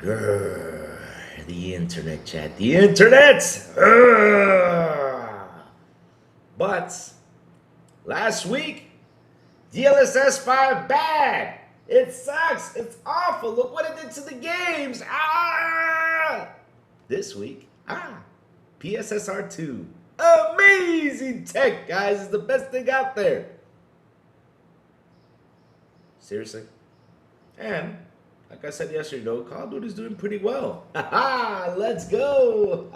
Grr, the internet, chat. The internet! But last week, DLSS 5 bad. It sucks. It's awful. Look what it did to the games. This week, PSSR 2. Amazing tech, guys. It's the best thing out there. Seriously. And like I said yesterday, though, Call of Duty's doing pretty well. Let's go.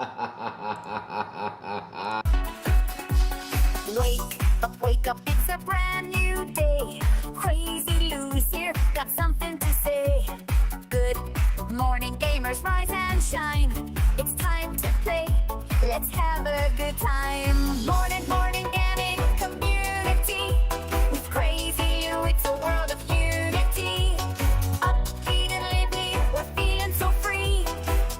Wake up, it's a brand new day. Crazy Lou's here, got something to say. Good morning, gamers, rise and shine. It's time to play, let's have a good time. Morning, gaming community. With Crazy Lou, it's a world of unity. Upbeat and lively, we're feeling so free.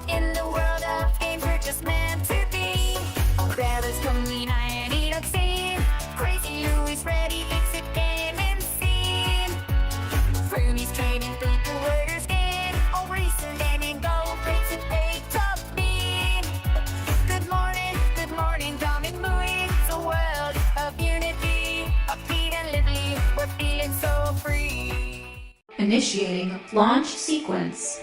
In the world of games, we're just meant to be. Brothers coming, I need a scene. Crazy Lou is ready, it's a gaming scene. Fernie's training people, where's game? All recent gaming, go, Prince and pay top mean. Good morning, Dom and Louie. It's a world of unity. Upbeat and lively, we're feeling so free. Initiating launch sequence.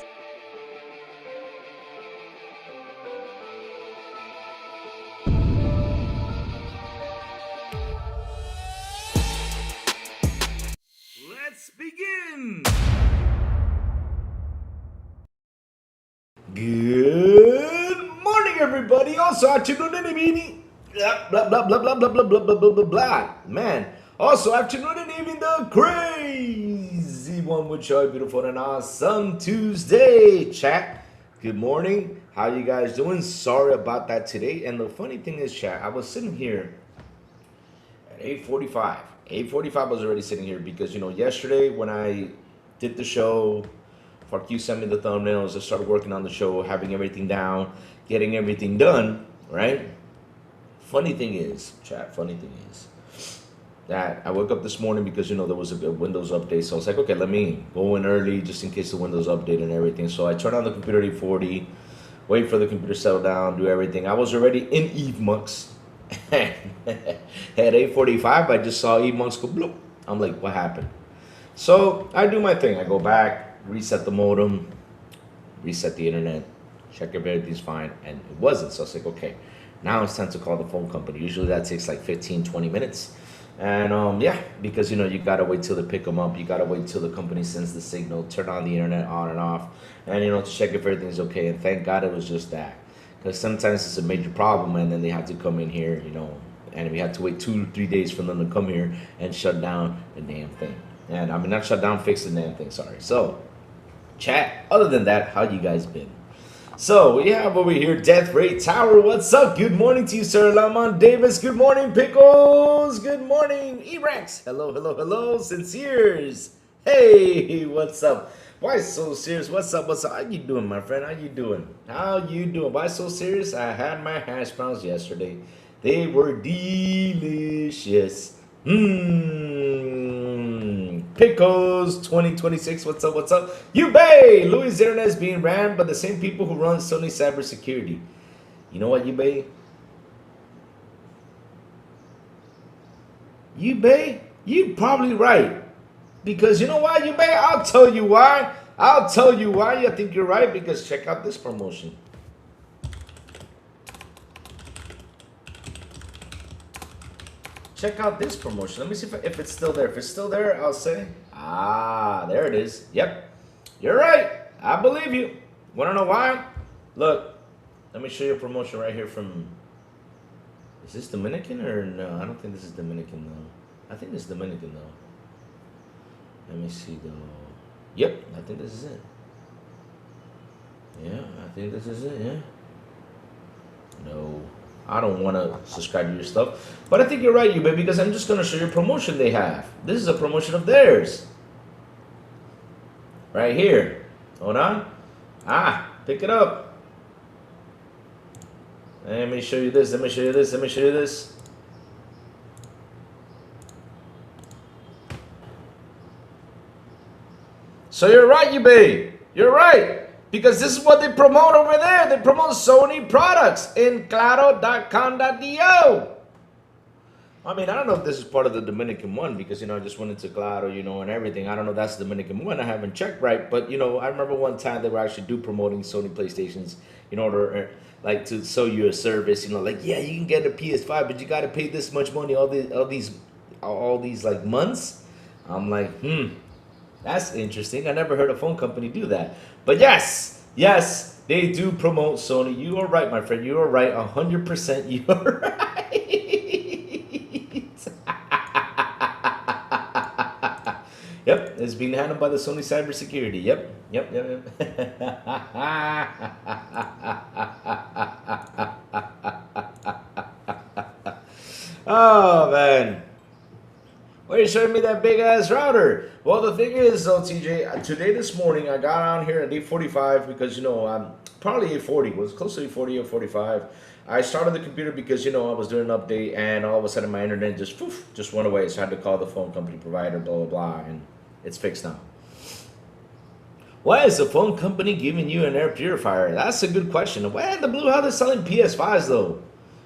Let's begin. Good morning, everybody. Also, afternoon and evening. Blah, blah, blah, blah, blah, blah, blah, blah, blah, blah, blah, blah. Man. Also, afternoon and evening, the crazy one with you. Beautiful and awesome Tuesday, chat. Good morning. How you guys doing? Sorry about that today. And the funny thing is, chat, I was sitting here at 8:45. 8:45 I was already sitting here because, yesterday when I did the show, you sent me the thumbnails, I started working on the show, having everything down, getting everything done, right? Funny thing is, chat, that I woke up this morning because, there was a Windows update. So I was like, okay, let me go in early just in case the Windows update and everything. So I turned on the computer at 8:40, wait for the computer to settle down, do everything. I was already in EveMux. At 8:45, I just saw EveMux go bloop. I'm like, what happened? So I do my thing. I go back, reset the modem, reset the internet, check if everything's fine, and it wasn't. So I was like, okay, now it's time to call the phone company. Usually that takes like 15-20 minutes. And because you gotta wait till they pick them up, you gotta wait till the company sends the signal, turn on the internet on and off, and to check if everything's okay. And thank God it was just that, because sometimes it's a major problem, and then they have to come in here, and we had to wait 2-3 days for them to come here and shut down the damn thing. And I mean, not shut down, fix the damn thing. Sorry. So, chat. Other than that, how you guys been? So we have over here Death Ray Tower. What's up? Good morning to you, sir. Lamont Davis. Good morning, Pickles. Good morning, E-Rex. Hello. Sinceres. Hey, what's up? Why so serious? What's up? How you doing, my friend? How you doing? Why so serious? I had my hash browns yesterday. They were delicious. Pickles 2026. What's up? Ubay! Louis' internet is being ran by the same people who run Sony cybersecurity. You know what, Ubay? You're probably right. Because you know why, Ubay? I'll tell you why. I think you're right, because check out this promotion. Check out this promotion. Let me see if it's still there. If it's still there, I'll say. There it is. Yep. You're right. I believe you. Want to know why? Look. Let me show you a promotion right here from... Is this Dominican or no? I don't think this is Dominican, though. I think this is Dominican, though. Let me see, though. Yep. I think this is it. Yeah. I think this is it. Yeah. No. I don't want to subscribe to your stuff. But I think you're right, baby, because I'm just going to show you a promotion they have. This is a promotion of theirs. Right here. Hold on. Pick it up. Let me show you this. So you're right, you babe. You're right. Because this is what they promote over there. They promote Sony products in claro.com.do. I mean, I don't know if this is part of the Dominican one because, I just went into Claro, and everything. I don't know if that's the Dominican one. I haven't checked right. But, I remember one time they were actually promoting Sony PlayStations in order, like, to sell you a service, like, yeah, you can get a PS5, but you got to pay this much money all these like, months. I'm like, that's interesting. I never heard a phone company do that. But yes, they do promote Sony. You are right, my friend. You are right. 100% you are right. Yep, it's being handled by the Sony cybersecurity. Yep. Oh, man. Why are you showing me that big ass router? Well, the thing is, though, TJ, this morning, I got on here at 8:45 because, I'm probably 8:40. It was close to 8:40 or 45. I started the computer because, I was doing an update and all of a sudden my internet just went away. So I had to call the phone company provider, blah, blah, blah, and it's fixed now. Why is the phone company giving you an air purifier? That's a good question. Why in the blue, how they're selling PS5s, though?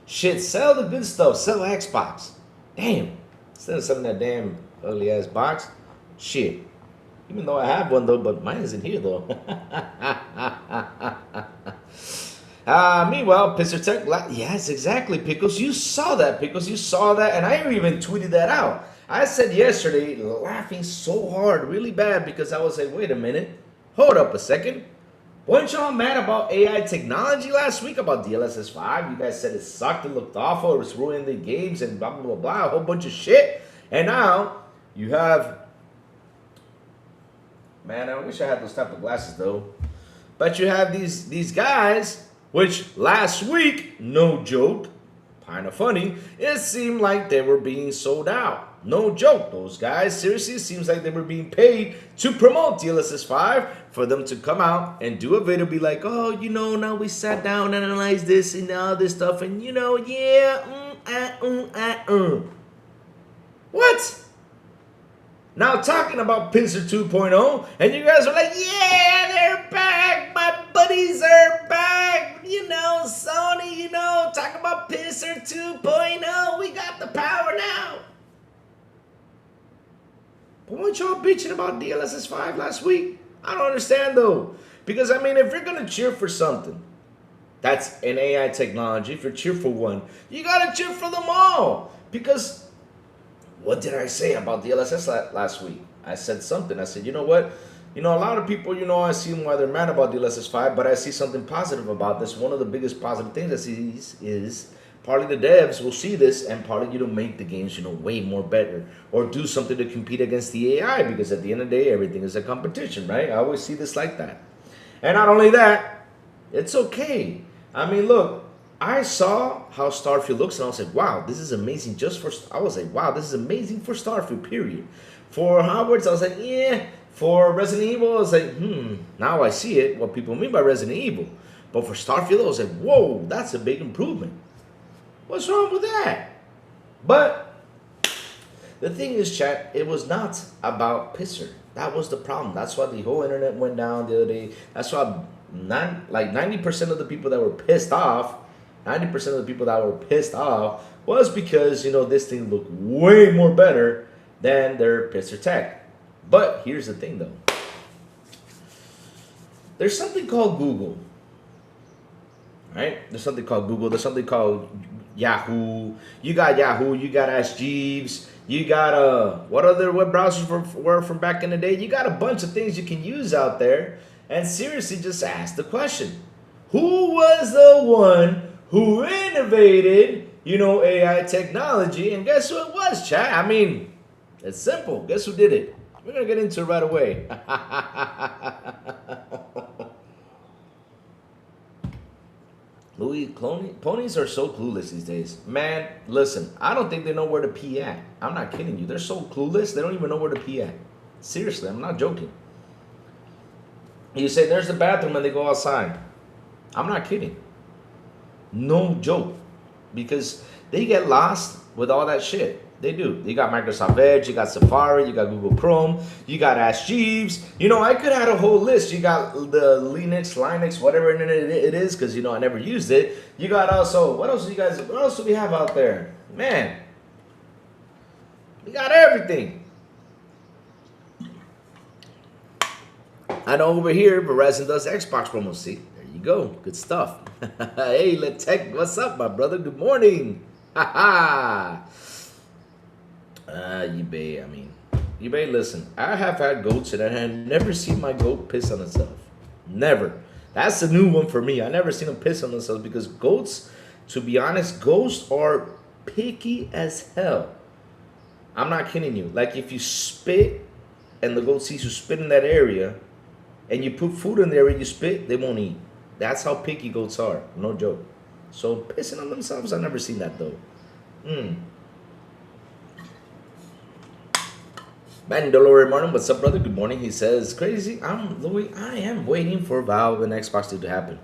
Shit, sell the good stuff. Sell Xbox. Damn. Instead of selling that damn ugly ass box, shit. Even though I have one though, but mine isn't here though. Meanwhile, Pisser Tech, yes, exactly, Pickles. You saw that, Pickles. You saw that, and I even tweeted that out. I said yesterday, laughing so hard, really bad, because I was like, wait a minute, hold up a second. Weren't y'all mad about AI technology last week, about DLSS 5? You guys said it sucked, it looked awful, it was ruining the games, and blah, blah, blah, blah, a whole bunch of shit. And now, you have... Man, I wish I had those type of glasses, though. But you have these guys, which last week, no joke, kind of funny, it seemed like they were being sold out. No joke, those guys, seriously, it seems like they were being paid to promote DLSS 5 for them to come out and do a video, be like, oh, now we sat down and analyzed this and all this stuff, and What? Now talking about Pincer 2.0, and you guys are like, yeah, they're back, my buddies are back, Sony, talk about Pincer 2.0, we got the power now. But weren't y'all bitching about DLSS 5 last week? I don't understand, though. Because, if you're going to cheer for something that's an AI technology, if you cheer for one, you got to cheer for them all. Because what did I say about DLSS last week? I said something. I said, you know what? A lot of people, I see why they're mad about DLSS 5, but I see something positive about this. One of the biggest positive things I see is partly the devs will see this and partly, make the games, way more better or do something to compete against the AI, because at the end of the day, everything is a competition, right? I always see this like that. And not only that, it's okay. Look, I saw how Starfield looks and I was like, wow, this is amazing wow, this is amazing for Starfield, period. For Hogwarts, I was like, yeah. For Resident Evil, I was like, now I see it, what people mean by Resident Evil. But for Starfield, I was like, whoa, that's a big improvement. What's wrong with that? But the thing is, chat, it was not about Pisser. That was the problem. That's why the whole internet went down the other day. That's why 90% of the people that were pissed off, was because, this thing looked way more better than their Pisser Tech. But here's the thing, though. There's something called Google. Right? There's something called Google. There's something called Yahoo. You got Yahoo. You got Ask Jeeves. You got what other web browsers were from back in the day? You got a bunch of things you can use out there. And seriously, just ask the question: who was the one who innovated, AI technology? And guess who it was, chat? It's simple. Guess who did it? We're gonna get into it right away. Ponies are so clueless these days. Man, listen, I don't think they know where to pee at. I'm not kidding you. They're so clueless, they don't even know where to pee at. Seriously, I'm not joking. You say, there's the bathroom, and they go outside. I'm not kidding. No joke. Because they get lost with all that shit. They do. You got Microsoft Edge, you got Safari, you got Google Chrome, you got Ask Jeeves. You know, I could add a whole list. You got the Linux, whatever it is, because, you know, I never used it. You got also, what else do we have out there? Man, we got everything. I know over here, Verizon does Xbox promos. See, there you go. Good stuff. Hey, Letech, what's up, my brother? Good morning. Ha eBay, listen, I have had goats and I have never seen my goat piss on itself. Never. That's a new one for me. I never seen them piss on themselves because goats, to be honest, goats are picky as hell. I'm not kidding you. Like if you spit and the goat sees you spit in that area and you put food in the area you spit, they won't eat. That's how picky goats are. No joke. So pissing on themselves, I've never seen that though. Mandalorian Martin, what's up, brother? Good morning. He says, crazy. Louis, I am waiting for Valve and Xbox to happen.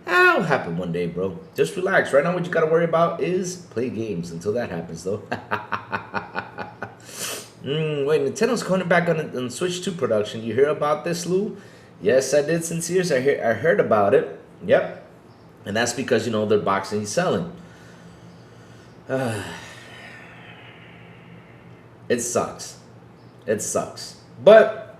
It'll happen one day, bro. Just relax. Right now, what you got to worry about is play games until that happens, though. Wait, Nintendo's coming back on Switch 2 production. You hear about this, Lou? Yes, I did, Sinceres. I heard about it. Yep. And that's because, you know, they're boxing and selling. It sucks. It sucks. But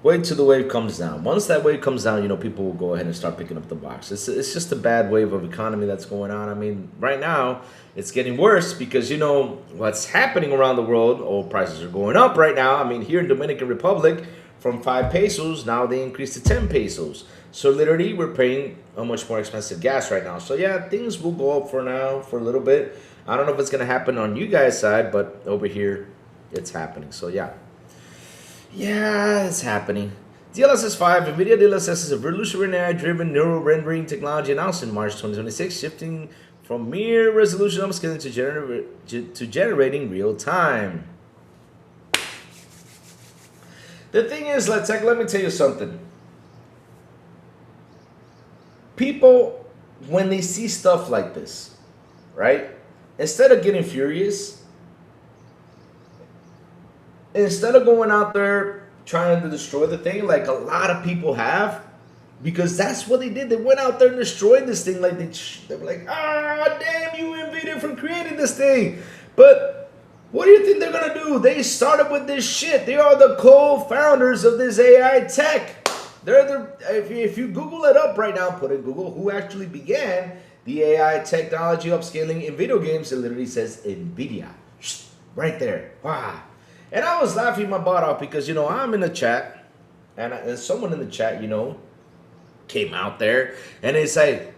wait till the wave comes down. Once that wave comes down, you know, people will go ahead and start picking up the box. It's just a bad wave of economy that's going on. I mean, right now, it's getting worse because, you know, what's happening around the world, oil prices are going up right now. I mean, here in Dominican Republic, from 5 pesos, now they increased to 10 pesos. So literally, we're paying a much more expensive gas right now. So yeah, things will go up for now, for a little bit. I don't know if it's going to happen on you guys' side, but over here, it's happening. So yeah, it's happening. DLSS 5, NVIDIA DLSS is a revolutionary AI-driven neural rendering technology announced in March 2026, shifting from mere resolution upscaling to generating real time. The thing is, let me tell you something. People, when they see stuff like this, right, instead of getting furious, instead of going out there trying to destroy the thing like a lot of people have, because that's what they did. They went out there and destroyed this thing. Like they were like, damn you, NVIDIA, for creating this thing. But what do you think they're going to do? They started with this shit. They are the co-founders of this AI tech. If you Google it up right now, put in Google who actually began the AI technology upscaling in video games, it literally says NVIDIA. Right there. Wow. And I was laughing my butt off because, you know, I'm in the chat, and someone in the chat, you know, came out there, and they say,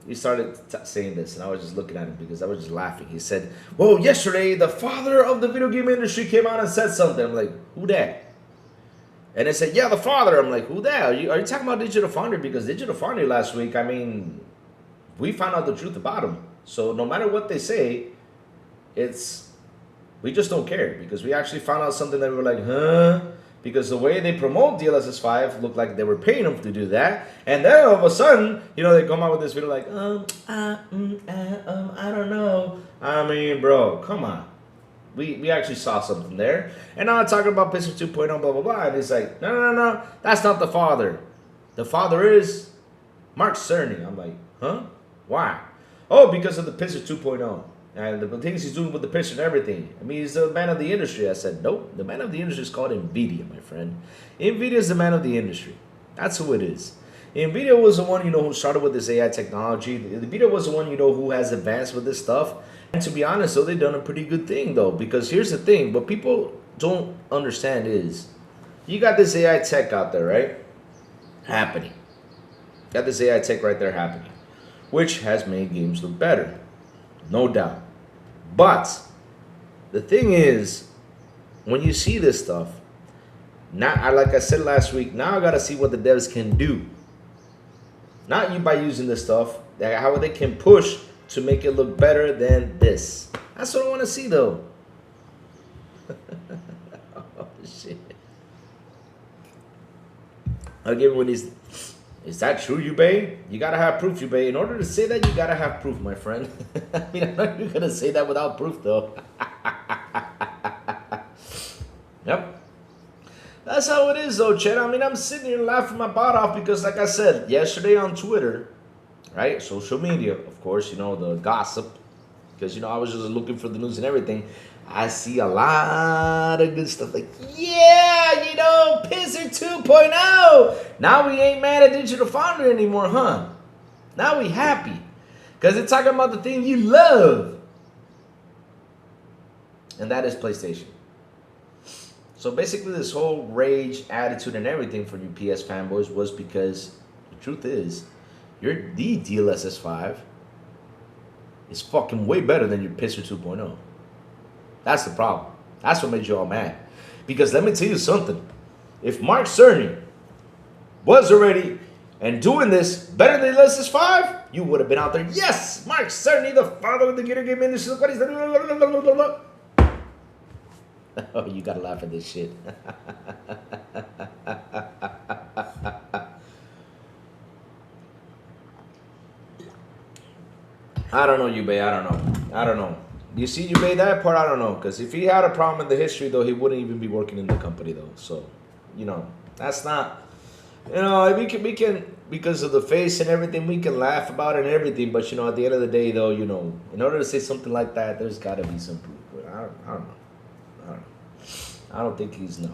he started saying this, and I was just looking at him because I was just laughing. He said, well, yesterday, the father of the video game industry came out and said something. I'm like, who that? And they said, yeah, the father. I'm like, who that? Are you talking about Digital Foundry? Because Digital Foundry last week, I mean, we found out the truth about them. So no matter what they say, we just don't care because we actually found out something that we were like, huh? Because the way they promote DLSS 5 looked like they were paying them to do that. And then all of a sudden, you know, they come out with this video like, I don't know. I mean, bro, come on. We actually saw something there. And now I'm talking about Pixel 2.0, blah, blah, blah. And it's like, no. That's not the father. The father is Mark Cerny. I'm like, huh? Why? Oh, because of the Pixel 2.0. And the things he's doing with the pitch and everything. I mean, he's the man of the industry. I said, nope. The man of the industry is called NVIDIA, my friend. NVIDIA is the man of the industry. That's who it is. NVIDIA was the one, you know, who started with this AI technology. NVIDIA was the one, you know, who has advanced with this stuff. And to be honest, though, they've done a pretty good thing, though. Because here's the thing. What people don't understand is you got this AI tech out there, right? Happening. Got this AI tech right there happening. Which has made games look better. No doubt. But the thing is, when you see this stuff, now, like I said last week, now I got to see what the devs can do. Not you by using this stuff, how they can push to make it look better than this. That's what I want to see, though. Oh, shit. I'll give it one of these. Is that true, Yubei? You gotta have proof, Yubei. In order to say that, you gotta have proof, my friend. I mean, I'm not gonna say that without proof, though. Yep. That's how it is, though, Chet. I mean, I'm sitting here laughing my butt off because, like I said, yesterday on Twitter, right, social media, of course, you know, the gossip, because, you know, I was just looking for the news and everything. I see a lot of good stuff like, yeah, you know, Pizzer 2.0. Now we ain't mad at Digital Foundry anymore, huh? Now we happy. Because they're talking about the thing you love. And that is PlayStation. So basically this whole rage, attitude, and everything for you PS fanboys was because the truth is, the DLSS 5 is fucking way better than your Pizzer 2.0. That's the problem. That's what made you all mad. Because let me tell you something. If Mark Cerny was already and doing this better than DLSS 5, you would have been out there. Yes, Mark Cerny, the father of the video game industry. What is that? Oh, you gotta laugh at this shit. I don't know, Yubei. I don't know. You see, Yubei, that part, I don't know. Because if he had a problem in the history, though, he wouldn't even be working in the company, though. So, you know, that's not... You know, we can, because of the face and everything, we can laugh about it and everything. But, you know, at the end of the day, though, you know, in order to say something like that, there's got to be some proof. But I don't know. I don't think he's no.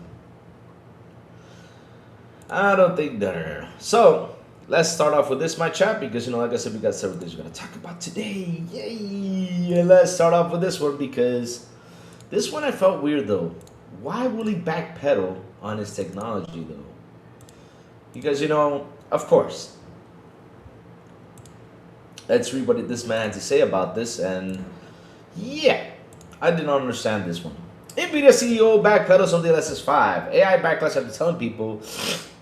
I don't think no. So let's start off with this, my chat, because you know, like I said, we got several things we're gonna talk about today. Yay! Let's start off with this one because this one I felt weird though. Why will he backpedal on his technology though? Because you know, of course. Let's read what this man had to say about this, and yeah, I did not understand this one. NVIDIA CEO backpedals on DLSS 5. AI Backlash after telling people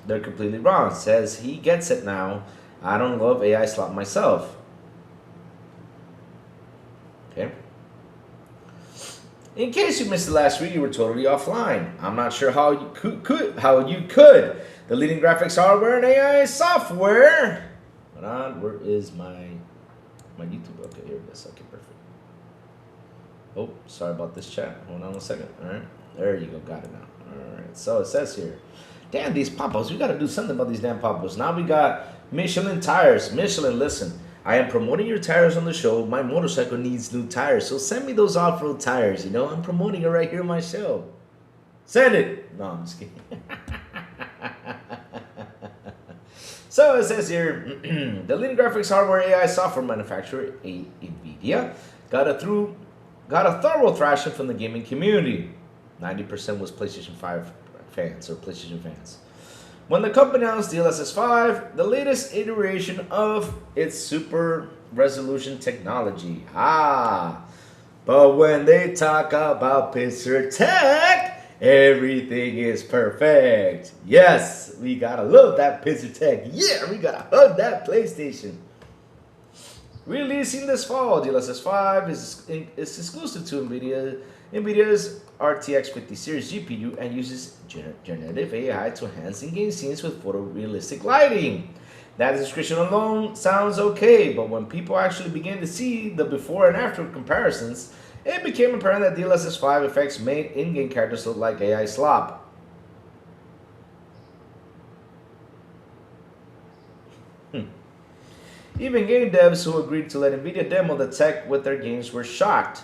they're completely wrong. Says he gets it now. I don't love AI slop myself. Okay. In case you missed the last week, you were totally offline. I'm not sure how you could. The leading graphics hardware and AI software. Hold on, where is my YouTube? Okay, here it is. Okay, perfect. Oh, sorry about this chat. Hold on a second. All right. There you go. Got it now. All right. So it says here. Damn, these pop-ups. We got to do something about these damn pop-ups. Now we got Michelin tires. Michelin, listen. I am promoting your tires on the show. My motorcycle needs new tires. So send me those off-road tires. You know, I'm promoting it right here on my show. Send it. No, I'm just kidding. So it says here. The leading graphics hardware AI software manufacturer, NVIDIA, got a thorough thrashing from the gaming community. 90% was PlayStation 5 fans or PlayStation fans. When the company announced DLSS 5, the latest iteration of its super resolution technology. But when they talk about Pizzer tech, everything is perfect. Yes, we gotta love that Pizzer tech. Yeah, we gotta hug that PlayStation. Releasing this fall, DLSS 5 is exclusive to NVIDIA's RTX 50 series GPU and uses generative AI to enhance in-game scenes with photorealistic lighting. That description alone sounds okay, but when people actually began to see the before and after comparisons, it became apparent that DLSS 5 effects made in-game characters look like AI slop. Even game devs who agreed to let NVIDIA demo the tech with their games were shocked.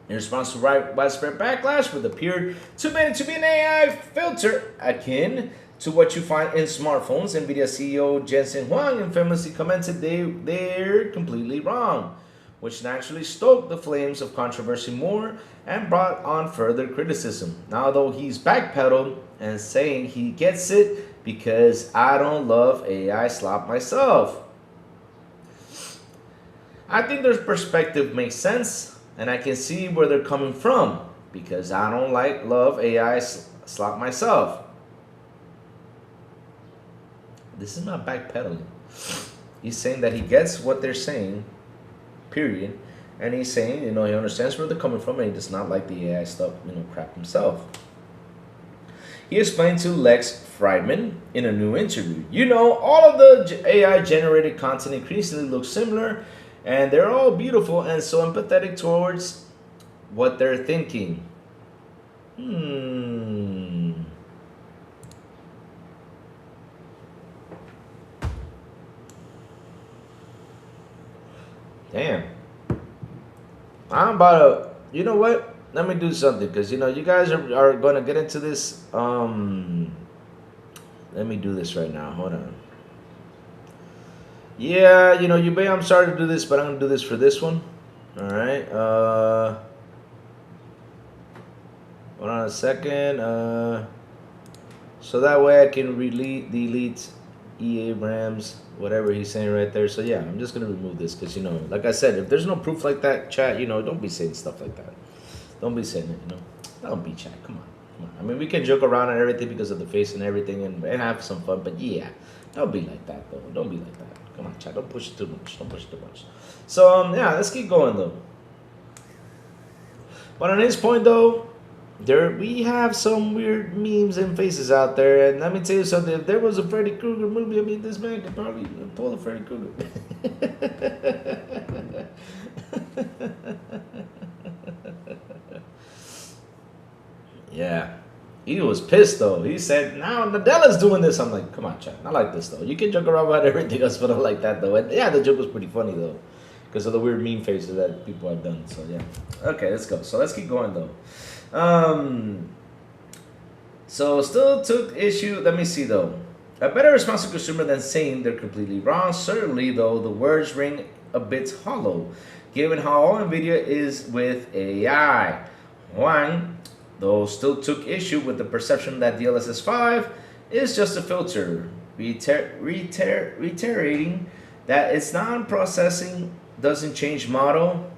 In response to widespread backlash, what appeared to many to be an AI filter akin to what you find in smartphones, NVIDIA CEO Jensen Huang infamously commented they're completely wrong, which naturally stoked the flames of controversy more and brought on further criticism. Now, though he's backpedaled and saying he gets it because I don't love AI slop myself. I think their perspective makes sense, and I can see where they're coming from, because I don't love AI slop myself. This is not backpedaling. He's saying that he gets what they're saying, period, and he's saying, you know, he understands where they're coming from, and he does not like the AI stuff, you know, crap himself. He explained to Lex Friedman in a new interview. You know, all of the AI generated content increasingly looks similar, and they're all beautiful and so empathetic towards what they're thinking. Damn. I'm about to, you know what? Let me do something, because, you know, you guys are going to get into this. Let me do this right now. Hold on. Yeah, you know, I'm sorry to do this, but I'm going to do this for this one. All right. Hold on a second. So that way I can delete EA Rams, whatever he's saying right there. So yeah, I'm just going to remove this because, you know, like I said, if there's no proof like that, chat, you know, don't be saying stuff like that. Don't be saying it, you know. Don't be chat. Come on. I mean, we can joke around and everything because of the face and everything and have some fun, but yeah, don't be like that, though. Don't be like that. Come on, chat. Don't push it too much. Don't push it too much. So, yeah, let's keep going, though. But on this point, though, we have some weird memes and faces out there, and let me tell you something. If there was a Freddy Krueger movie, I mean, this man could probably pull a Freddy Krueger. Yeah, he was pissed though. He said, "Now Nadella's doing this." I'm like, "Come on, chat. Not like this though. You can joke around about everything else, but not like that though." And yeah, the joke was pretty funny though, because of the weird meme faces that people have done. So yeah, okay, let's go. So let's keep going though. So still took issue. Let me see though. A better response to consumer than saying they're completely wrong. Certainly though, the words ring a bit hollow, given how all NVIDIA is with AI. Huang, though, still took issue with the perception that DLSS 5 is just a filter, reiterating that its non-processing doesn't change model,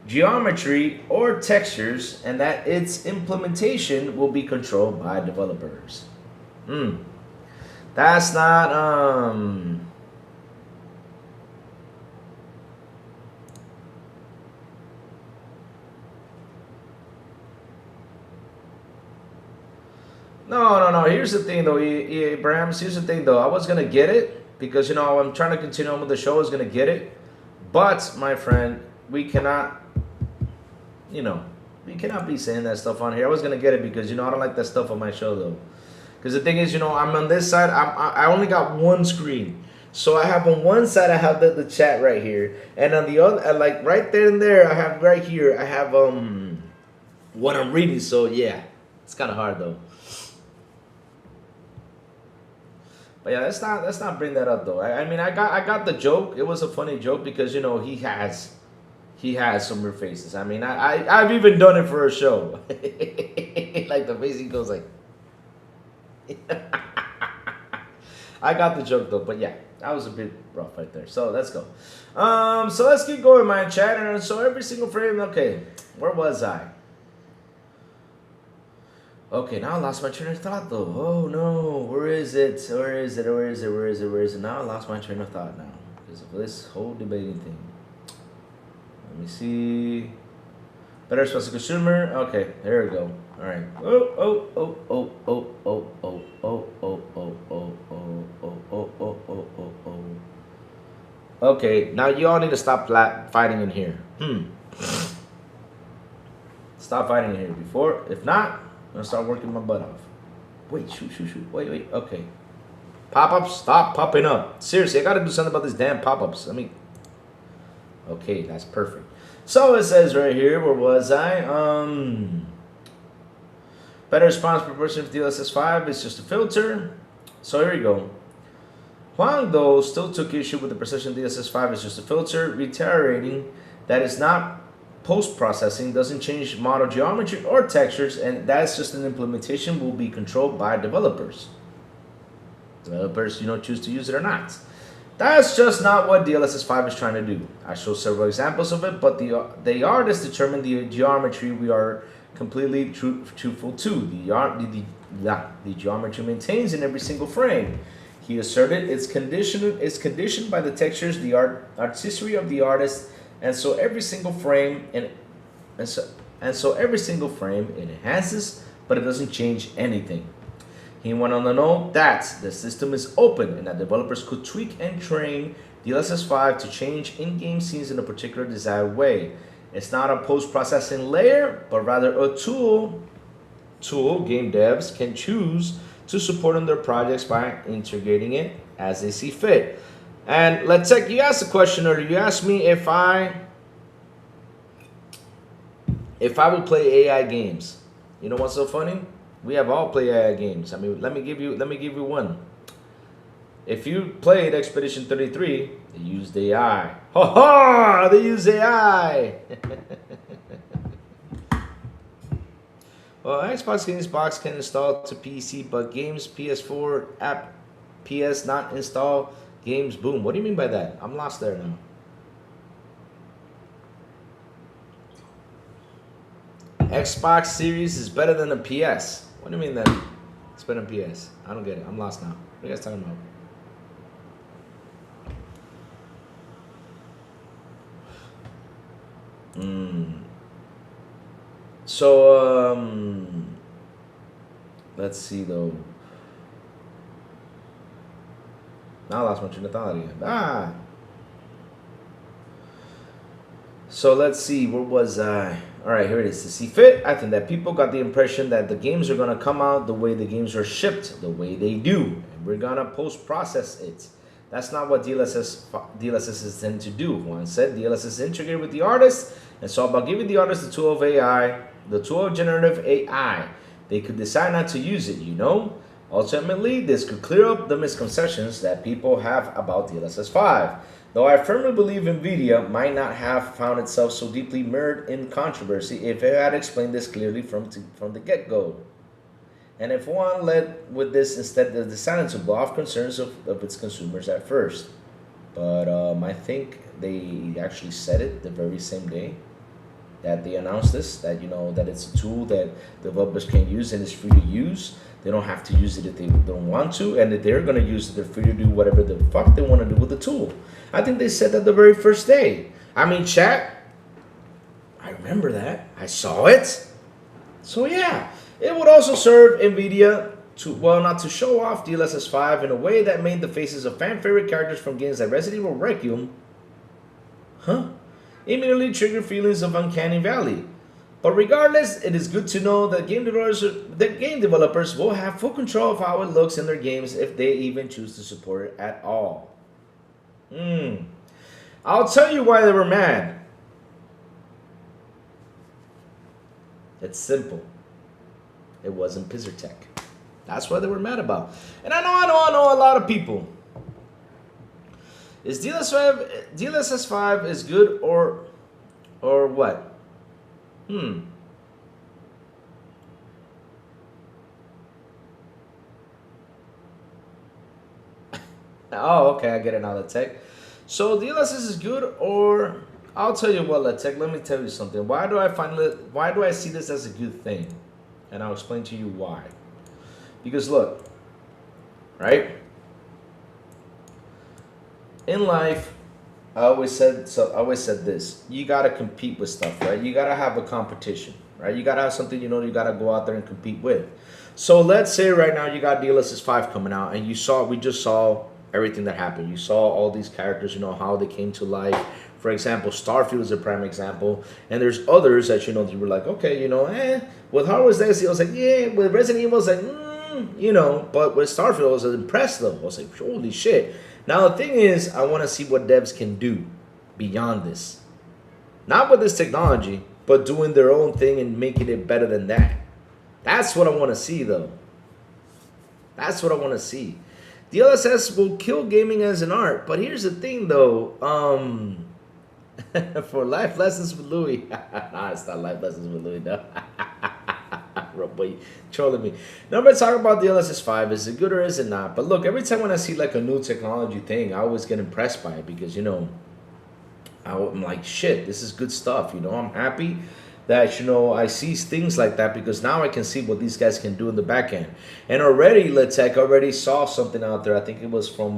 geometry, or textures, and that its implementation will be controlled by developers. That's not, No. Here's the thing, though, EA Brams. Here's the thing, though. I was gonna get it because, you know, I'm trying to continue on with the show. I was gonna get it, but my friend, we cannot, you know, we cannot be saying that stuff on here. I was gonna get it because, you know, I don't like that stuff on my show though. Because the thing is, you know, I'm on this side. I only got one screen, so I have on one side I have the chat right here, and on the other, like right there and there, I have right here I have what I'm reading. So yeah, it's kind of hard though. But yeah, let's not bring that up though. I mean, I got the joke. It was a funny joke because, you know, he has some weird faces. I mean, I've even done it for a show. Like the face he goes like. I got the joke though, but yeah, that was a bit rough right there. So let's go. So let's keep going, my chat. And so every single frame. Okay, where was I? Okay, now I lost my train of thought though. Oh no, where is it? Where is it? Now I lost my train of thought now because of this whole debating thing. Let me see. Better response to consumer. Okay, there we go. All right. Okay, now you all need to stop fighting in here. Stop fighting in here before. If not, I'm gonna start working my butt off. Wait, shoot. Wait. Okay. Pop-ups, stop popping up. Seriously, I gotta do something about these damn pop-ups. Okay, that's perfect. So it says right here, where was I? Better response proportion of DLSS 5 is just a filter. So here we go. Huang, though, still took issue with the perception DLSS 5 is just a filter, reiterating that it's not post-processing, doesn't change model geometry or textures, and that's just an implementation will be controlled by developers. Developers, you know, choose to use it or not. That's just not what DLSS 5 is trying to do. I show several examples of it, but the artist determined the geometry we are completely truthful to. The geometry maintains in every single frame. He asserted it's conditioned by the textures, the artistry of the artist, and so every single frame it enhances but it doesn't change anything. He went on to know that the system is open and that developers could tweak and train DLSS 5 to change in-game scenes in a particular desired way. It's not a post-processing layer, but rather a tool game devs can choose to support in their projects by integrating it as they see fit. And let's take, you asked a question earlier. You asked me if I would play AI games. You know what's so funny? We have all played AI games. I mean, let me give you one. If you played Expedition 33, they used AI. Ha ha! They use AI. Well, Xbox Games Box can install to PC, but games PS4 app PS not install games. Boom. What do you mean by that? I'm lost there now. Xbox Series is better than the PS. What do you mean that it's better than PS? I don't get it. I'm lost now. What are you guys talking about? So, let's see though. Now I lost my train of thought again. So let's see, where was I? All right, here it is. To see fit, I think that people got the impression that the games are going to come out the way the games are shipped, the way they do. And we're going to post-process it. That's not what DLSS is intended to do. Juan said DLSS is integrated with the artist. And so about giving the artist the tool of AI, the tool of generative AI. They could decide not to use it, you know? Ultimately, this could clear up the misconceptions that people have about DLSS 5. Though I firmly believe NVIDIA might not have found itself so deeply mired in controversy if it had explained this clearly from the get-go. And if one led with this instead, they decided to blow off concerns of its consumers at first. But I think they actually said it the very same day that they announced this, that, you know, that it's a tool that developers can use and it's free to use. They don't have to use it if they don't want to, and if they're going to use it, they're free to do whatever the fuck they want to do with the tool. I think they said that the very first day. I mean, chat, I remember that. I saw it. So yeah, it would also serve NVIDIA to, well, not to show off DLSS 5 in a way that made the faces of fan favorite characters from games like Resident Evil Requiem, immediately trigger feelings of uncanny valley. But regardless, it is good to know that game developers will have full control of how it looks in their games if they even choose to support it at all. I'll tell you why they were mad. It's simple. It wasn't PizzerTech. That's what they were mad about. And I know a lot of people. Is DLSS 5 is good or what? Oh, okay, I get it now, Letech. So DLSS is good, or I'll tell you what, Letech, let me tell you something. Why do I see this as a good thing? And I'll explain to you why. Because look, right? In life, I always said this. You gotta compete with stuff, right? You gotta have a competition, right? You gotta have something, you know, you gotta go out there and compete with. So let's say right now you got DLSS 5 coming out, and we just saw everything that happened. You saw all these characters, you know, how they came to life. For example, Starfield is a prime example, and there's others that, you know, you were like, okay, you know, with Hardware's Legacy, I was like, yeah. With Resident Evil, I was like, you know, but with Starfield, I was impressed though. I was like, holy shit. Now the thing is, I want to see what devs can do beyond this. Not with this technology, but doing their own thing and making it better than that. That's what I want to see though. That's what I want to see. DLSS will kill gaming as an art, but here's the thing though. For life lessons with Louis. Nah, it's not life lessons with Louis, no. Boy, trolling me. Nobody talking about DLSS 5. Is it good or is it not? But look, every time when I see like a new technology thing, I always get impressed by it because, you know, I'm like, shit, this is good stuff. You know, I'm happy that, you know, I see things like that because now I can see what these guys can do in the back end. And already, Letech already saw something out there. I think it was from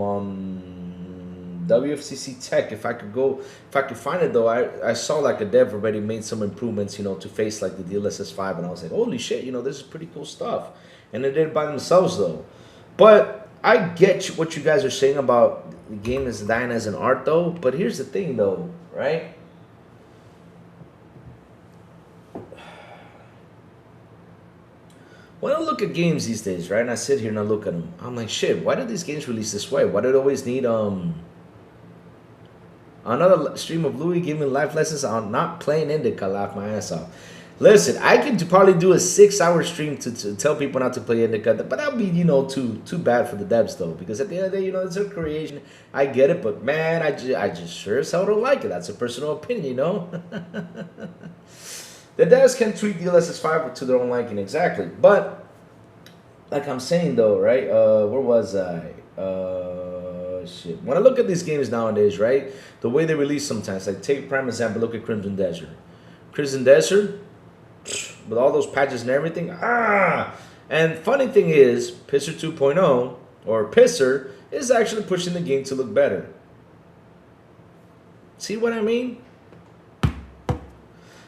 WFCC Tech. If I could find it though, I saw like a dev already made some improvements, you know, to face like the DLSS 5, and I was like, holy shit, you know, this is pretty cool stuff. And they did it by themselves though. But I get what you guys are saying about the game is dying as an art though. But here's the thing though, right? When I look at games these days, right, and I sit here and I look at them, I'm like, shit, why did these games release this way? Why do they always need another stream of Louis giving life lessons on not playing Indica? Laugh my ass off. Listen, I could probably do a 6-hour stream to tell people not to play Indica, but that would be, you know, too bad for the devs though, because at the end of the day, you know, it's a creation. I get it, but man, I just sure as hell don't like it. That's a personal opinion, you know. The devs can tweak DLSS 5 to their own liking, exactly. But like I'm saying though, right? Where was I? Shit. When I look at these games nowadays, right? The way they release sometimes, like take prime example, look at Crimson Desert. Crimson Desert, with all those patches and everything, And funny thing is, Pisser 2.0 or Pisser is actually pushing the game to look better. See what I mean?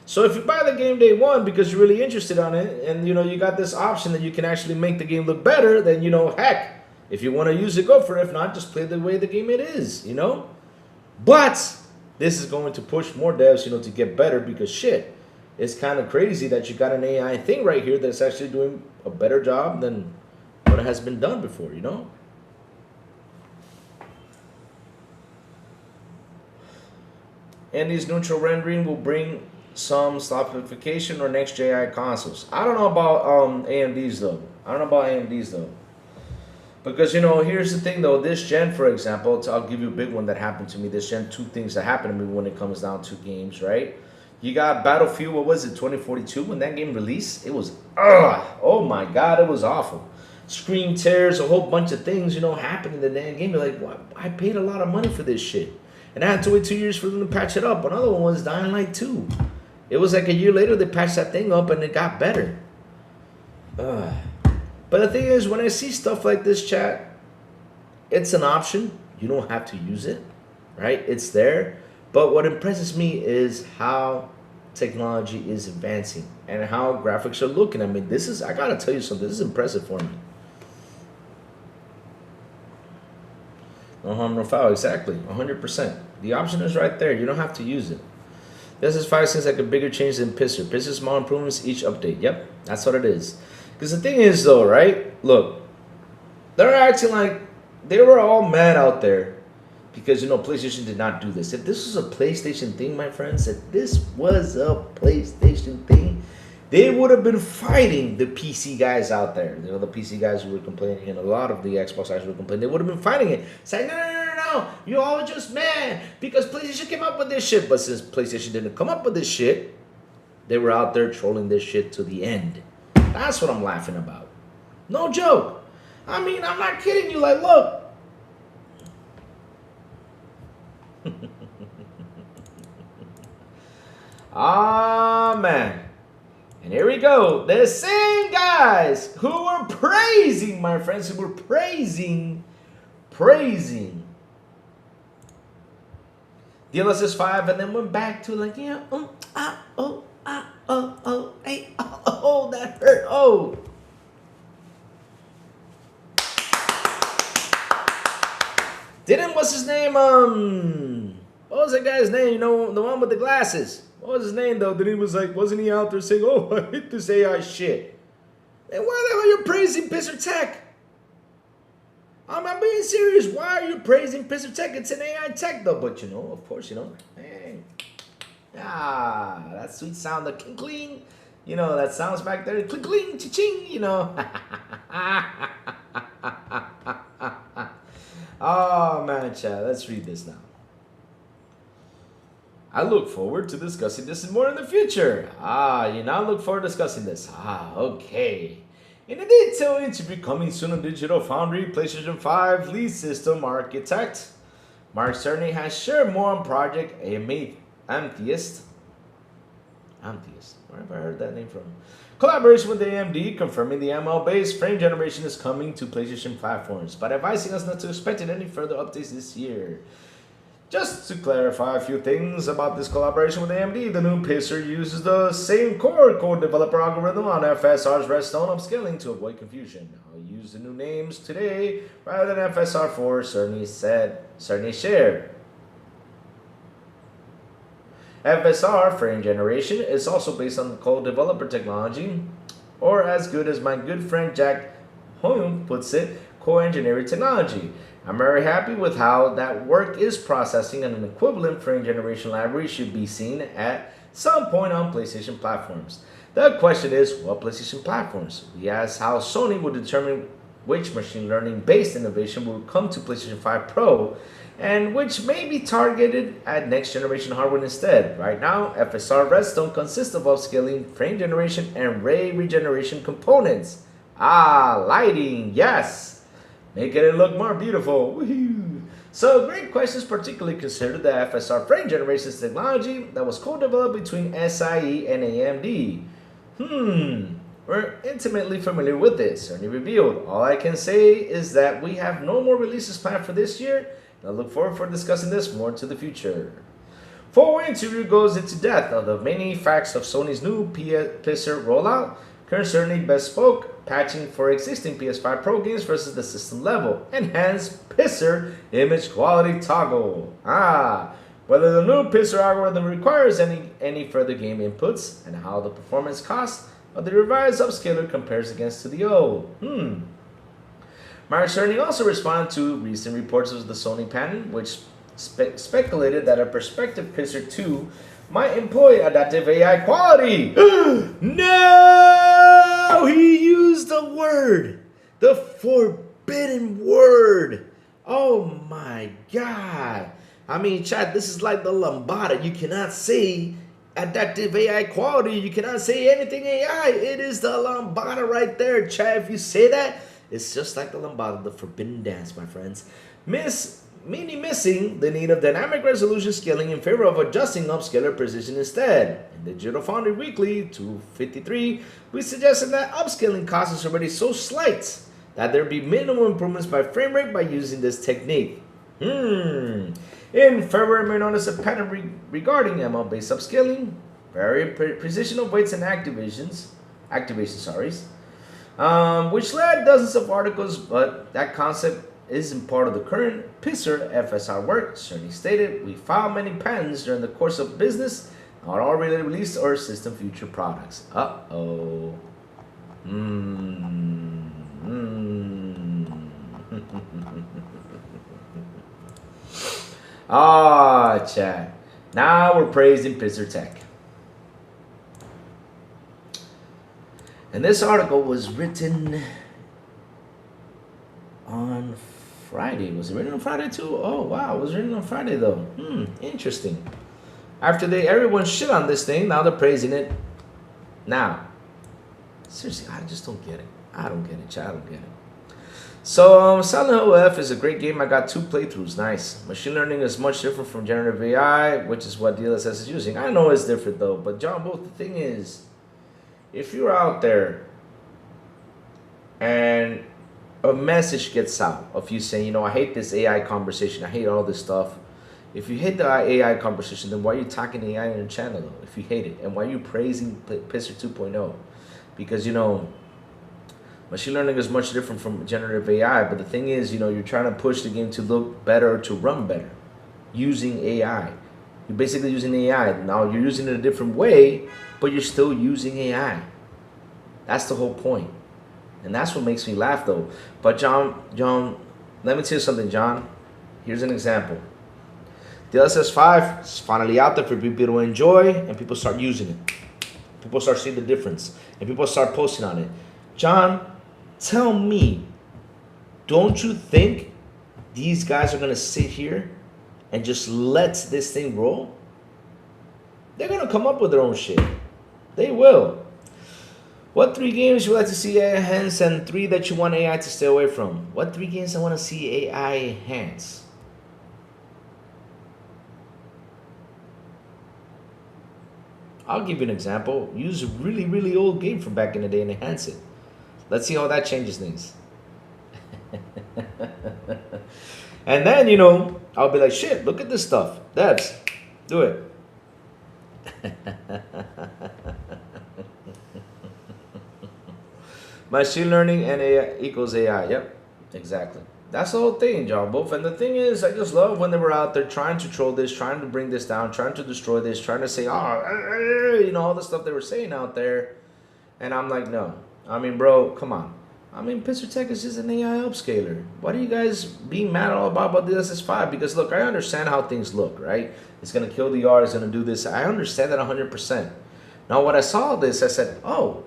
So if you buy the game day one because you're really interested on it, and you know you got this option that you can actually make the game look better, then you know, heck, if you want to use it, go for it. If not, just play the way the game it is, you know. But this is going to push more devs, you know, to get better, because shit, it's kind of crazy that you got an AI thing right here that's actually doing a better job than what has been done before, you know. And these neutral rendering will bring some stoppification or next gen AI consoles. I don't know about AMDs though. Because, you know, here's the thing though. This gen, for example, I'll give you a big one that happened to me. This gen, 2 things that happened to me when it comes down to games, right? You got Battlefield, what was it, 2042? When that game released, it was, oh my God, it was awful. Screen tears, a whole bunch of things, you know, happened in the damn game. You're like, what? I paid a lot of money for this shit. And I had to wait 2 years for them to patch it up. Another one was Dying Light 2. It was like a year later they patched that thing up and it got better. But the thing is, when I see stuff like this, chat, it's an option. You don't have to use it, right? It's there. But what impresses me is how technology is advancing and how graphics are looking. I mean, this is, I gotta tell you something, this is impressive for me. No harm, no foul, exactly, 100%. The option is right there, you don't have to use it. This is 5 seems like a bigger change than Pisser. Pisser, small improvements each update. Yep, that's what it is. Because the thing is though, right? Look, they're acting like they were all mad out there because, you know, PlayStation did not do this. If this was a PlayStation thing, my friends, if this was a PlayStation thing, they would have been fighting the PC guys out there. You know, the PC guys who were complaining, and a lot of the Xbox guys who were complaining. They would have been fighting it. Saying, no, you all just mad because PlayStation came up with this shit. But since PlayStation didn't come up with this shit, they were out there trolling this shit to the end. That's what I'm laughing about. No joke. I mean, I'm not kidding you. Like, look. Man. And here we go. The same guys who were praising, my friends, who were praising DLSS 5, and then went back to like, yeah, that hurt, Didn't, what's his name, what was that guy's name, you know, the one with the glasses? What was his name though? Then he was like, wasn't he out there saying, oh, I hate this AI shit? And why the hell are you praising Pisser Tech? I'm being serious. Why are you praising Pisser Tech? It's an AI tech though, but you know, of course, you know, hey, that sweet sound, the cling cling, you know, that sounds back there, cling cling, cha-ching, you know. Oh man, chat, let's read this now. I look forward to discussing this more in the future. You now look forward to discussing this. Okay. In a detailed interview coming soon on Digital Foundry, PlayStation 5 lead system architect Mark Cerny has shared more on Project Amethyst. Where have I heard that name from? Collaboration with AMD, confirming the ML-based frame generation is coming to PlayStation platforms, but advising us not to expect any further updates this year. Just to clarify a few things about this collaboration with AMD, the new Pacer uses the same core code developer algorithm on FSR's Redstone upscaling to avoid confusion. I'll use the new names today rather than FSR4, Cerny shared. FSR, frame generation, is also based on the code developer technology, or as good as my good friend Jack Huang puts it, core engineering technology. I'm very happy with how that work is processing, and an equivalent frame generation library should be seen at some point on PlayStation platforms. The question is, what PlayStation platforms? We asked how Sony will determine which machine learning based innovation will come to PlayStation 5 Pro and which may be targeted at next generation hardware instead. Right now, FSR Redstone consists of upscaling, frame generation, and ray regeneration components. Lighting, yes! Making it look more beautiful. Woohoo! So, great questions particularly considered the FSR frame generation technology that was co-developed between SIE and AMD. We're intimately familiar with this, Cerny revealed. All I can say is that we have no more releases planned for this year, and I look forward for discussing this more into the future. Full interview goes into depth of the many facts of Sony's new Pacer rollout, concerning bespoke patching for existing PS5 Pro games versus the system level, enhanced Pacer image quality toggle. Whether the new Pacer algorithm requires any further game inputs, and how the performance cost of the revised upscaler compares against to the old. Cerny also responded to recent reports of the Sony patent, which speculated that a prospective Pacer 2 might employ adaptive AI quality. No! He used the forbidden word. Oh my God. I mean, chat, this is like the lambada. You cannot say adaptive AI quality. You cannot say anything AI. It is the lambada right there, chat. If you say that, it's just like the lambada, the forbidden dance, my friends. Missing the need of dynamic resolution scaling in favor of adjusting upscaler precision instead. In the Digital Foundry Weekly 253, we suggested that upscaling cost is already so slight that there be minimal improvements by frame rate by using this technique. In February, we noticed a pattern regarding ML-based upscaling, varying precision of weights and activation, which led dozens of articles, but that concept isn't part of the current Pacer FSR work. Cerny stated, we filed many patents during the course of business, are already released or system future products. Chat. Now we're praising Pacer Tech. And this article was written on Friday. Was it written on Friday too? Oh wow, it was written on Friday though. Interesting. After everyone shit on this thing, now they're praising it. Now, seriously, I just don't get it. I don't get it, chat. I don't get it. So, Silent Hill F is a great game. I got 2 playthroughs. Nice. Machine learning is much different from generative AI, which is what DLSS is using. I know it's different though, but John, both the thing is, if you're out there and a message gets out of you saying, I hate this AI conversation, I hate all this stuff. If you hate the AI conversation, then why are you talking AI on your channel though, if you hate it? And why are you praising Pacer 2.0? Because, machine learning is much different from generative AI, but the thing is, you're trying to push the game to look better, to run better, using AI. You're basically using AI. Now you're using it a different way, but you're still using AI. That's the whole point. And that's what makes me laugh though. But John, let me tell you something, John. Here's an example. DLSS 5 is finally out there for people to enjoy, and people start using it. People start seeing the difference, and people start posting on it. John, tell me, don't you think these guys are going to sit here and just let this thing roll? They're going to come up with their own shit. They will. What 3 games you would like to see AI enhance, and 3 that you want AI to stay away from? What 3 games I want to see AI enhance? I'll give you an example. Use a really, really old game from back in the day and enhance it. Let's see how that changes things. And then, I'll be like, shit, look at this stuff. Devs, do it. Machine learning and AI equals AI. Yep, exactly. That's the whole thing, John Wolf. And the thing is, I just love when they were out there trying to troll this, trying to bring this down, trying to destroy this, trying to say, you know, all the stuff they were saying out there. And I'm like, no. I mean, bro, come on. I mean, Pixar Tech is just an AI upscaler. Why are you guys being mad all about DLSS 5? Because, look, I understand how things look, right? It's going to kill the art. It's going to do this. I understand that 100%. Now, when I saw this, I said, oh,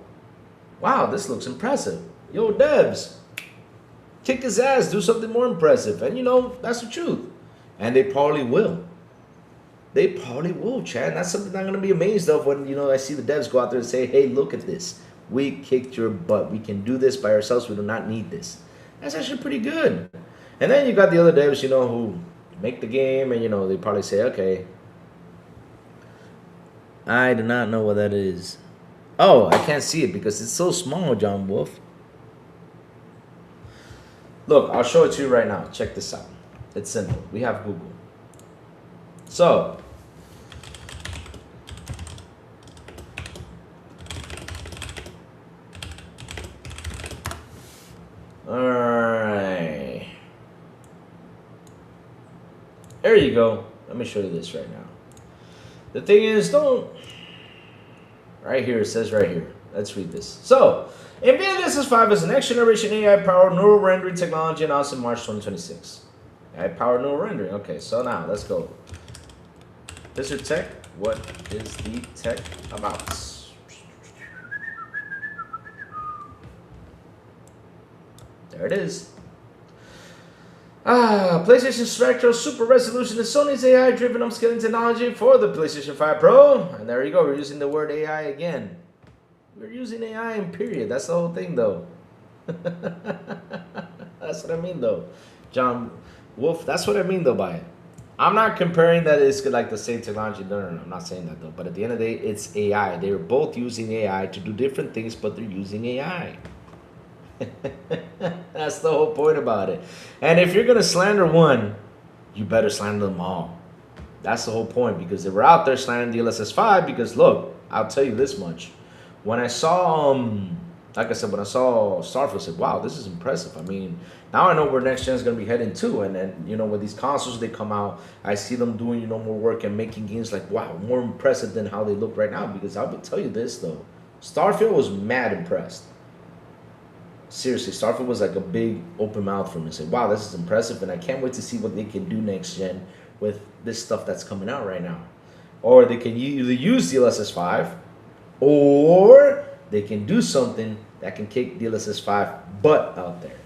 wow, this looks impressive. Yo, devs, kick his ass. Do something more impressive. And, you know, that's the truth. And they probably will. They probably will, Chad. That's something I'm going to be amazed of when, you know, I see the devs go out there and say, hey, look at this. We kicked your butt. We can do this by ourselves. We do not need this. That's actually pretty good. And then you got the other devs, you know, who make the game and, you know, they probably say, okay, I do not know what that is. Oh, I can't see it because it's so small, John Wolf. Look, I'll show it to you right now. Check this out. It's simple. We have Google. So, alright. There you go. Let me show you this right now. The thing is, don't... Right here, it says right here. Let's read this. So, NVIDIA DLSS 5 is the next generation AI-powered neural rendering technology announced in March 2026. AI-powered neural rendering. Okay, so now, let's go. Pixar Tech, what is the tech about? There it is. PlayStation Spectral Super Resolution is Sony's AI-driven upscaling technology for the PlayStation 5 Pro. And there you go, we're using the word AI again. We're using AI in period. That's the whole thing, though. That's what I mean, though. John Wolf, that's what I mean, though, by it. I'm not comparing that it's like the same technology. No, I'm not saying that, though. But at the end of the day, it's AI. They're both using AI to do different things, but they're using AI. That's the whole point about it. And if you're going to slander one, you better slander them all. That's the whole point, because they were out there slandering DLSS 5 because, look, I'll tell you this much. When I saw, like I said, when I saw Starfield, I said, wow, this is impressive. I mean, now I know where next gen is going to be heading to. And then, you know, when these consoles, they come out, I see them doing, you know, more work and making games like, wow, more impressive than how they look right now. Because I will tell you this, though. Starfield was mad impressed. Seriously, Starfield was like a big open mouth for me. Say, wow, this is impressive, and I can't wait to see what they can do next gen with this stuff that's coming out right now. Or they can either use DLSS 5, or they can do something that can kick DLSS 5 butt out there.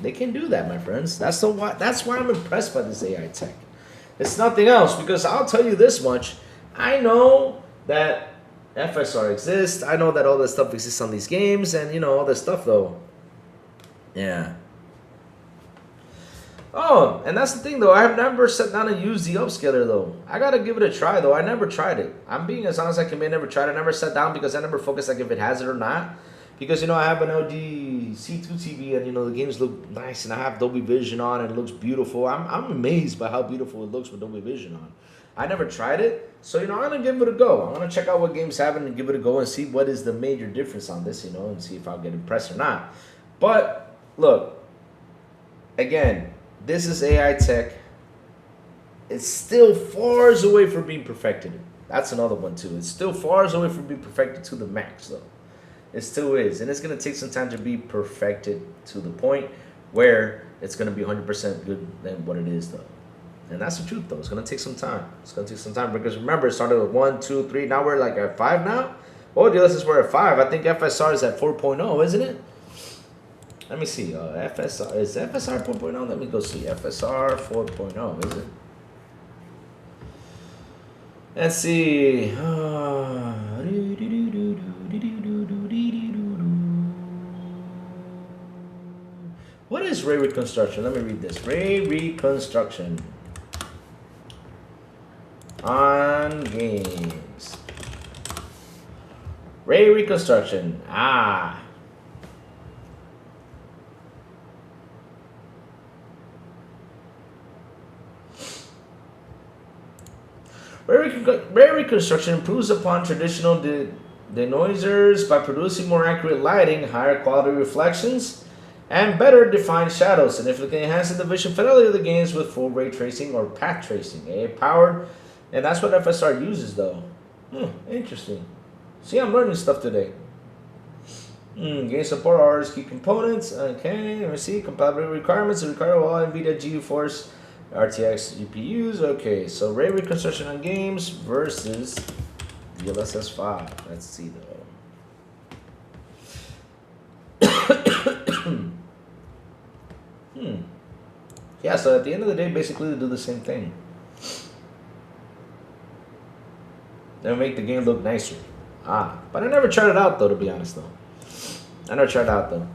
They can do that, my friends. That's why I'm impressed by this AI tech. It's nothing else, because I'll tell you this much. I know that FSR exists. I know that all this stuff exists on these games, and you know all this stuff, though. Yeah. Oh, and that's the thing, though. I have never sat down and used the upscaler, though. I gotta give it a try, though. I never tried it. I'm being as honest as I can be. I never tried it. I never sat down because I never focused like if it has it or not. Because, you know, I have an LG C2 TV, and, you know, the games look nice, and I have Dolby Vision on, and it looks beautiful. I'm amazed by how beautiful it looks with Dolby Vision on. I never tried it, so, you know, I'm going to give it a go. I'm going to check out what games have it and give it a go and see what is the major difference on this, you know, and see if I'll get impressed or not. But, look, again, this is AI tech. It's still far away from being perfected. That's another one, too. It's still far away from being perfected to the max, though. It still is, and it's going to take some time to be perfected to the point where it's going to be 100% good than what it is, though. And that's the truth, though. It's going to take some time. It's going to take some time because, remember, it started with 1, 2, 3. Now we're like at 5 now. Oh, DLSS, we're at 5. I think FSR is at 4.0, isn't it? Let me see. FSR is FSR 4.0? Let me go see. FSR 4.0, is it? Let's see. What is ray reconstruction? Let me read this. Ray reconstruction on games. Ray reconstruction. Ray reconstruction improves upon traditional denoisers by producing more accurate lighting, higher quality reflections, and better defined shadows, significantly enhancing the vision fidelity of the games with full ray tracing or path tracing. AI powered, and that's what FSR uses though. Interesting. See, I'm learning stuff today. Game support orders key components. Okay, let me see. Compatibility requirements require all NVIDIA GeForce RTX GPUs. Okay, so ray reconstruction on games versus DLSS 5. Let's see though. Yeah, so at the end of the day, basically they do the same thing. They'll make the game look nicer. But I never tried it out though, to be honest though. I never tried it out though.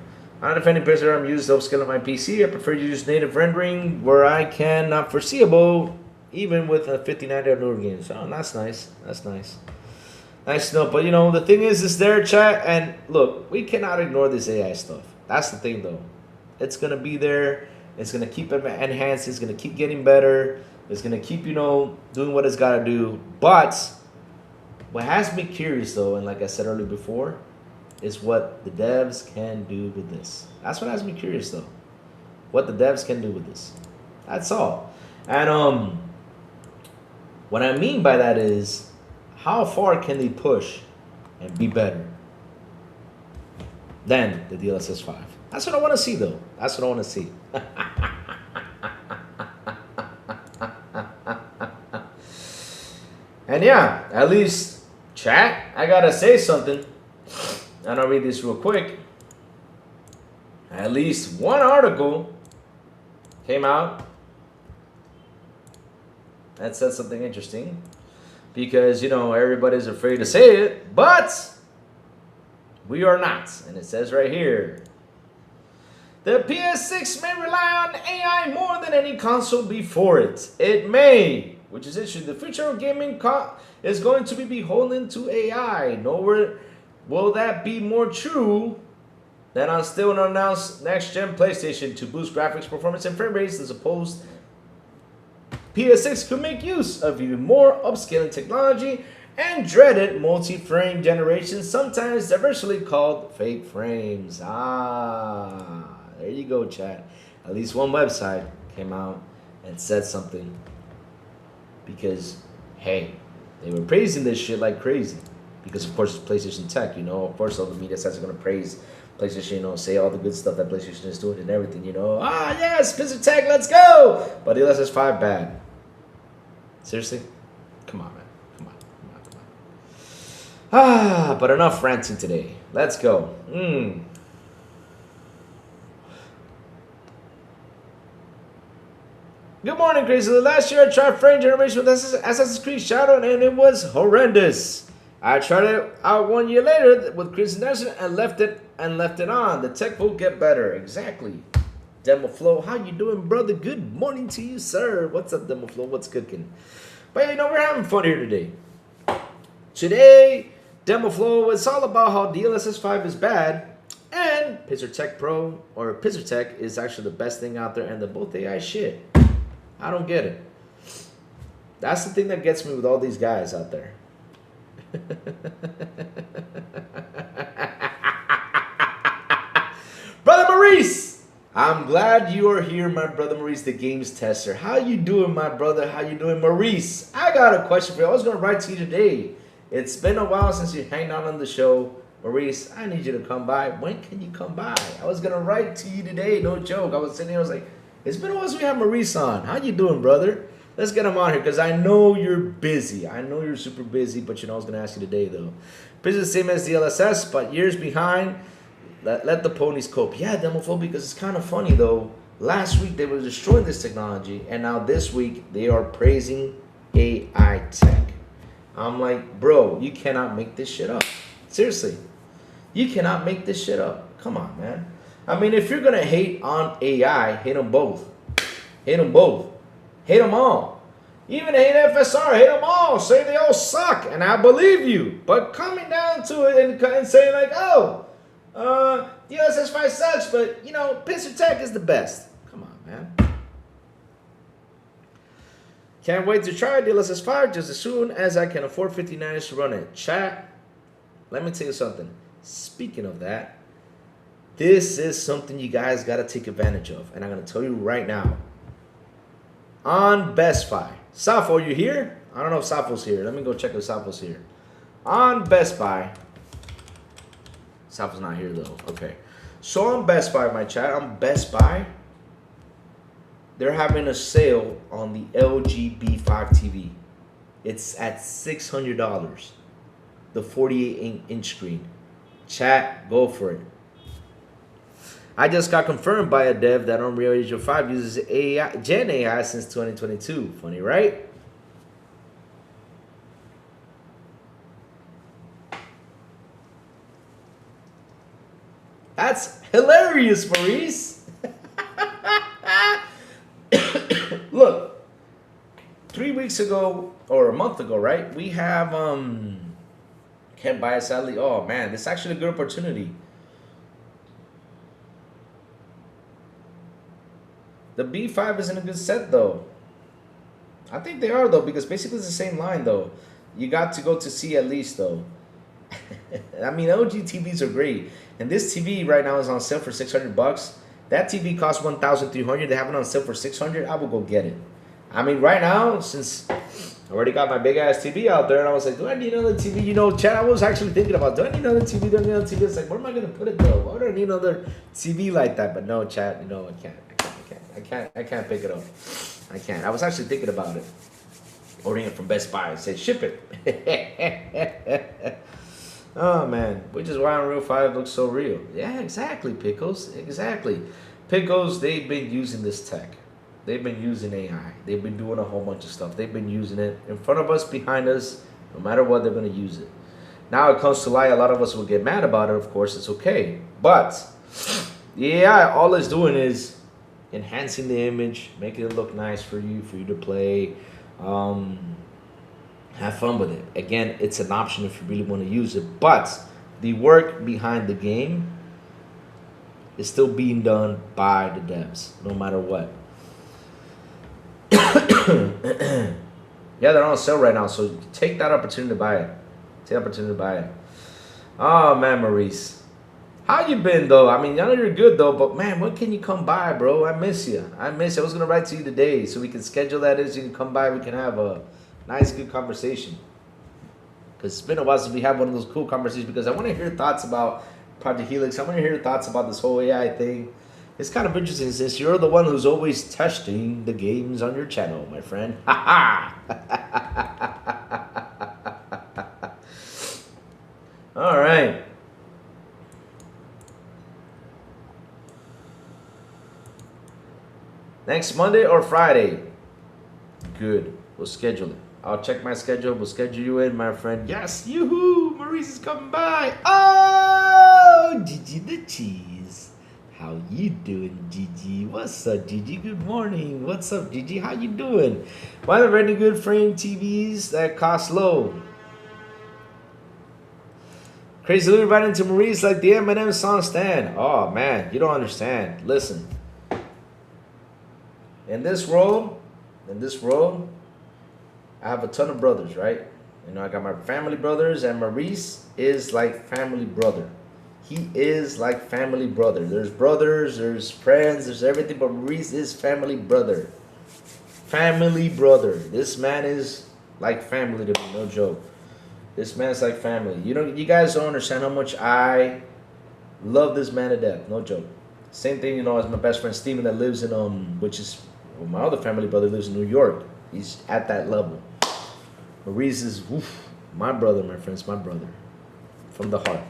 I don't know if any processor I'm using to upscale on my PC. I prefer to use native rendering where I can not foreseeable, even with a 5090 or newer games. Oh, that's nice. That's nice. Nice to know. But you know, the thing is there, chat, and look, we cannot ignore this AI stuff. That's the thing though. It's gonna be there. It's gonna keep enhancing. It's gonna keep getting better. It's gonna keep, you know, doing what it's gotta do. But what has me curious though, and like I said earlier before, is what the devs can do with this. That's what has me curious though. What the devs can do with this. That's all. And what I mean by that is, how far can they push and be better than the DLSS 5? That's what I want to see though. That's what I want to see. And yeah, at least chat, I gotta say something. And I'll read this real quick. At least one article came out that said something interesting. Because, you know, everybody's afraid to say it, but we are not. And it says right here, the PS6 may rely on AI more than any console before it. It may, which is interesting. The future of gaming is going to be beholden to AI. Nowhere will that be more true than on still unannounced next-gen PlayStation to boost graphics performance and frame rates, as opposed PS6 could make use of even more upscaling technology and dreaded multi-frame generation, sometimes diversely called fake frames. There you go, chat. At least one website came out and said something. Because, hey, they were praising this shit like crazy. Because, of course, it's PlayStation Tech, you know. Of course, all the media sites are going to praise PlayStation, you know, say all the good stuff that PlayStation is doing and everything, you know. Yes, PlayStation Tech, let's go! But DLSS 5, bad. Seriously? Come on, man. Come on. But enough ranting today. Let's go. Good morning, Crazy. Last year I tried frame generation with Assassin's Creed Shadow and it was horrendous. I tried it out 1 year later with Crimson Desert and left it on. The tech will get better. Exactly. Demo Flow, how you doing, brother? Good morning to you, sir. What's up, Demo Flow? What's cooking? But you know, we're having fun here today. Today, Demo Flow, it's all about how DLSS 5 is bad and PixarTech Pro or PixarTech is actually the best thing out there, and they're both AI shit. I don't get it. That's the thing that gets me with all these guys out there. Brother Maurice, I'm glad you are here, my brother Maurice, the games tester. How you doing, my brother? How you doing, Maurice? I got a question for you. I was going to write to you today. It's been a while since you hanged out on the show. Maurice, I need you to come by. When can you come by? I was going to write to you today. No joke. I was sitting here. I was like, it's been a while since we have Maurice on. How you doing, brother? Let's get him on here because I know you're busy. I know you're super busy, but you know I was going to ask you today, though. Busy the same as DLSS, but years behind. Let the ponies cope. Yeah, Demophobe, because it's kind of funny, though. Last week, they were destroying this technology, and now this week, they are praising AI tech. I'm like, bro, you cannot make this shit up. Seriously. You cannot make this shit up. Come on, man. I mean, if you're going to hate on AI, hate them both. Hate them both. Hate them all. Even hate FSR, hate them all. Say they all suck, and I believe you. But coming down to it and saying like, oh, DLSS 5 sucks, but, you know, PixarTech is the best. Come on, man. Can't wait to try DLSS 5 just as soon as I can afford $59 to run it. Chat, let me tell you something. Speaking of that, this is something you guys got to take advantage of. And I'm going to tell you right now. On Best Buy. Safo, you here? I don't know if Safo's here. Let me go check if Safo's here. On Best Buy. Safo's not here though. Okay. So on Best Buy, my chat, on Best Buy, they're having a sale on the LG B5 TV. It's at $600. The 48-inch screen. Chat, go for it. I just got confirmed by a dev that Unreal Engine 5 uses AI, Gen AI since 2022. Funny, right? That's hilarious, Maurice. Look, 3 weeks ago or a month ago, right? We have can't buy it sadly. Oh man, this is actually a good opportunity. The B5 isn't a good set though. I think they are though, because basically it's the same line though. You got to go to see at least though. I mean, LG TVs are great, and this TV right now is on sale for $600. That TV costs $1,300. They have it on sale for $600. I will go get it. I mean, right now, since I already got my big ass TV out there, and I was like, do I need another TV? You know, Chad, I was actually thinking about, do I need another TV? Do I need another TV? It's like, where am I gonna put it though? Why do I need another TV like that? But no, Chad, you know, I can't pick it up. I can't. I was actually thinking about it. Ordering it from Best Buy and said, ship it. Oh man, which is why Unreal 5 looks so real. Yeah, exactly, Pickles. Exactly. Pickles, they've been using this tech. They've been using AI. They've been doing a whole bunch of stuff. They've been using it in front of us, behind us. No matter what, they're going to use it. Now it comes to light, a lot of us will get mad about it. Of course, it's okay. But the AI, all it's doing is enhancing the image, making it look nice for you to play. Have fun with it. Again, it's an option if you really want to use it. But the work behind the game is still being done by the devs, no matter what. Yeah, they're on sale right now, so take that opportunity to buy it. Take the opportunity to buy it. Oh man, Maurice, how you been though? I mean, I know you're good though, but man, when can you come by, bro? I miss you. I miss you. I was gonna write to you today so we can schedule that in, so you can come by. We can have a nice, good conversation. Because it's been a while since we had one of those cool conversations. Because I want to hear thoughts about Project Helix. I want to hear thoughts about this whole AI thing. It's kind of interesting since you're the one who's always testing the games on your channel, my friend. Ha ha! All right. Next Monday or Friday? Good. We'll schedule it. I'll check my schedule. We'll schedule you in, my friend. Yes, yoo-hoo! Maurice is coming by. Oh, Gigi the Cheese. How you doing, Gigi? What's up, Gigi? Good morning. What's up, Gigi? How you doing? Why are there any good frame TVs that cost low? Crazy Louie right into Maurice like the Eminem song stand. Oh, man. You don't understand. Listen. In this world, I have a ton of brothers, right? You know, I got my family brothers, and Maurice is like family brother. He is like family brother. There's brothers, there's friends, there's everything, but Maurice is family brother. Family brother. This man is like family to me, no joke. This man is like family. You know, you guys don't understand how much I love this man to death, no joke. Same thing, you know, as my best friend Steven that lives in which is my other family brother lives in New York. He's at that level. Maurice is my brother, my friends, my brother. From the heart.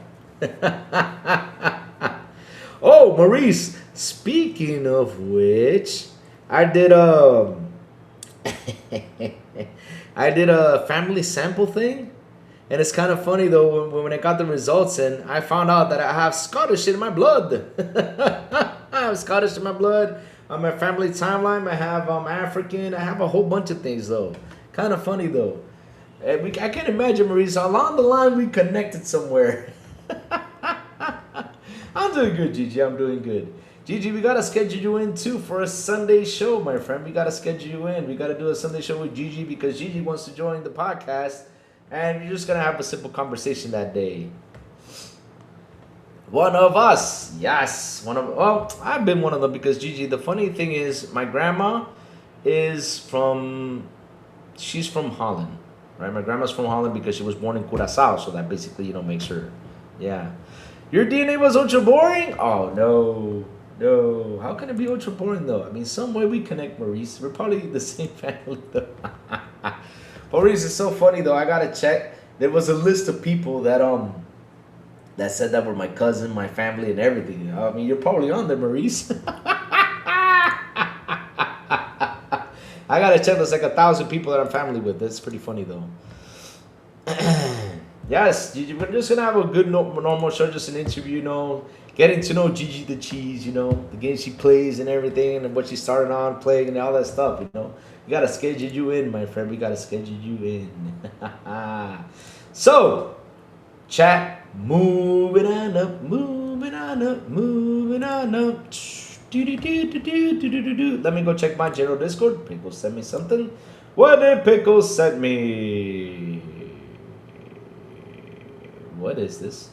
Oh, Maurice, speaking of which, I did a family sample thing. And it's kind of funny though, when I got the results and I found out that I have Scottish in my blood. I have Scottish in my blood. On my family timeline, I have African. I have a whole bunch of things though. Kind of funny though. I can't imagine, Maurice. Along the line, we connected somewhere. I'm doing good, Gigi. I'm doing good. Gigi, we gotta schedule you in too for a Sunday show, my friend. We gotta schedule you in. We gotta do a Sunday show with Gigi because Gigi wants to join the podcast, and you're just gonna have a simple conversation that day. One of us, yes, well, I've been one of them because Gigi. The funny thing is, my grandma is she's from Holland, right? My grandma's from Holland because she was born in Curaçao, so that basically makes her, yeah. Your DNA was ultra boring? Oh no. No, how can it be ultra boring though? I mean, some way we connect, Maurice. We're probably the same family though. Maurice, it's so funny though. I gotta check. There was a list of people that said that were my cousin, my family, and everything. I mean, you're probably on there, Maurice. I gotta check. There's like 1,000 people that I'm family with. That's pretty funny though. Yes, Gigi, we're just gonna have a good normal show, just an interview, getting to know Gigi the Cheese, the game she plays and everything, and what she started on playing and all that stuff, We gotta schedule you in, my friend. We gotta schedule you in. So, chat, moving on up, moving on up, moving on up. Let me go check my general Discord. Pickle sent me something. What did Pickle send me? What is this?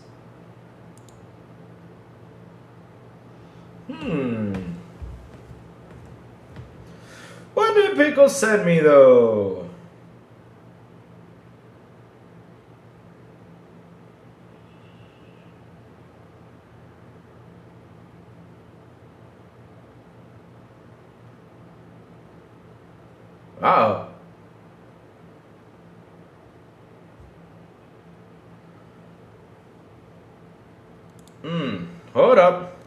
What did Pickle send me though? Wow. Hold up.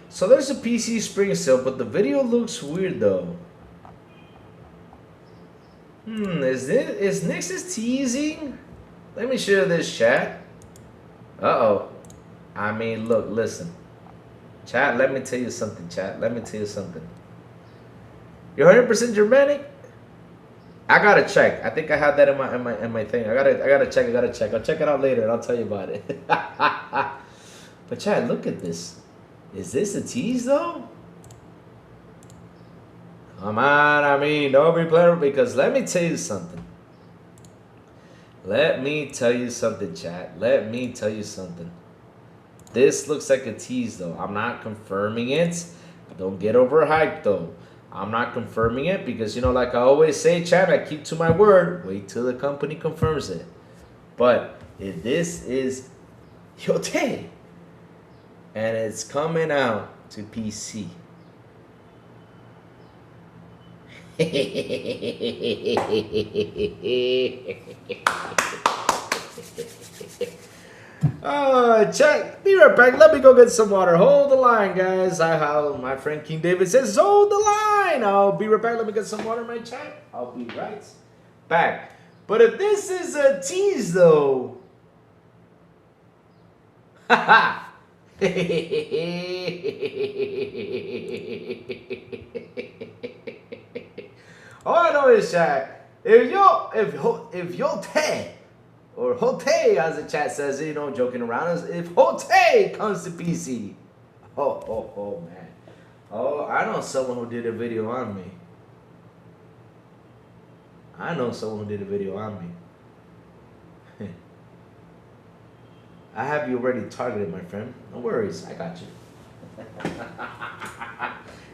So there's a PC spring sale, but the video looks weird though. Is Nix's teasing? Let me share this, chat. Uh-oh. I mean, look, listen. Chat, let me tell you something, chat. Let me tell you something. You're 100% Germanic? I gotta check. I think I had that in my thing. I gotta check. I'll check it out later and I'll tell you about it. But chat, look at this. Is this a tease though? Come on, I mean, don't be playing, because let me tell you something. Let me tell you something, chat. Let me tell you something. This looks like a tease though. I'm not confirming it. Don't get overhyped though. I'm not confirming it because, like I always say, chat, I keep to my word. Wait till the company confirms it. But if this is Yote and it's coming out to PC. Check. Be right back. Let me go get some water. Hold the line, guys. How my friend King David says, hold the line. I'll be right back. Let me get some water in my chat. I'll be right back. But if this is a tease, though. Haha. All I know is, chat, if you'll Ted, or Hote, as the chat says, joking around, is if Hote comes to PC. Oh, man. Oh, I know someone who did a video on me. I have you already targeted, my friend. No worries, I got you.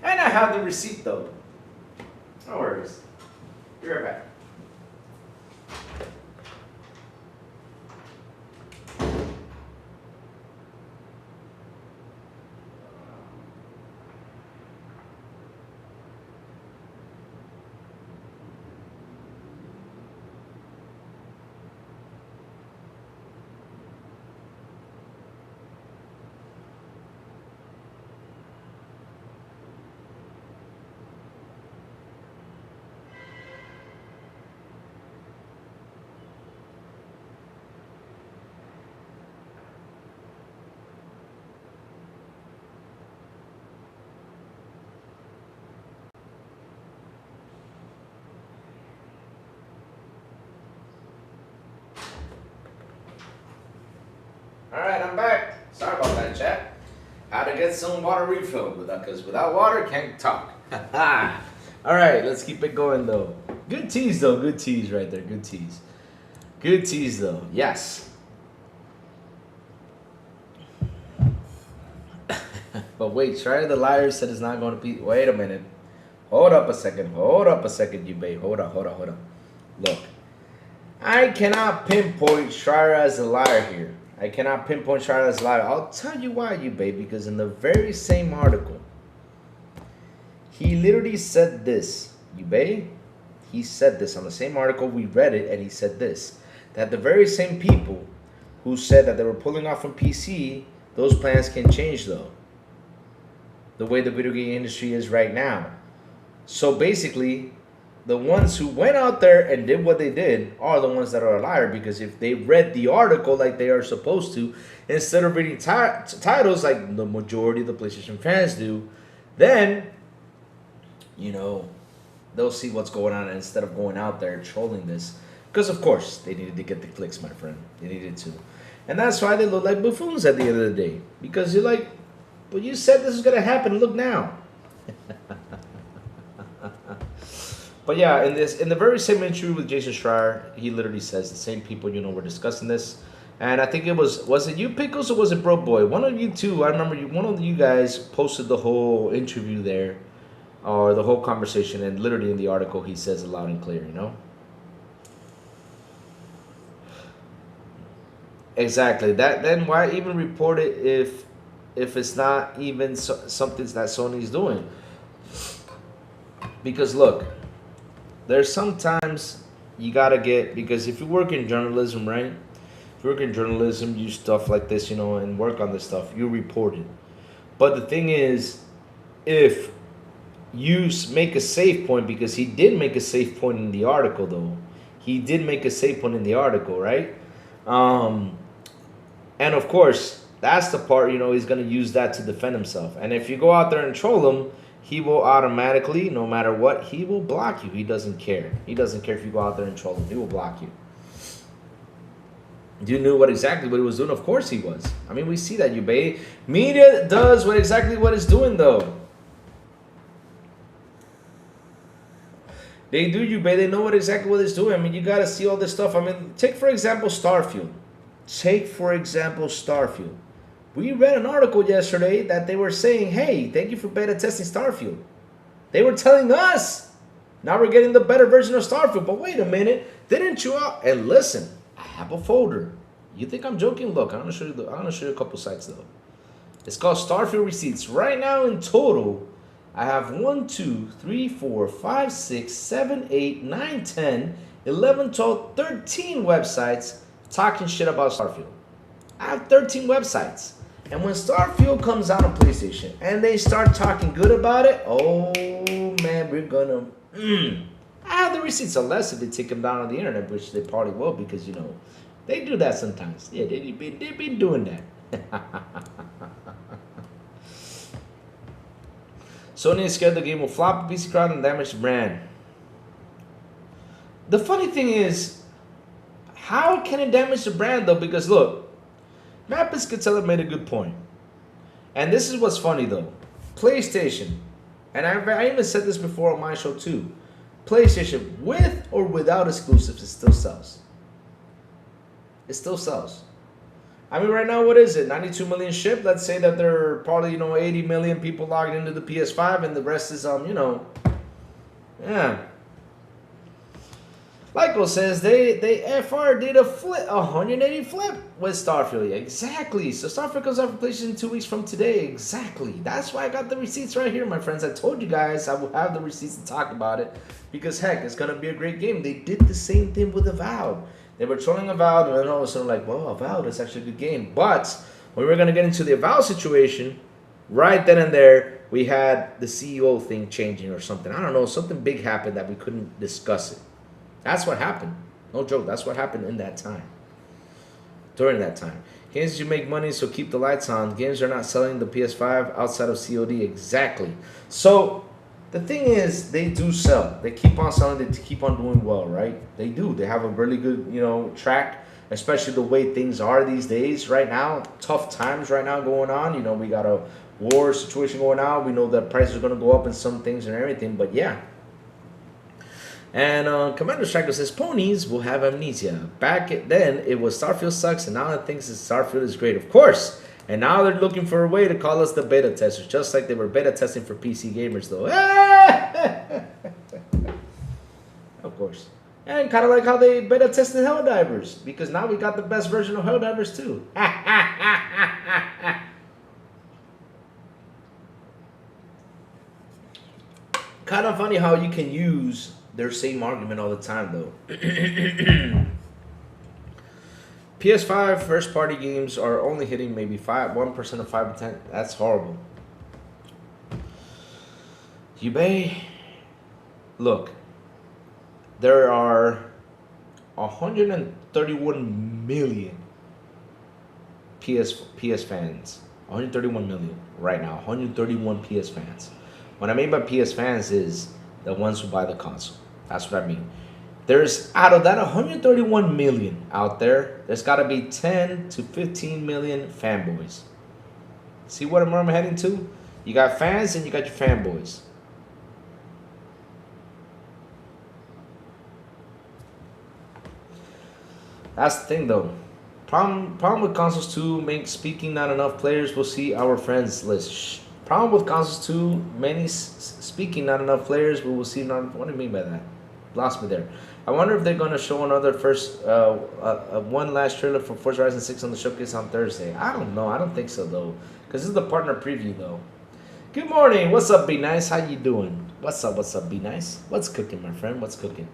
And I have the receipt, though. No worries. Be right back. All right, I'm back. Sorry about that, chat. Had to get some water refilled because without water, can't talk. All right, let's keep it going though. Good tease though. Good tease right there. Good tease. Good tease though. Yes. But wait, Shire the Liar said it's not going to be. Wait a minute. Hold up a second. Hold up a second, you babe. Hold on. Look. I cannot pinpoint Shire as a liar here. I cannot pinpoint Shire as a liar. I'll tell you why, you babe. Because in the very same article, he literally said this. You babe? He said this on the same article. We read it, and he said this. That the very same people who said that they were pulling off from PC, those plans can change, though. The way the video game industry is right now. So basically, the ones who went out there and did what they did are the ones that are a liar, because if they read the article like they are supposed to, instead of reading titles like the majority of the PlayStation fans do, then, you know, they'll see what's going on instead of going out there trolling this. Because, of course, they needed to get the clicks, my friend. They needed to. And that's why they look like buffoons at the end of the day. Because you're like, but you said this was going to happen. Look now. But yeah, in the very same interview with Jason Schreier, he literally says the same people, you know, were discussing this. And I think it was it you, Pickles, or was it Broke Boy? One of you two, I remember one of you guys posted the whole interview there, or the whole conversation, and literally in the article he says it loud and clear, you know? Exactly. Then why even report it if it's not even something that Sony's doing? Because look, there's sometimes you gotta get, because if you work in journalism, right? If you work in journalism, you stuff like this, you know, and work on this stuff, you report it. But the thing is, if you make a safe point, because he did make a safe point in the article, though. He did make a safe point in the article, right? And of course, that's the part, you know, he's going to use that to defend himself. And if you go out there and troll him, he will automatically, no matter what, he will block you. He doesn't care. He doesn't care if you go out there and troll him. He will block you. You knew exactly what he was doing? Of course he was. I mean, we see that, you babe. Media does exactly what it's doing, though. They do, you babe. They know exactly what it's doing. I mean, you got to see all this stuff. I mean, take, for example, Starfield. We read an article yesterday that they were saying, hey, thank you for beta testing Starfield. They were telling us, now we're getting the better version of Starfield. But wait a minute, didn't you out? And listen, I have a folder. You think I'm joking? Look, I'm gonna show you a couple sites though. It's called Starfield Receipts. Right now in total, I have 1, 2, 3, 4, 5, 6, 7, 8, 9, 10, 11, 12, 13 websites talking shit about Starfield. I have 13 websites. And when Starfield comes out on PlayStation and they start talking good about it, oh man, we're gonna... I have the receipts, unless if they take them down on the internet, which they probably will, because, you know, they do that sometimes. Yeah, they've been doing that. Sony is scared the game will flop, PC crowd, and damage the brand. The funny thing is, how can it damage the brand, though? Because, look, Mappus Catella made a good point. And this is what's funny, though. PlayStation, and I even said this before on my show, too. PlayStation, with or without exclusives, it still sells. It still sells. I mean, right now, what is it? 92 million shipped. Let's say that there are probably, you know, 80 million people logged into the PS5, and the rest is, you know, yeah. Lyco says they FR did a 180 flip with Starfield. Yeah, exactly. So Starfield comes out for PlayStation 2 weeks from today. Exactly. That's why I got the receipts right here, my friends. I told you guys I will have the receipts to talk about it, because heck, it's gonna be a great game. They did the same thing with Avowed. They were trolling Avowed, and then all of a sudden, like, well, Avowed is actually a good game. But when we're gonna get into the Avowed situation, right then and there, we had the CEO thing changing or something. I don't know. Something big happened that we couldn't discuss it. That's what happened. No joke. That's what happened in that time. During that time. Games you make money, so keep the lights on. Games are not selling the PS5 outside of COD. Exactly. So, the thing is, they do sell. They keep on selling. They keep on doing well, right? They do. They have a really good, you know, track especially the way things are these days right now. Tough times right now going on. You know, we got a war situation going on. We know that prices are going to go up in some things and everything, but yeah. And Commander Striker says ponies will have amnesia. Back then it was Starfield sucks, and now it thinks that Starfield is great. Of course. And now they're looking for a way to call us the beta testers, just like they were beta testing for PC gamers, though. Of course. And kind of like how they beta tested Helldivers, because now we got the best version of Helldivers too. Kind of funny how you can use their same argument all the time, though. PS5 first-party games are only hitting maybe 1% of 5%. That's horrible. eBay, look, there are 131 million PS fans. 131 million right now. 131 PS fans. What I mean by PS fans is the ones who buy the console. That's what I mean. There's, out of that 131 million out there, there's got to be 10 to 15 million fanboys. See where I'm heading to? You got fans and you got your fanboys. That's the thing, though. Problem with consoles 2 makes speaking not enough players will see our friends list. Problem with consoles 2, many speaking not enough players will see not. What do you mean by that? Lost me there. I wonder if they're going to show another one last trailer for Forza Horizon 6 on the showcase on Thursday. I don't know. I don't think so, though. Because this is the partner preview, though. Good morning. What's up, Be Nice? How you doing? What's up, Be Nice? What's cooking, my friend? What's cooking?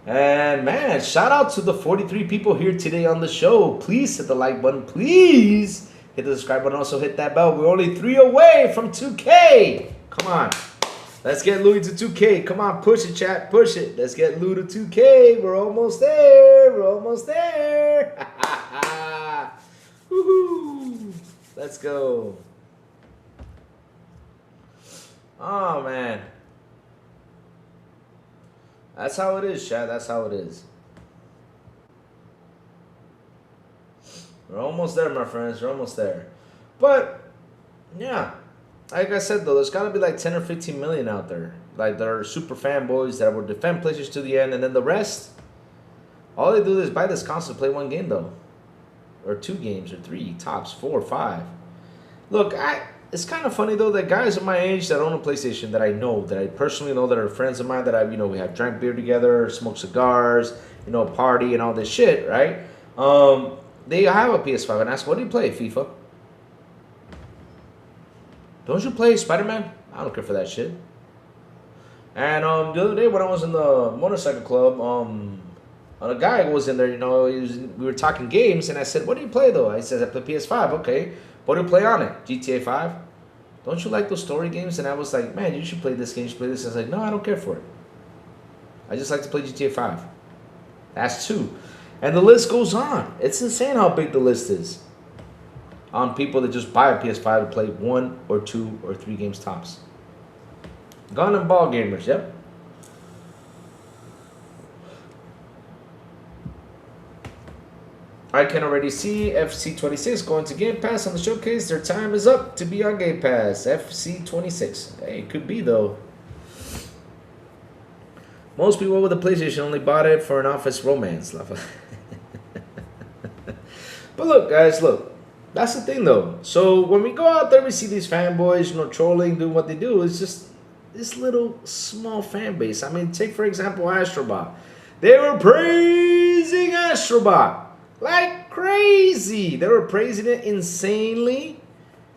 And, man, shout out to the 43 people here today on the show. Please hit the like button. Please hit the subscribe button. Also hit that bell. We're only 3 away from 2K. Come on. Let's get Louis to 2K. Come on, push it, chat. Push it. Let's get Lou to 2K. We're almost there. We're almost there. Woohoo. Let's go. Oh, man. That's how it is, chat. That's how it is. We're almost there, my friends. We're almost there. But, yeah. Like I said, though, there's got to be like 10 or 15 million out there. Like, there are super fanboys that will defend PlayStation to the end. And then the rest, all they do is buy this console to play one game, though. Or 2 games, or 3, tops, 4, 5. Look, it's kind of funny, though, that guys of my age that own a PlayStation that I know, that I personally know, that are friends of mine, that we have drank beer together, smoked cigars, party and all this shit, right? They have a PS5 and ask, what do you play, FIFA? Don't you play Spider-Man? I don't care for that shit. And the other day when I was in the motorcycle club, a guy was in there, we were talking games, and I said, what do you play, though? I said, I play PS5. Okay. What do you play on it? GTA 5? Don't you like those story games? And I was like, man, you should play this game, you should play this. I was like, no, I don't care for it. I just like to play GTA 5. That's 2. And the list goes on. It's insane how big the list is. On people that just buy a PS5 to play 1 or 2 or 3 games tops. Gun and ball gamers, yep. I can already see FC26 going to Game Pass on the showcase. Their time is up to be on Game Pass. FC26. Hey, it could be, though. Most people with a PlayStation only bought it for an office romance. But look, guys, look. That's the thing, though. So when we go out there, we see these fanboys, trolling, doing what they do. It's just this little small fan base. I mean, take, for example, Astrobot. They were praising Astrobot like crazy. They were praising it insanely.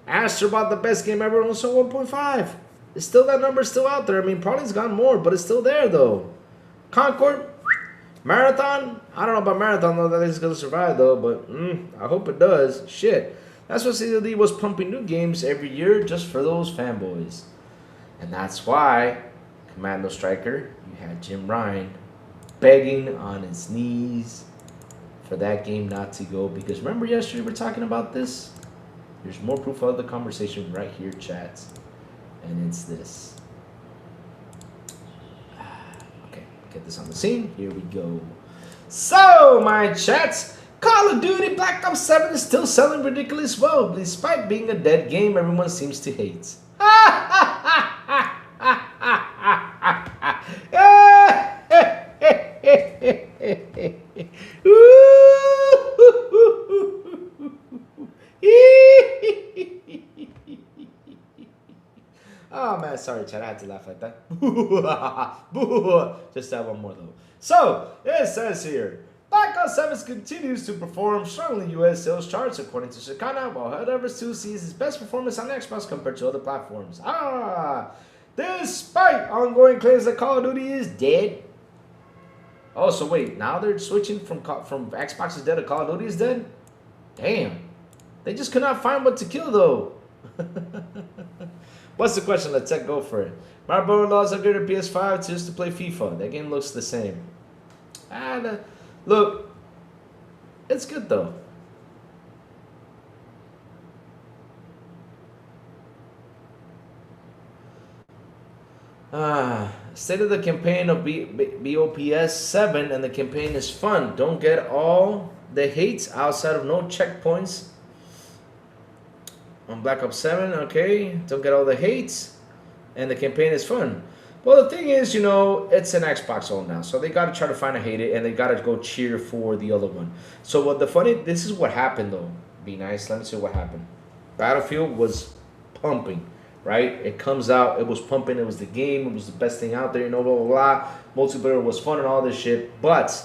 Astrobot, the best game ever, also 1.5. It's still, that number's still out there. I mean, probably it's gone more, but it's still there, though. Concord, Marathon, I don't know about Marathon, though, that it's going to survive, though, but I hope it does. Shit. That's what CLD was pumping new games every year just for those fanboys. And that's why, Commando Striker, you had Jim Ryan begging on his knees for that game not to go. Because remember yesterday we were talking about this? There's more proof of the conversation right here, chat. And it's this. Okay, get this on the scene. Here we go. So, my chats, Call of Duty Black Ops 7 is still selling ridiculous well. Despite being a dead game, everyone seems to hate. Oh man, sorry, Chad. I had to laugh like that. Just that one more though. So it says here, Black Ops 7 continues to perform strongly in U.S. sales charts according to Circana, while Helldivers 2 sees its best performance on Xbox compared to other platforms. Despite ongoing claims that Call of Duty is dead. Oh, so wait, now they're switching from Xbox is dead to Call of Duty is dead? Damn. They just could not find what to kill though. What's the question? Let's go for it. My brother-in-law's upgraded PS5 just to play FIFA. That game looks the same. Look, it's good though. State of the campaign of BOPS 7, and the campaign is fun. Don't get all the hates outside of no checkpoints. On Black Ops 7, okay, don't get all the hates, and the campaign is fun. Well, the thing is, you know, it's an Xbox own now, so they got to try to find a hate it, and they got to go cheer for the other one. So this is what happened though. Be nice. Let me see what happened. Battlefield was pumping, right? It comes out, it was pumping. It was the game. It was the best thing out there. You know, blah blah blah. Multiplayer was fun and all this shit, but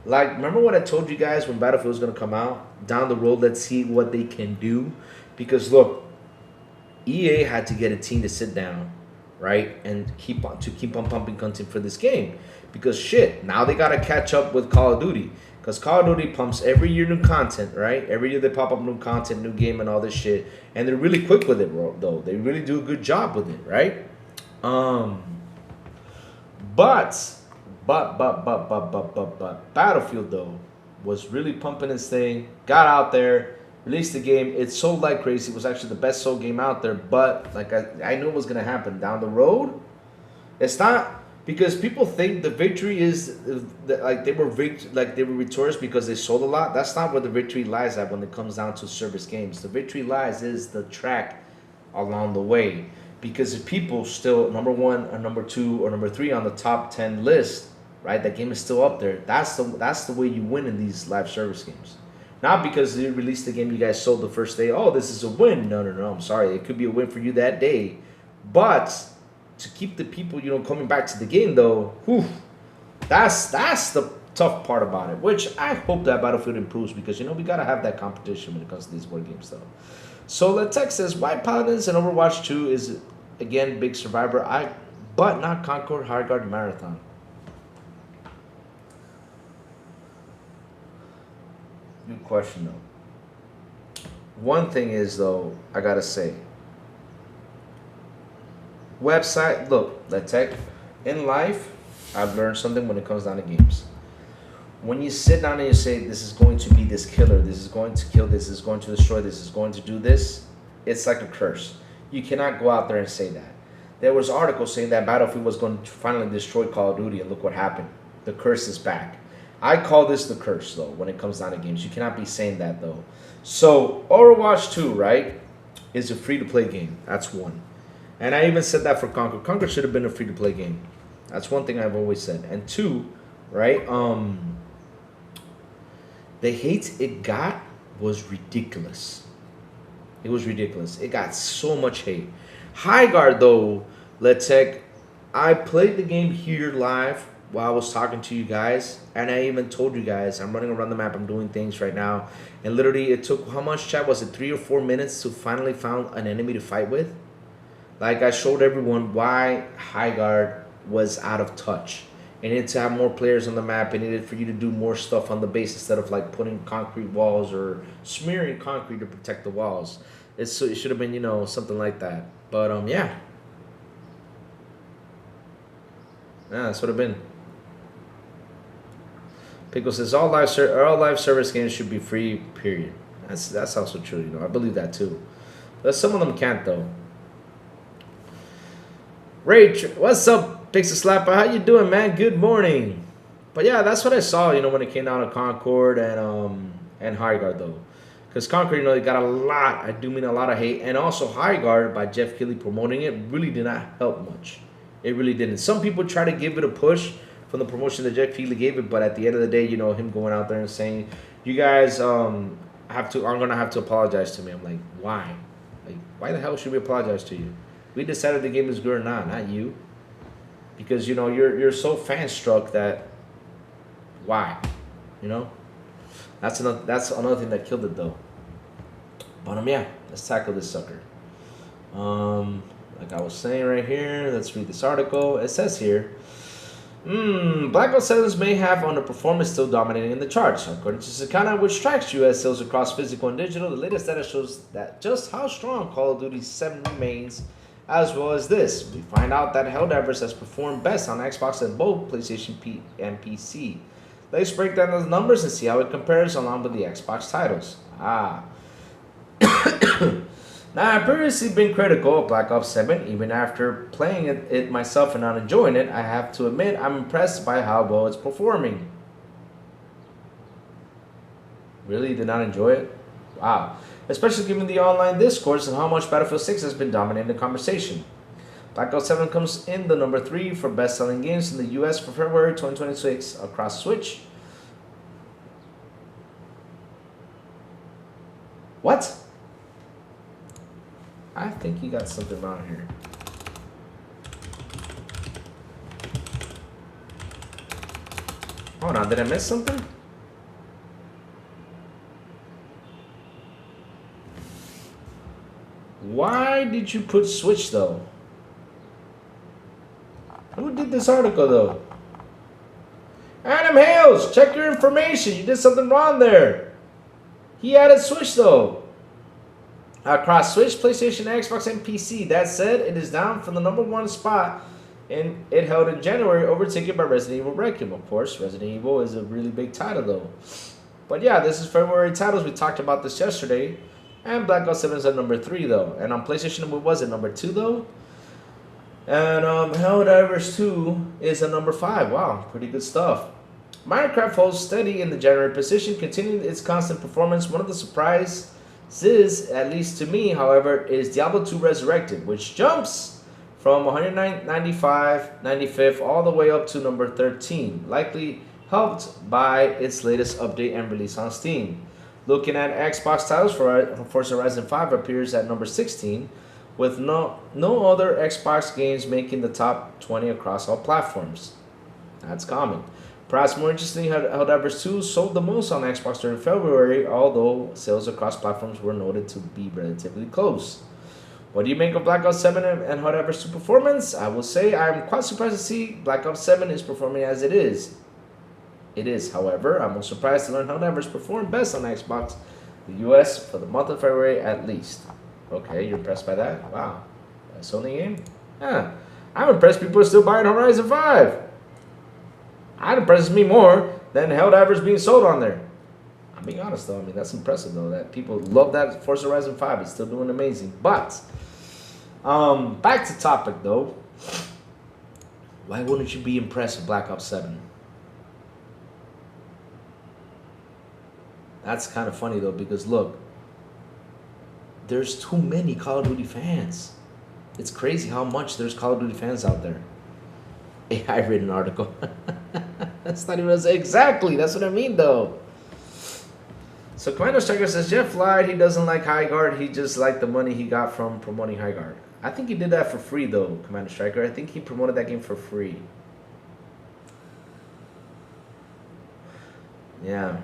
like, remember what I told you guys when Battlefield was gonna come out down the road? Let's see what they can do. Because look, EA had to get a team to sit down, right, and keep on pumping content for this game. Because shit, now they gotta catch up with Call of Duty. Because Call of Duty pumps every year new content, right? Every year they pop up new content, new game, and all this shit. And they're really quick with it, bro. Though they really do a good job with it, right? But Battlefield though was really pumping his thing. Got out there. Released the game. It sold like crazy. It was actually the best sold game out there. But like I knew it was gonna happen down the road. It's not, because people think the victory is like they were victorious because they sold a lot. That's not where the victory lies at when it comes down to service games. The victory lies is the track along the way. Because if people still number 1 or number 2 or number 3 on the top 10 list, right? That game is still up there. That's the way you win in these live service games. Not because they released the game you guys sold the first day. Oh, this is a win. No. I'm sorry. It could be a win for you that day. But to keep the people, you know, coming back to the game, though, that's the tough part about it. Which I hope that Battlefield improves because, you know, we got to have that competition when it comes to these board games, though. So Letech says, White Paladins and Overwatch 2 is, again, big survivor. But not Concord, Highguard, Marathon. Good question though. One thing is though, I gotta say, website, look, Letech, in life, I've learned something when it comes down to games. When you sit down and you say, this is going to be this killer, this is going to kill this is going to destroy this is going to do this, it's like a curse. You cannot go out there and say that. There was articles saying that Battlefield was going to finally destroy Call of Duty, and look what happened. The curse is back. I call this the curse, though, when it comes down to games. You cannot be saying that, though. So, Overwatch 2, right, is a free-to-play game. That's one. And I even said that for Conquer. Conquer should have been a free-to-play game. That's one thing I've always said. And two, right, the hate it got was ridiculous. It was ridiculous. It got so much hate. Highguard, though, Letech, I played the game here live while I was talking to you guys, and I even told you guys I'm running around the map, I'm doing things right now, and literally it took, how much, chat, was it 3 or 4 minutes to finally find an enemy to fight with? Like, I showed everyone why Highguard was out of touch. It needed to have more players on the map. It needed for you to do more stuff on the base instead of like putting concrete walls or smearing concrete to protect the walls. It should have been, you know, something like that. But yeah, that's what it been. Pickle says all live service games should be free. Period. That's also true. You know, I believe that too. But some of them can't though. Ray, what's up, Pixel Slapper? How you doing, man? Good morning. But yeah, that's what I saw. You know, when it came down to Concord and and High Guard though. Because Conquer, you know, they got a lot, I do mean a lot of hate. And also High Guard by Jeff Keighley promoting it really did not help much. It really didn't. Some people try to give it a push from the promotion that Jeff Keighley gave it, but at the end of the day, you know, him going out there and saying, you guys I'm gonna have to apologize to me. I'm like, why? Like, why the hell should we apologize to you? We decided the game is good or not you. Because, you know, you're so fan struck that why? You know? That's another thing that killed it though. But yeah, let's tackle this sucker. Like I was saying right here, let's read this article. It says here, Black Ops 7 may have underperformed, is still dominating in the charts. According to Sakana, which tracks US sales across physical and digital, the latest data shows that just how strong Call of Duty 7 remains. As well as this, we find out that Helldivers has performed best on Xbox and both PlayStation and PC. Let's break down the numbers and see how it compares along with the Xbox titles. Now, I've previously been critical of Black Ops 7, even after playing it myself and not enjoying it. I have to admit, I'm impressed by how well it's performing. Really? Did not enjoy it? Wow. Especially given the online discourse and how much Battlefield 6 has been dominating the conversation. Black Ops 7 comes in the number 3 for best-selling games in the US for February 2026 across Switch. What? I think you got something wrong here. Hold on, did I miss something? Why did you put Switch though? Who did this article though? Adam Hales, check your information. You did something wrong there. He added Switch though. Across Switch, PlayStation, Xbox, and PC. That said, it is down from the number 1 spot and it held in January, overtaken by Resident Evil Requiem. Of course, Resident Evil is a really big title though. But yeah, this is February titles. We talked about this yesterday. And Black Ops 7 is at number 3 though. And on PlayStation, what was it, number 2 though? And Helldivers 2 is at number 5. Wow, pretty good stuff. Minecraft holds steady in the January position, continuing its constant performance. One of the surprises, at least to me, however, is Diablo 2 Resurrected, which jumps from 95th all the way up to number 13, likely helped by its latest update and release on Steam. Looking at Xbox titles, Forza Horizon 5 appears at number 16, with no other Xbox games making the top 20 across all platforms. That's common. Perhaps more interestingly, Helldivers 2 sold the most on Xbox during February, although sales across platforms were noted to be relatively close. What do you make of Black Ops 7 and Helldivers 2 performance? I will say I'm quite surprised to see Black Ops 7 is performing as it is. It is, however, I'm most surprised to learn Helldivers performed best on Xbox, the US, for the month of February at least. Okay, you're impressed by that? Wow. A Sony game? Yeah. I'm impressed people are still buying Horizon 5. That impresses me more than Helldivers being sold on there. I'm being honest though, I mean, that's impressive though, that people love that Forza Horizon 5. It's still doing amazing. But, back to topic though. Why wouldn't you be impressed with Black Ops 7? That's kind of funny though, because look, there's too many Call of Duty fans. It's crazy how much there's Call of Duty fans out there. I read an article. That's not even exactly. That's what I mean though. So Commander Striker says Jeff lied. He doesn't like High Guard. He just liked the money he got from promoting High Guard. I think he did that for free though, Commander Striker. I think he promoted that game for free. Yeah.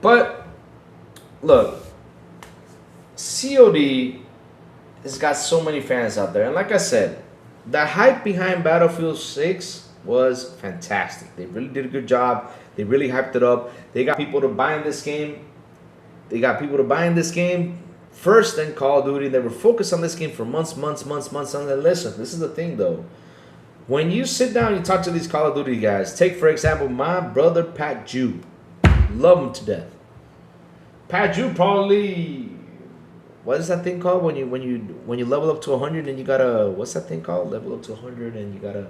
But look, COD has got so many fans out there, and like I said, the hype behind Battlefield 6 was fantastic. They really did a good job. They really hyped it up. They got people to buy in this game. First than Call of Duty. They were focused on this game for months. And listen, this is the thing though. When you sit down and you talk to these Call of Duty guys, take for example my brother Pat Jew. Love him to death. Pat Jew probably, what is that thing called when you level up to 100 and you gotta, what's that thing called? Level up to 100 and you gotta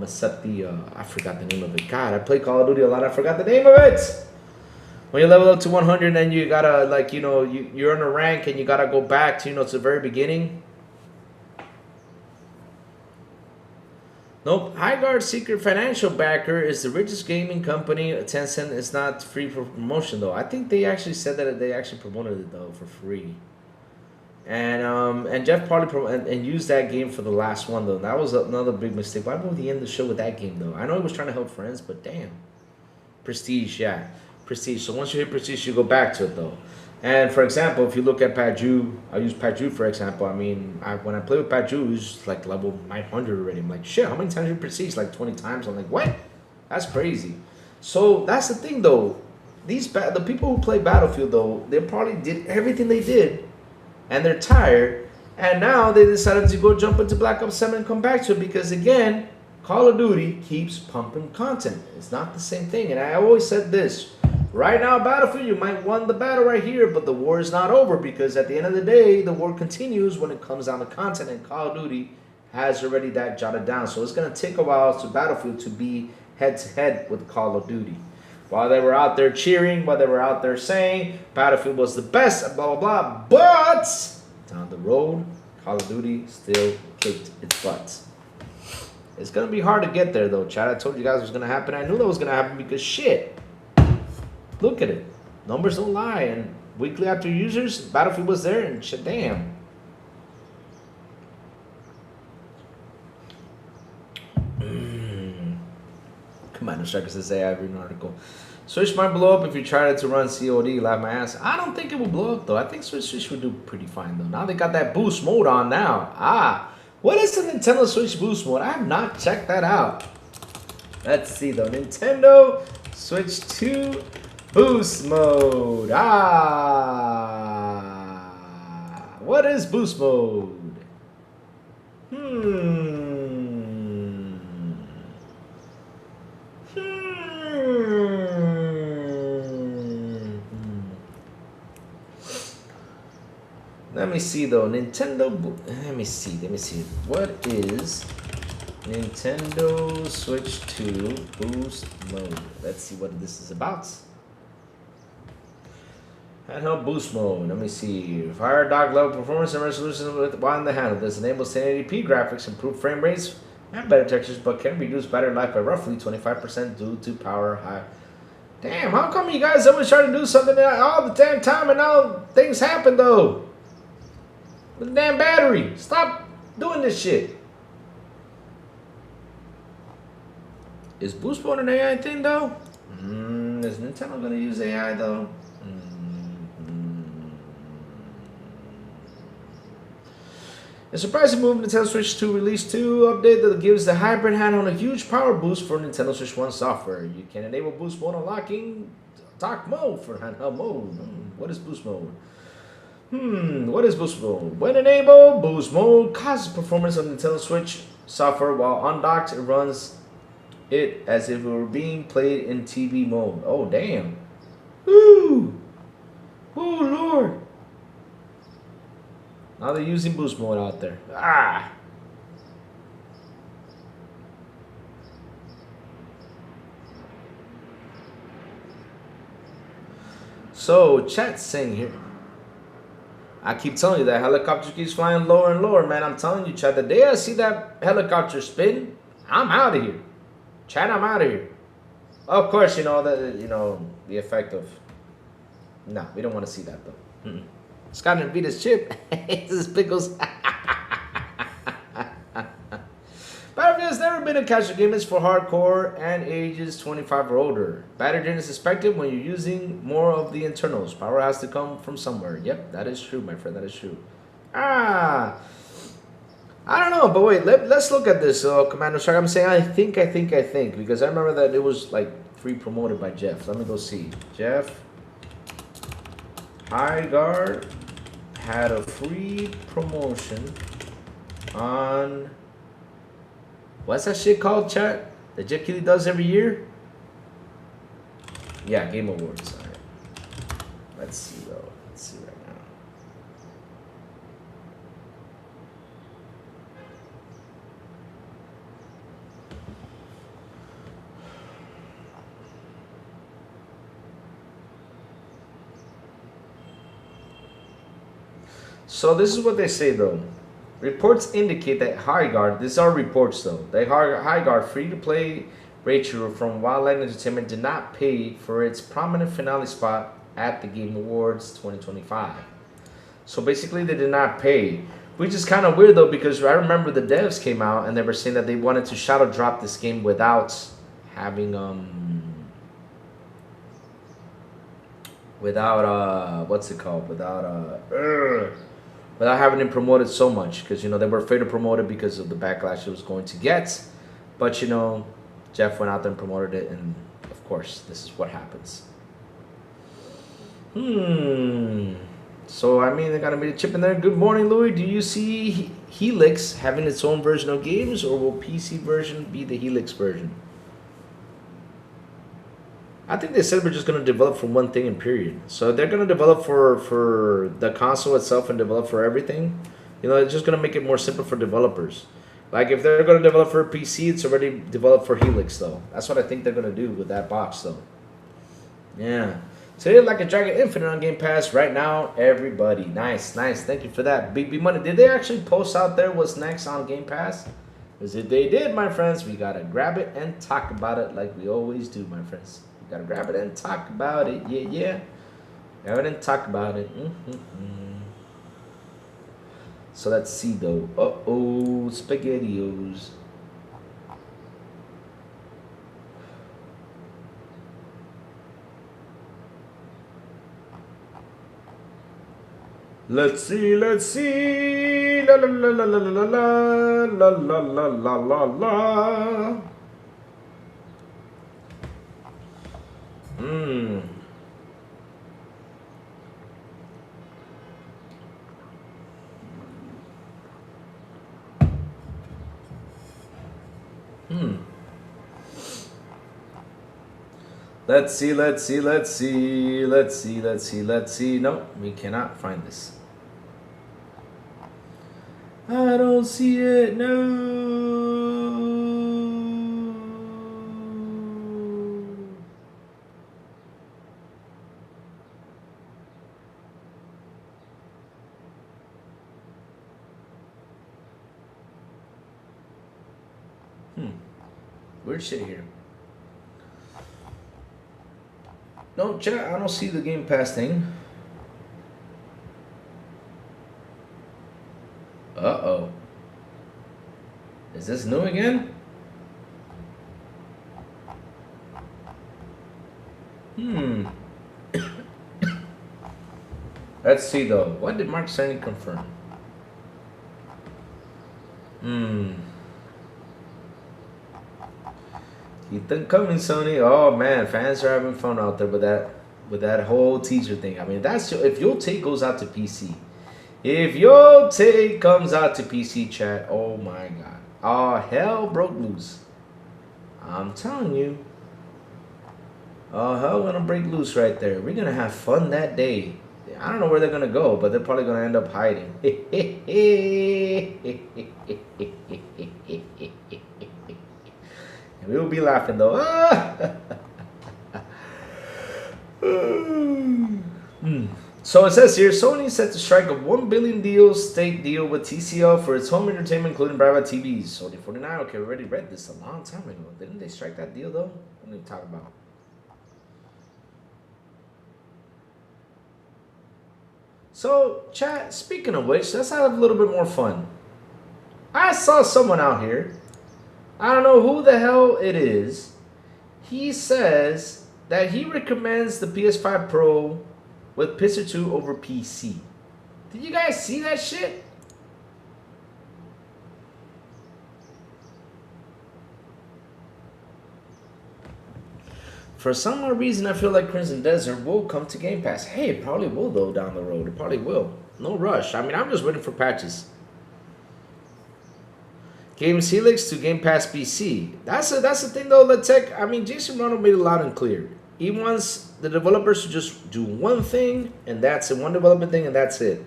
accept the I forgot the name of it. God, I play Call of Duty a lot. I forgot the name of it. when you level up to 100, then you gotta, like, you know, you're on a rank and you gotta go back to, you know, to the very beginning. Nope. Highguard Secret Financial Backer is the richest gaming company. Tencent is not free for promotion though. I think they actually said that they actually promoted it though for free. And Jeff probably and used that game for the last one though. That was another big mistake. Why would he end the show with that game though? I know he was trying to help friends, but damn. Prestige, yeah, Prestige. So once you hit Prestige, you go back to it though. And for example, if you look at Paju, I use Paju for example. I mean, when I play with Paju, he's like level 900 already. I'm like, shit, how many times did you Prestige? Like 20 times. I'm like, what? That's crazy. So that's the thing though. The people who play Battlefield though, they probably did everything they did, and they're tired, and now they decided to go jump into Black Ops 7 and come back to it because again, Call of Duty keeps pumping content. It's not the same thing, and I always said this. Right now, Battlefield, you might won the battle right here, but the war is not over because at the end of the day, the war continues when it comes down to content, and Call of Duty has already that jotted down. So it's going to take a while for Battlefield to be head-to-head with Call of Duty. While they were out there cheering, while they were out there saying Battlefield was the best, blah, blah, blah, but down the road, Call of Duty still kicked its butt. It's going to be hard to get there, though, Chad. I told you guys it was going to happen. I knew that was going to happen because shit. Look at it. Numbers don't lie. And weekly active users, Battlefield was there and shit, damn. Commander Striker says, hey, I read an article. Switch might blow up if you tried to run COD, laugh my ass. I don't think it will blow up, though. I think Switch would do pretty fine, though. Now they got that boost mode on now. What is the Nintendo Switch boost mode? I have not checked that out. Let's see, though. Nintendo Switch 2 boost mode. What is boost mode? Let me see though. Let me see. What is Nintendo Switch 2 boost mode? Let's see what this is about. Handheld boost mode. Let me see. Fire dog level performance and resolution with one in the handle. This enables 1080p graphics, improved frame rates, and better textures, but can reduce battery life by roughly 25% due to power high. Damn, how come you guys always try to do something all the damn time and now things happen though? With the damn battery. Stop doing this shit. Is boost mode an AI thing though? Is Nintendo gonna use AI though? A surprising move, Nintendo Switch 2 Release 2 update that gives the hybrid handheld a huge power boost for Nintendo Switch 1 software. You can enable boost mode unlocking talk mode for handheld mode. What is boost mode? What is boost mode? When enabled, boost mode causes performance on Nintendo Switch software while undocked. It runs it as if it were being played in TV mode. Oh, damn. Woo! Oh, Lord. Now they're using boost mode out there. So, chat's saying here. I keep telling you that helicopter keeps flying lower and lower, man. I'm telling you, chat. The day I see that helicopter spin, I'm out of here. Chat, I'm out of here. Of course, you know the effect of. No, we don't want to see that though. Scott and Vita's chip. This is Pickles. Battlefield has never been a casual game. It's for hardcore and ages 25 or older. Battery drain is expected when you're using more of the internals. Power has to come from somewhere. Yep, that is true, my friend. That is true. I don't know, but wait. Let's look at this, Commander Shark. I'm saying I think, because I remember that it was like free promoted by Jeff. Let me go see. Jeff Highguard had a free promotion on what's that shit called, chat? That Jeff Keighley does every year? Yeah, Game Awards. All right. Let's see though. Let's see right now. So this is what they say though. Reports indicate that HighGuard, these are reports though, that HighGuard free-to-play Rachel from Wildlife Entertainment did not pay for its prominent finale spot at the Game Awards 2025. So basically they did not pay, which is kind of weird though, because I remember the devs came out and they were saying that they wanted to shadow drop this game without having what's it called, without having it promoted so much, because you know they were afraid to promote it because of the backlash it was going to get. But you know, Jeff went out there and promoted it, and of course this is what happens. So I mean, they gotta be a chip in there. Good morning, Louis. Do you see Helix having its own version of games, or will PC version be the Helix version? I think they said we're just going to develop for one thing and period. So they're going to develop for the console itself and develop for everything. You know, it's just going to make it more simple for developers. Like if they're going to develop for a PC, it's already developed for Helix though. That's what I think they're going to do with that box though. Yeah. Today, Like a Dragon Infinite on Game Pass right now, everybody. Nice. Thank you for that. Big B Money. Did they actually post out there what's next on Game Pass? Because if they did, my friends, we got to grab it and talk about it like we always do, my friends. Gotta grab it and talk about it. Yeah. Grab it and talk about it. So let's see though. SpaghettiOs. Let's see. La la la la la la la la la la la la. Let's see. No, we cannot find this. I don't see it. No. Weird shit here. No, chat, I don't see the Game Pass thing. Uh-oh. Is this new again? Let's see though. What did Mark Cerny confirm? Keep them coming, Sony. Oh man, fans are having fun out there with that whole teaser thing. I mean, that's if your take goes out to PC. If your take comes out to PC, chat, oh my god. Oh, hell broke loose. I'm telling you. Oh, hell gonna break loose right there. We're gonna have fun that day. I don't know where they're gonna go, but they're probably gonna end up hiding. We'll be laughing though. So it says here, Sony set to strike a $1 billion stake deal with TCL for its home entertainment, including private TVs. Sony 49. Okay, we already read this a long time ago. Didn't they strike that deal though? What are you talking about? So, chat, speaking of which, let's have a little bit more fun. I saw someone out here. I don't know who the hell it is. He says that he recommends the PS5 Pro with Pixel 2 over PC. Did you guys see that shit? For some odd reason, I feel like Crimson Desert will come to Game Pass. Hey, it probably will though down the road. It probably will. No rush. I mean, I'm just waiting for patches. Games Helix to Game Pass PC. That's the thing though, the tech. I mean, Jason Ronald made it loud and clear. He wants the developers to just do one thing, and that's it. One development thing, and that's it.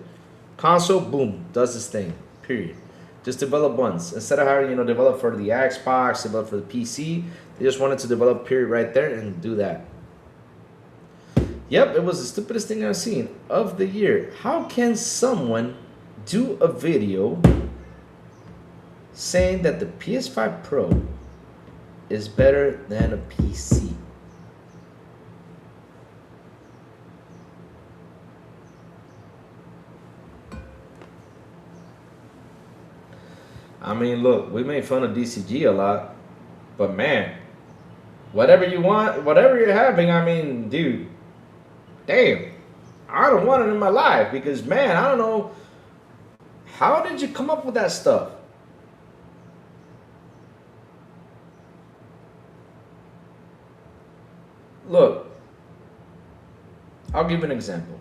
Console, boom, does this thing. Period. Just develop once. Instead of having, develop for the Xbox, develop for the PC, they just wanted to develop period right there and do that. Yep, it was the stupidest thing I've seen of the year. How can someone do a video saying that the PS5 Pro is better than a PC. I mean, look, we made fun of DCG a lot, but man, whatever you want, whatever you're having, I mean, dude, damn, I don't want it in my life because, man, I don't know, how did you come up with that stuff? Look, I'll give you an example.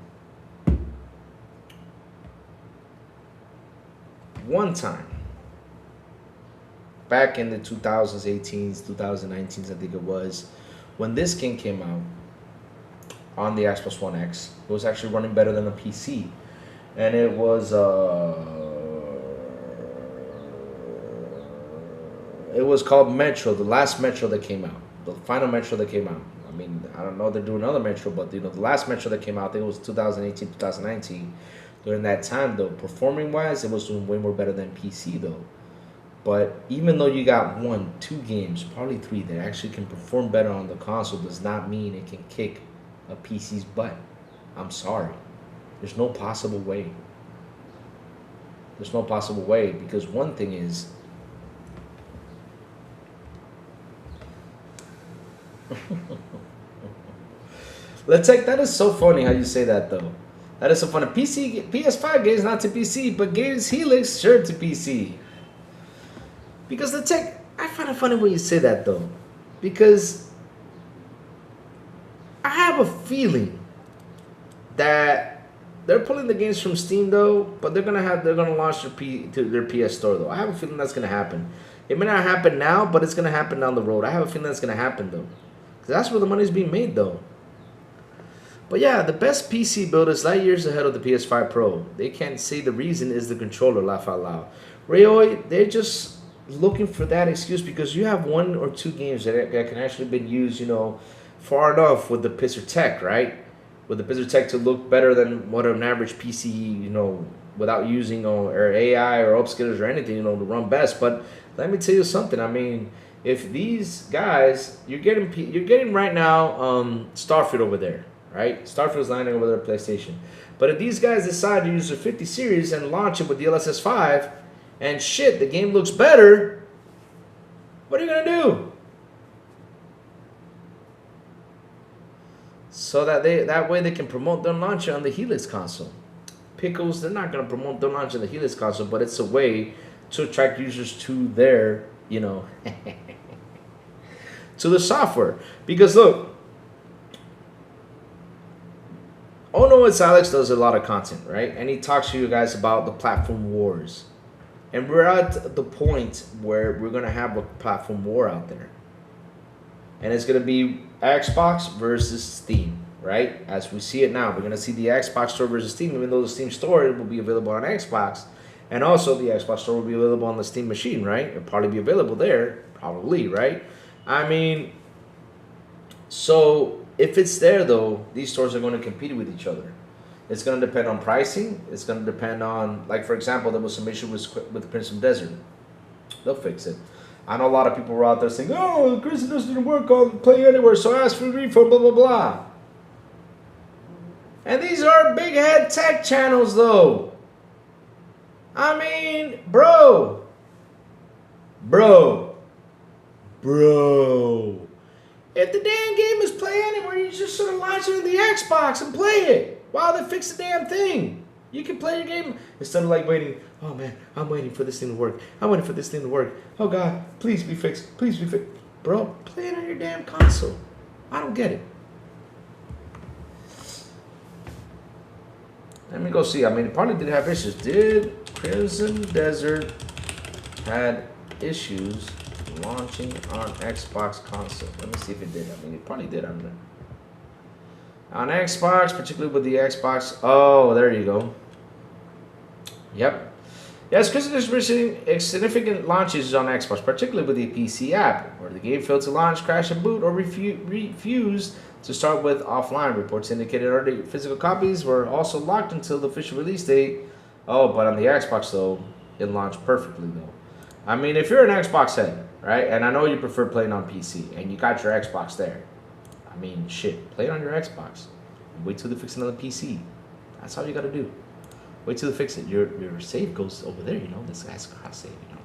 One time, back in the 2018s, 2019s, I think it was, when this game came out on the Xbox One X, it was actually running better than a PC. And it was called Metro, the last Metro that came out, the final Metro that came out. I mean, I don't know if they're doing another Metro, but you know, the last Metro that came out, I think it was 2018, 2019. During that time, though, performing wise, it was doing way more better than PC, though. But even though you got 1, 2 games, probably 3 that actually can perform better on the console, does not mean it can kick a PC's butt. I'm sorry. There's no possible way. There's no possible way, because one thing is, let's take, that is so funny how you say that, though. That is so funny. PS5 games not to PC, but games Helix sure to PC. Because the tech, I find it funny when you say that, though, because I have a feeling that they're pulling the games from Steam, though, but they're gonna launch their PS Store, though. I have a feeling that's gonna happen. It may not happen now, but it's gonna happen down the road. I have a feeling that's gonna happen, though, because that's where the money's being made, though. But yeah, the best PC build is light years ahead of the PS5 Pro. They can't say the reason is the controller, laugh out loud. Rayoy, they're just looking for that excuse because you have 1 or 2 games that can actually been used, you know, far enough with the Pizzer Tech, right? With the Pizzer Tech to look better than what an average PC, you know, without using or AI or upscalers or anything, you know, to run best. But let me tell you something. I mean, if these guys, you're getting right now Starfield over there, right? Starfield's landing over there at PlayStation. But if these guys decide to use their 50 series and launch it with DLSS 5, and shit, the game looks better, what are you gonna do? So that way they can promote their launcher on the Helix console. Pickles, they're not gonna promote their launcher on the Helix console, but it's a way to attract users to their, you know, to the software. Because look, Oh No, It's Alex does a lot of content, right? And he talks to you guys about the platform wars. And we're at the point where we're going to have a platform war out there. And it's going to be Xbox versus Steam, right? As we see it now, we're going to see the Xbox store versus Steam, even though the Steam store will be available on Xbox. And also the Xbox store will be available on the Steam machine, right? It'll probably be available there, probably, right? I mean, so if it's there, though, these stores are going to compete with each other. It's going to depend on pricing. It's going to depend on, like, for example, there was some issue with Crimson Desert. They'll fix it. I know a lot of people were out there saying, oh, Crimson Desert didn't work on Play Anywhere, so I asked for a refund, blah, blah, blah. And these are big head tech channels, though. I mean, bro. If the damn game is Play Anywhere, you just sort of launch it on the Xbox and play it while they fix the damn thing. You can play your game instead of like waiting. Oh man, I'm waiting for this thing to work. I'm waiting for this thing to work. Oh God, please be fixed. Please be fixed. Bro, play it on your damn console. I don't get it. Let me go see. I mean, it probably did have issues. Did Crimson Desert had issues launching on Xbox console? Let me see if it did. I mean, it probably did on there. On Xbox, particularly with the Xbox. Oh, there you go. Yep. Yes, Crimson is receiving significant launches on Xbox, particularly with the PC app, where the game failed to launch, crash and boot, or refused to start with offline. Reports indicated early physical copies were also locked until the official release date Oh, but on the Xbox though, it launched perfectly though. I mean, if you're an Xbox head, right, and I know you prefer playing on PC, and you got your Xbox there, I mean, shit, play it on your Xbox. Wait till they fix it on the PC. That's all you gotta do. Wait till they fix it. Your save goes over there, you know. This guy's cross save, you know.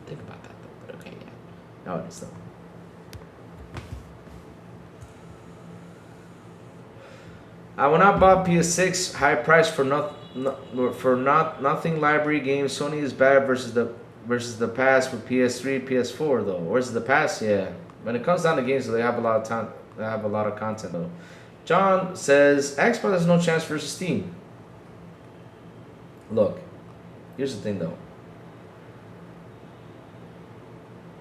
Think about that though. But okay, yeah. No, it is though. I will not buy PS6 high price for nothing library games. Sony is bad versus the past with PS3, PS4 though. Where's the past? Yeah. When it comes down to games, they have a lot of time. They have a lot of content though. John says Xbox has no chance versus Steam. Look, here's the thing though.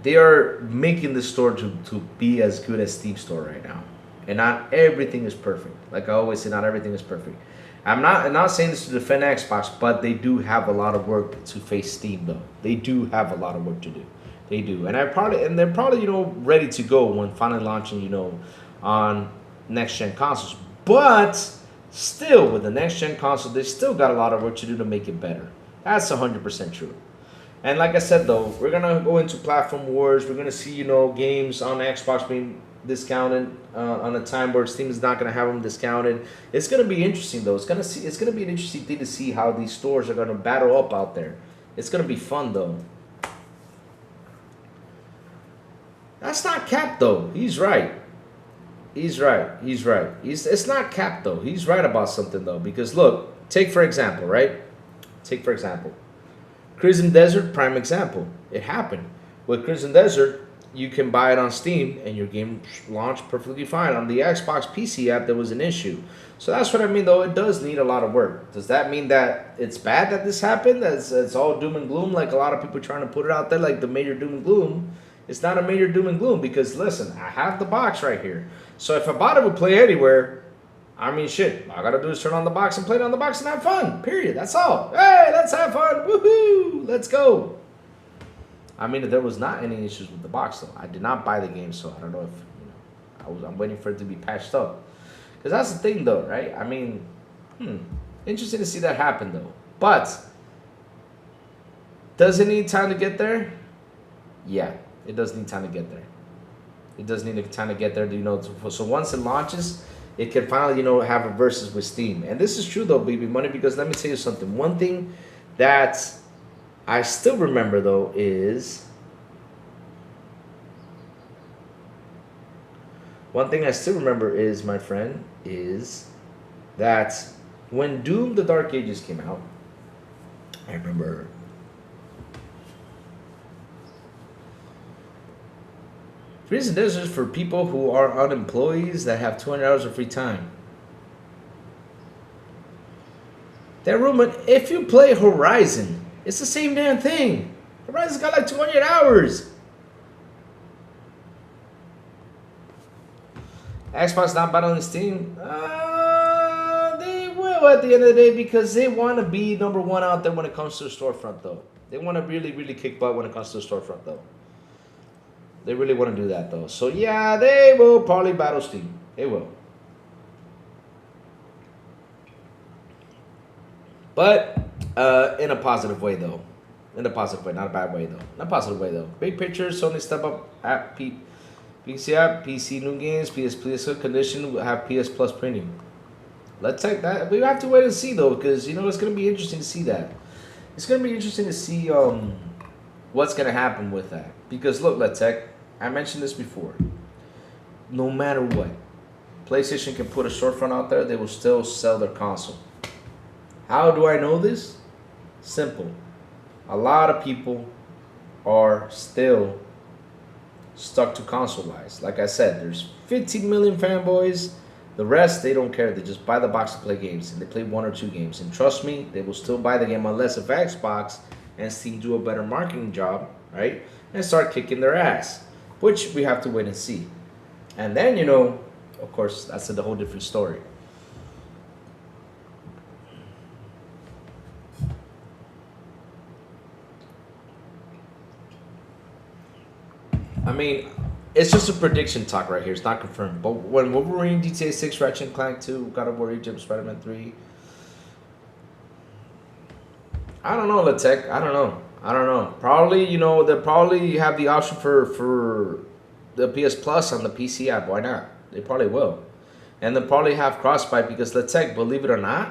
They are making the store to be as good as Steam Store right now. And not everything is perfect. Like I always say, not everything is perfect. I'm not saying this to defend Xbox, but they do have a lot of work to face Steam though. They do have a lot of work to do. They do. And they're probably, you know, ready to go when finally launching, you know, on next gen consoles. But still, with the next gen console, they still got a lot of work to do to make it better. That's 100% true. And like I said though, we're gonna go into platform wars. We're gonna see, you know, games on Xbox being discounted on a time where Steam is not gonna have them discounted. It's gonna be interesting though. It's gonna be an interesting thing to see how these stores are gonna battle up out there. It's gonna be fun though. That's not cap though. He's right. He's right. It's not cap though. He's right about something though. Because look, take for example, right? Take for example, Crimson Desert, prime example. It happened with Crimson Desert. You can buy it on Steam and your game launched perfectly fine. On the Xbox PC app, there was an issue. So that's what I mean though. It does need a lot of work. Does that mean that it's bad that this happened? It's all doom and gloom like a lot of people trying to put it out there like the major doom and gloom? It's not a major doom and gloom because listen, I have the box right here. So if I bought it with Play Anywhere, I mean shit, all I gotta do is turn on the box and play it on the box and have fun. Period. That's all. Hey, let's have fun. Woohoo! Let's go. I mean, there was not any issues with the box though. I did not buy the game, so I don't know if I'm waiting for it to be patched up. Because that's the thing though, right? I mean, interesting to see that happen though. But does it need time to get there? Yeah, it does need time to get there. It does need time to get there, you know. So once it launches, it can finally, you know, have a versus with Steam. And this is true though, baby money, because let me tell you something. One thing that I still remember though is my friend, is that when Doom: The Dark Ages came out, I remember Crimson Desert is for people who are unemployed that have 200 hours of free time. That rumor, if you play Horizon, it's the same damn thing. Horizon's got like 200 hours. Xbox not battling Steam? They will at the end of the day because they want to be number one out there when it comes to the storefront though. They want to really, really kick butt when it comes to the storefront though. They really want to do that though. So yeah, they will probably battle Steam. They will. But in a positive way though. In a positive way, not a bad way though. In a positive way though. Big picture, Sony step up app, PC app, PC new games, PS Plus condition will have PS Plus premium. Let's take that. We have to wait and see though, because you know it's gonna be interesting to see that. It's gonna be interesting to see what's gonna happen with that. Because look, Let's Tech, I mentioned this before. No matter what, PlayStation can put a storefront out there, they will still sell their console. How do I know this? Simple. A lot of people are still stuck to console-wise. Like I said, there's 15 million fanboys. The rest, they don't care. They just buy the box to play games, and they play 1 or 2 games. And trust me, they will still buy the game unless if Xbox and Steam do a better marketing job, right? And start kicking their ass, which we have to wait and see. And then, you know, of course, that's a whole different story. I mean, it's just a prediction talk right here. It's not confirmed. But when Wolverine, GTA 6, Ratchet & Clank 2, God of War, Egypt, Spider-Man 3, I don't know, Latech. I don't know. I don't know. Probably, you know, they'll probably have the option for the PS Plus on the PC app. Why not? They probably will. And they'll probably have crossbuy because Latech, believe it or not,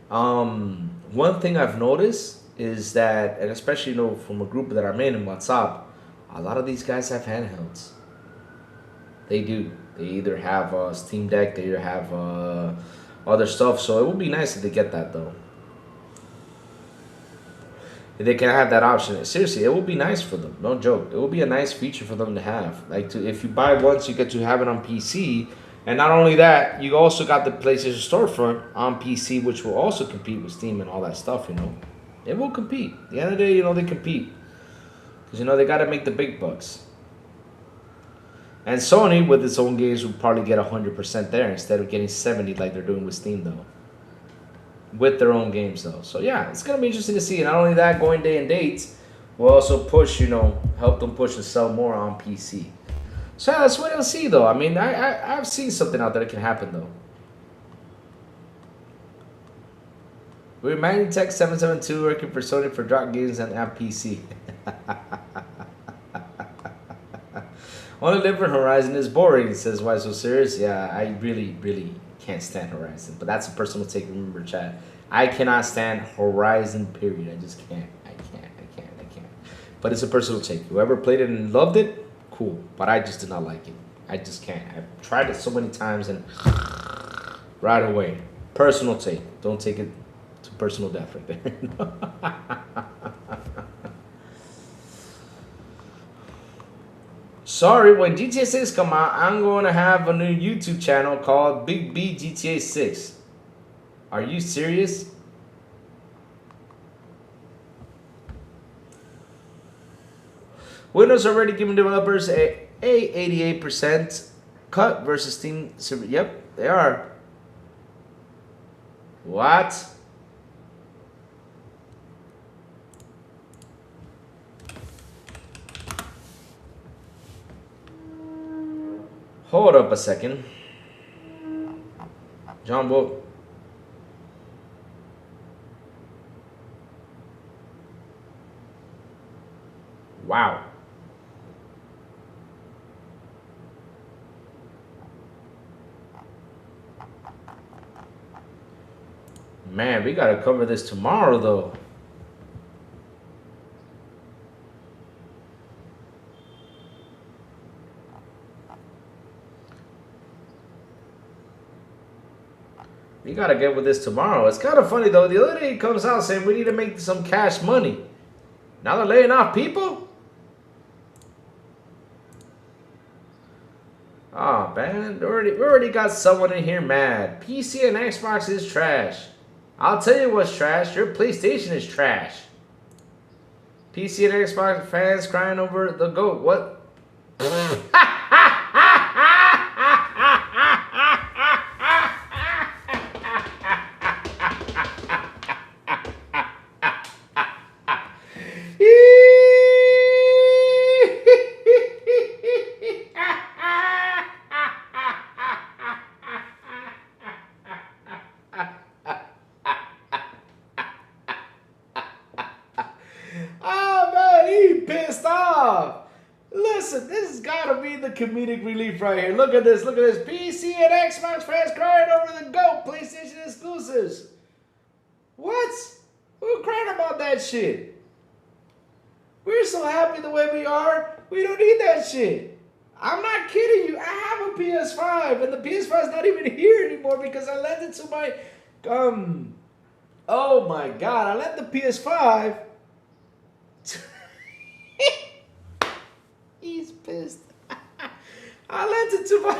one thing I've noticed is that, and especially, you know, from a group that I'm in WhatsApp, a lot of these guys have handhelds. They do. They either have a Steam Deck, they either have other stuff. So it would be nice if they get that, though. If they can have that option. Seriously, it would be nice for them. No joke. It would be a nice feature for them to have. Like, if you buy once, you get to have it on PC. And not only that, you also got the PlayStation Storefront on PC, which will also compete with Steam and all that stuff, you know. It will compete. At the end of the day, you know, they compete. Because, you know, they got to make the big bucks. And Sony, with its own games, will probably get 100% there instead of getting 70 like they're doing with Steam, though. With their own games, though. So, yeah, it's going to be interesting to see. And not only that, going day and dates will also push, you know, help them push and sell more on PC. So, yeah, that's what you'll see, though. I mean, I've seen something out there that can happen, though. We're Manutech 772 working for Sony for drop games and app PC. Only live for Horizon is boring, says Why So Serious. Yeah, I really, really can't stand Horizon. But that's a personal take, remember, chat. I cannot stand Horizon, period. I just can't. I can't. But it's a personal take. Whoever played it and loved it, cool. But I just did not like it. I just can't. I've tried it so many times and right away. Personal take. Don't take it to personal death right there. Sorry, when GTA 6 come out, I'm going to have a new YouTube channel called Big B GTA 6. Are you serious? Windows already giving developers a 88% cut versus Steam. Yep, they are. What? Hold up a second. John Book. Wow. Man, we gotta cover this tomorrow, though. We gotta get with this tomorrow. It's kind of funny, though. The other day he comes out saying we need to make some cash money. Now they're laying off people? Oh, man. We already got someone in here mad. PC and Xbox is trash. I'll tell you what's trash. Your PlayStation is trash. PC and Xbox fans crying over the GOAT. What? Comedic relief right here. Look at this. Look at this. PC and Xbox fans crying over the GOAT PlayStation exclusives. What? Who crying about that shit? We're so happy the way we are. We don't need that shit. I'm not kidding you. I have a PS5 and the PS5 is not even here anymore because I lent it to my oh my god. I lent the PS5. He's pissed. I lent it to my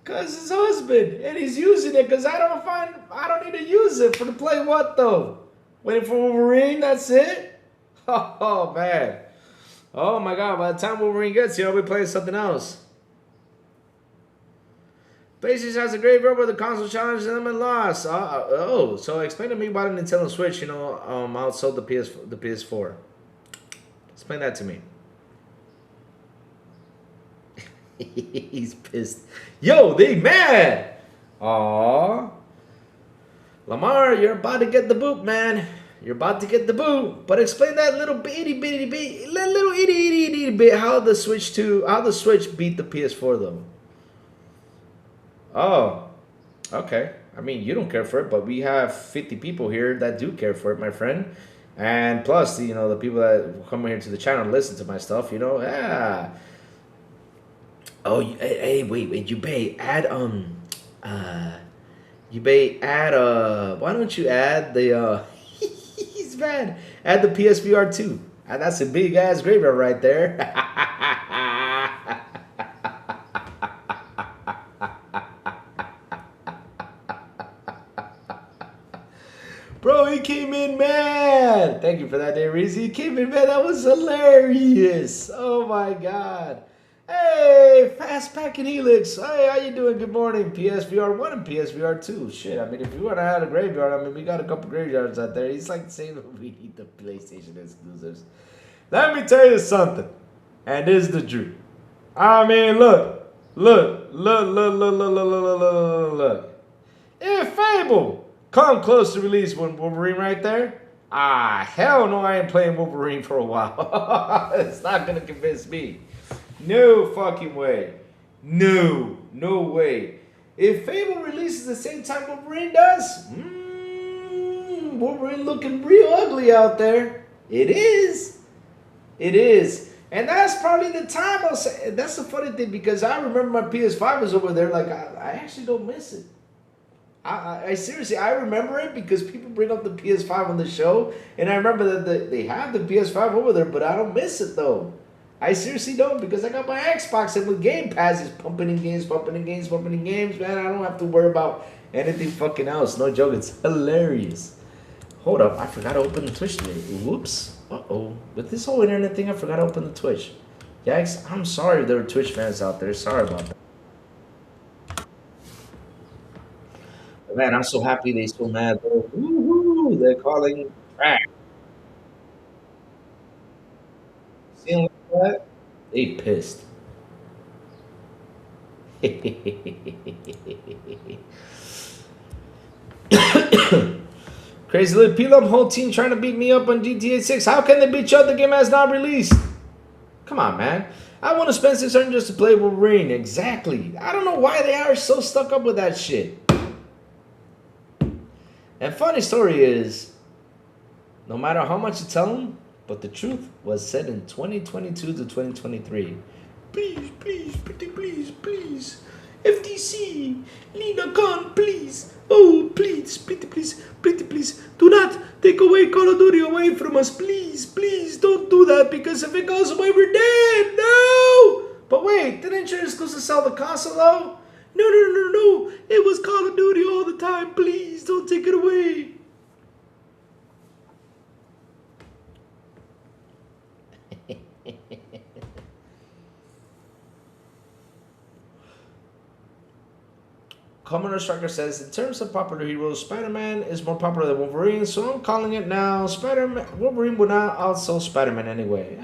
cause his husband, and he's using it because I don't need to use it for to play what though? Waiting for Wolverine, that's it? Oh man. Oh my god, by the time Wolverine gets here, I'll be playing something else. PlayStation has a great rub with the console challenge and then lost. Oh, so explain to me why the Nintendo Switch, you know, outsold the PS4. Explain that to me. He's pissed. Yo, they mad. Aww. Lamar, you're about to get the boot, man. You're about to get the boot. But explain that little itty bitty bit how the Switch beat the PS4 though. Oh, okay. I mean, you don't care for it, but we have 50 people here that do care for it, my friend. And plus, you know, the people that come here to the channel and listen to my stuff, you know, yeah. Oh, hey, wait, you may add why don't you add the he's bad. Add the PSVR 2. And that's a big ass graveyard right there. Bro, he came in mad. Thank you for that, day, Reese. He came in mad. That was hilarious. Oh my god. Hey, Fast Packing Helix. Hey, how you doing? Good morning. PSVR 1 and PSVR 2. Shit, I mean, if you want to add a graveyard, I mean, we got a couple graveyards out there. He's like saying that we need the PlayStation exclusives. Let me tell you something. And this is the truth. I mean, look. If Fable come close to release Wolverine right there, hell no, I ain't playing Wolverine for a while. It's not going to convince me. No fucking way. No way. If Fable releases the same time Wolverine does, Wolverine looking real ugly out there. It is. And that's probably the time I'll say. That's the funny thing because I remember my PS5 was over there. Like, I actually don't miss it. I seriously, I remember it because people bring up the PS5 on the show. And I remember that they have the PS5 over there, but I don't miss it though. I seriously don't because I got my Xbox and with Game Pass is pumping in games, man. I don't have to worry about anything fucking else. No joke, it's hilarious. Hold up, I forgot to open the Twitch today. Whoops. Uh-oh. With this whole internet thing, I forgot to open the Twitch. Yikes, I'm sorry if there were Twitch fans out there. Sorry about that. But man, I'm so happy they so mad, though. Woohoo! They're calling trash. Seeing that? They pissed. Crazy little Pelum, whole team trying to beat me up on GTA 6. How can they beat you up? The game has not released. Come on, man. I want to spend 600 just to play Wolverine. Exactly. I don't know why they are so stuck up with that shit. And funny story is, no matter how much you tell them, but the truth was said in 2022 to 2023. Please, FTC, Lina Khan, please. Oh, please, please. Do not take away Call of Duty away from us. Please, don't do that because if it goes away, we're dead. No! But wait, didn't you supposed to sell the console though? No. It was Call of Duty all the time. Please, don't take it away. Commodore Striker says, in terms of popular heroes, Spider-Man is more popular than Wolverine, so I'm calling it now. Wolverine would not outsell Spider-Man anyway.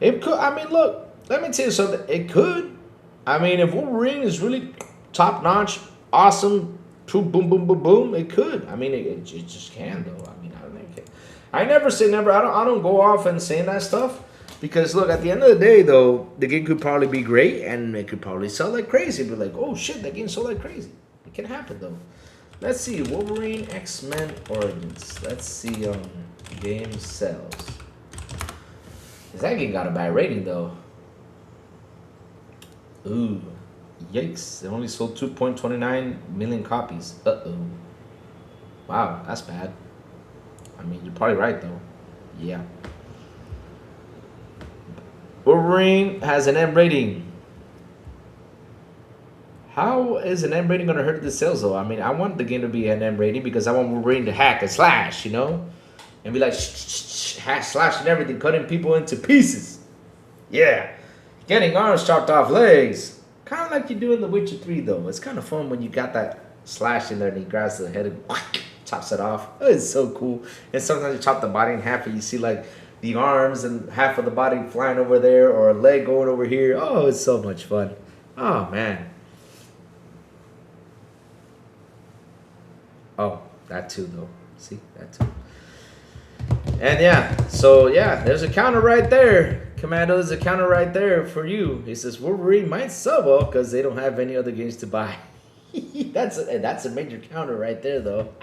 It could. I mean, look, let me tell you something. It could. I mean, if Wolverine is really top-notch, awesome, boom, it could. I mean, it just can, though. I mean, I don't think it. I never say never. I don't go off and saying that stuff. Because, look, at the end of the day, though, the game could probably be great, and it could probably sell like crazy. Be like, oh, shit, that game sold like crazy. It can happen, though. Let's see. Wolverine X-Men Origins. Let's see game sales. Because that game got a bad rating, though. Ooh. Yikes. It only sold 2.29 million copies. Uh-oh. Wow, that's bad. I mean, you're probably right, though. Yeah. Wolverine has an M rating. How is an M rating going to hurt the sales, though? I mean, I want the game to be an M rating because I want Wolverine to hack and slash, you know? And be like, hack, slash, and everything, cutting people into pieces. Yeah. Getting arms chopped off legs. Kind of like you do in The Witcher 3, though. It's kind of fun when you got that slash in there and he grabs the head and chops it off. It's so cool. And sometimes you chop the body in half and you see, like, the arms and half of the body flying over there or a leg going over here. Oh, it's so much fun. Oh, man. Oh, that too, though. See, that too. And yeah, so yeah, there's a counter right there. Commando, there's a counter right there for you. He says Wolverine might sell well because they don't have any other games to buy. that's a major counter right there, though.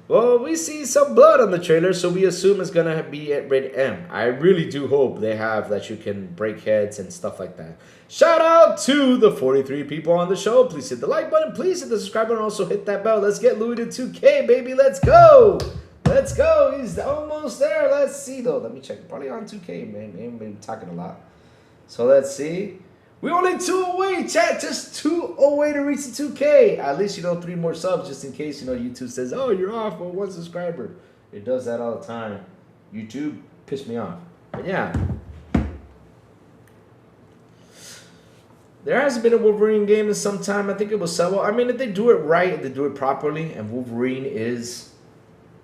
Well, we see some blood on the trailer, so we assume it's gonna be at rated M. I really do hope they have that you can break heads and stuff like that. Shout out to the 43 people on the show. Please hit the like button, please hit the subscribe button, also hit that bell. Let's get Louis to 2K, baby. Let's go. Let's go. He's almost there. Let's see though. Let me check. Probably on 2K, man. Ain't been talking a lot. So let's see. We only 2 away, chat. Just 2 away to reach the 2K. At least, 3 more subs just in case, YouTube says, oh, you're off for 1 subscriber. It does that all the time. YouTube pissed me off. But yeah. There hasn't been a Wolverine game in some time. I think it will sell well. I mean, if they do it right, if they do it properly, and Wolverine is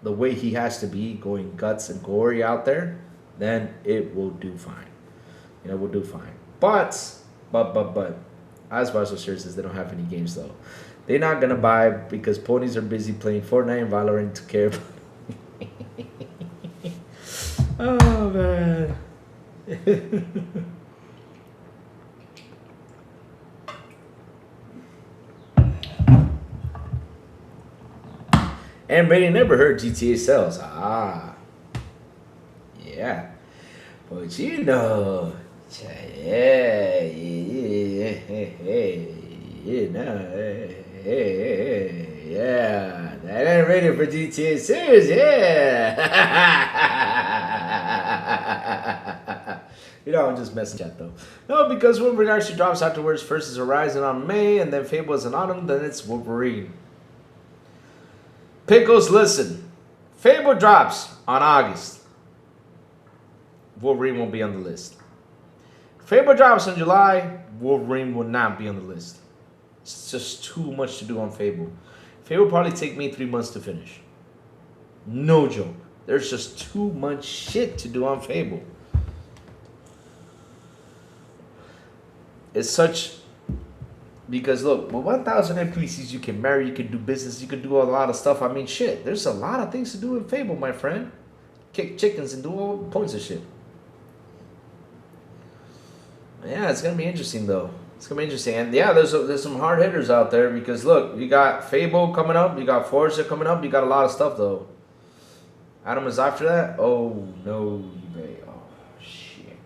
the way he has to be, going guts and gory out there, then it will do fine. We'll do fine. But, as Barstool Series says, they don't have any games, though. They're not going to buy because ponies are busy playing Fortnite and Valorant to care about. Oh, man. And Brady never heard GTA sells. Ah. Yeah. But yeah, that ain't ready for GTA series, yeah. I'm just messing chat though. No, because Wolverine actually drops afterwards. First is Horizon on May, and then Fable is in autumn, then it's Wolverine. Pickles, listen. Fable drops on August. Wolverine won't be on the list. Fable drops in July. Wolverine will not be on the list. It's just too much to do on Fable. Fable will probably take me 3 months to finish. No joke. There's just too much shit to do on Fable. It's such... Because look, with 1,000 NPCs, you can marry, you can do business, you can do a lot of stuff. I mean, shit, there's a lot of things to do in Fable, my friend. Kick chickens and do all points of shit. Yeah, it's gonna be interesting though. It's gonna be interesting, and yeah, there's some hard hitters out there because look, you got Fable coming up, you got Forza coming up, you got a lot of stuff though. Adam is after that. Oh no, eBay. Oh shit.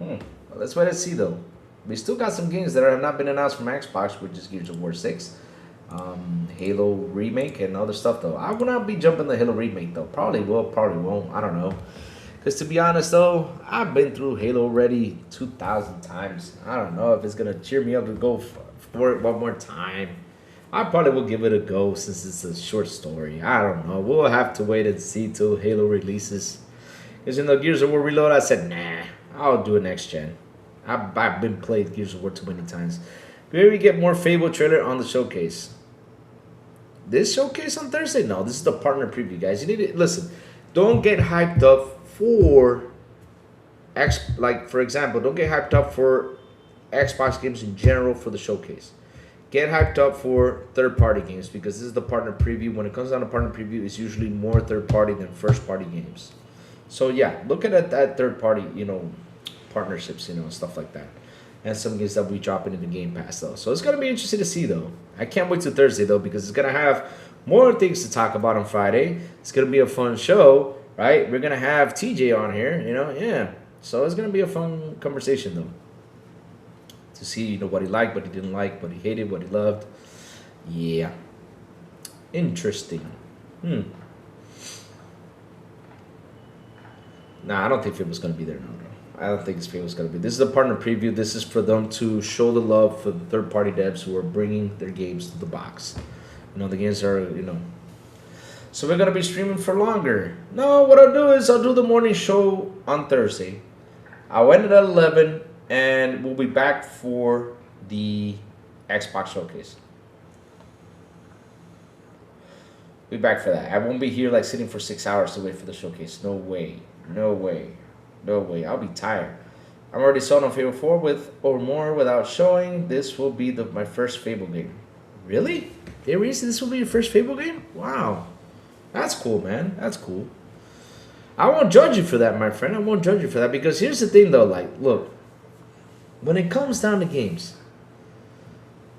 Well, let's wait and see though. We still got some games that have not been announced from Xbox, which is Gears of War 6, Halo Remake, and other stuff though. I will not be jumping the Halo Remake though. Probably will, probably won't. I don't know. Because to be honest though, I've been through Halo already 2,000 times. I don't know if it's going to cheer me up to go for it one more time. I probably will give it a go since it's a short story. I don't know. We'll have to wait and see till Halo releases. Because in the Gears of War Reload, I said, nah, I'll do it next gen. I've been played Gears of War too many times. Maybe we get more Fable trailer on the showcase. This showcase on Thursday? No, this is the partner preview, guys. You need to listen. Don't get hyped up for for example, don't get hyped up for Xbox games in general for the showcase. Get hyped up for third-party games because this is the partner preview. When it comes down to partner preview, it's usually more third-party than first-party games. So yeah, look at that third-party, partnerships, stuff like that. And some games that we drop into the Game Pass though. So it's gonna be interesting to see though. I can't wait till Thursday though because it's gonna have more things to talk about on Friday. It's gonna be a fun show, right? We're gonna have TJ on here, yeah. So it's gonna be a fun conversation though. To see, what he liked, what he didn't like, what he hated, what he loved. Yeah. Interesting. Nah, I don't think Fable's gonna be there now, bro. I don't think Fable's gonna be. This is a partner preview. This is for them to show the love for the third-party devs who are bringing their games to the box. The games are, So we're gonna be streaming for longer. No, what I'll do is I'll do the morning show on Thursday. I'll end it at 11, and we'll be back for the Xbox showcase. Be back for that. I won't be here sitting for 6 hours to wait for the showcase. No way. No way. No way. I'll be tired. I'm already sold on Fable 4 with or more without showing. This will be my first Fable game. Really? Aries, this will be your first Fable game? Wow. That's cool, man. That's cool. I won't judge you for that, my friend. I won't judge you for that because here's the thing, though. Like, look. When it comes down to games.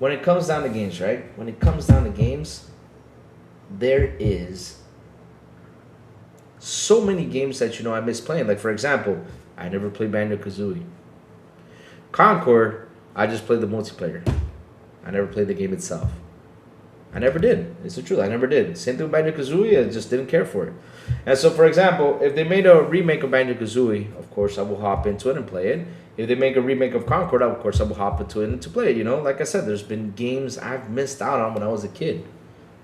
Right? When it comes down to games, there is so many games that, I miss playing. Like, for example, I never played Banjo-Kazooie. Concord, I just played the multiplayer. I never played the game itself. I never did. It's the truth. I never did. Same thing with Banjo-Kazooie. I just didn't care for it. And so, for example, if they made a remake of Banjo-Kazooie, of course, I will hop into it and play it. If they make a remake of Concord, of course, I will hop into it and to play it. Like I said, there's been games I've missed out on when I was a kid.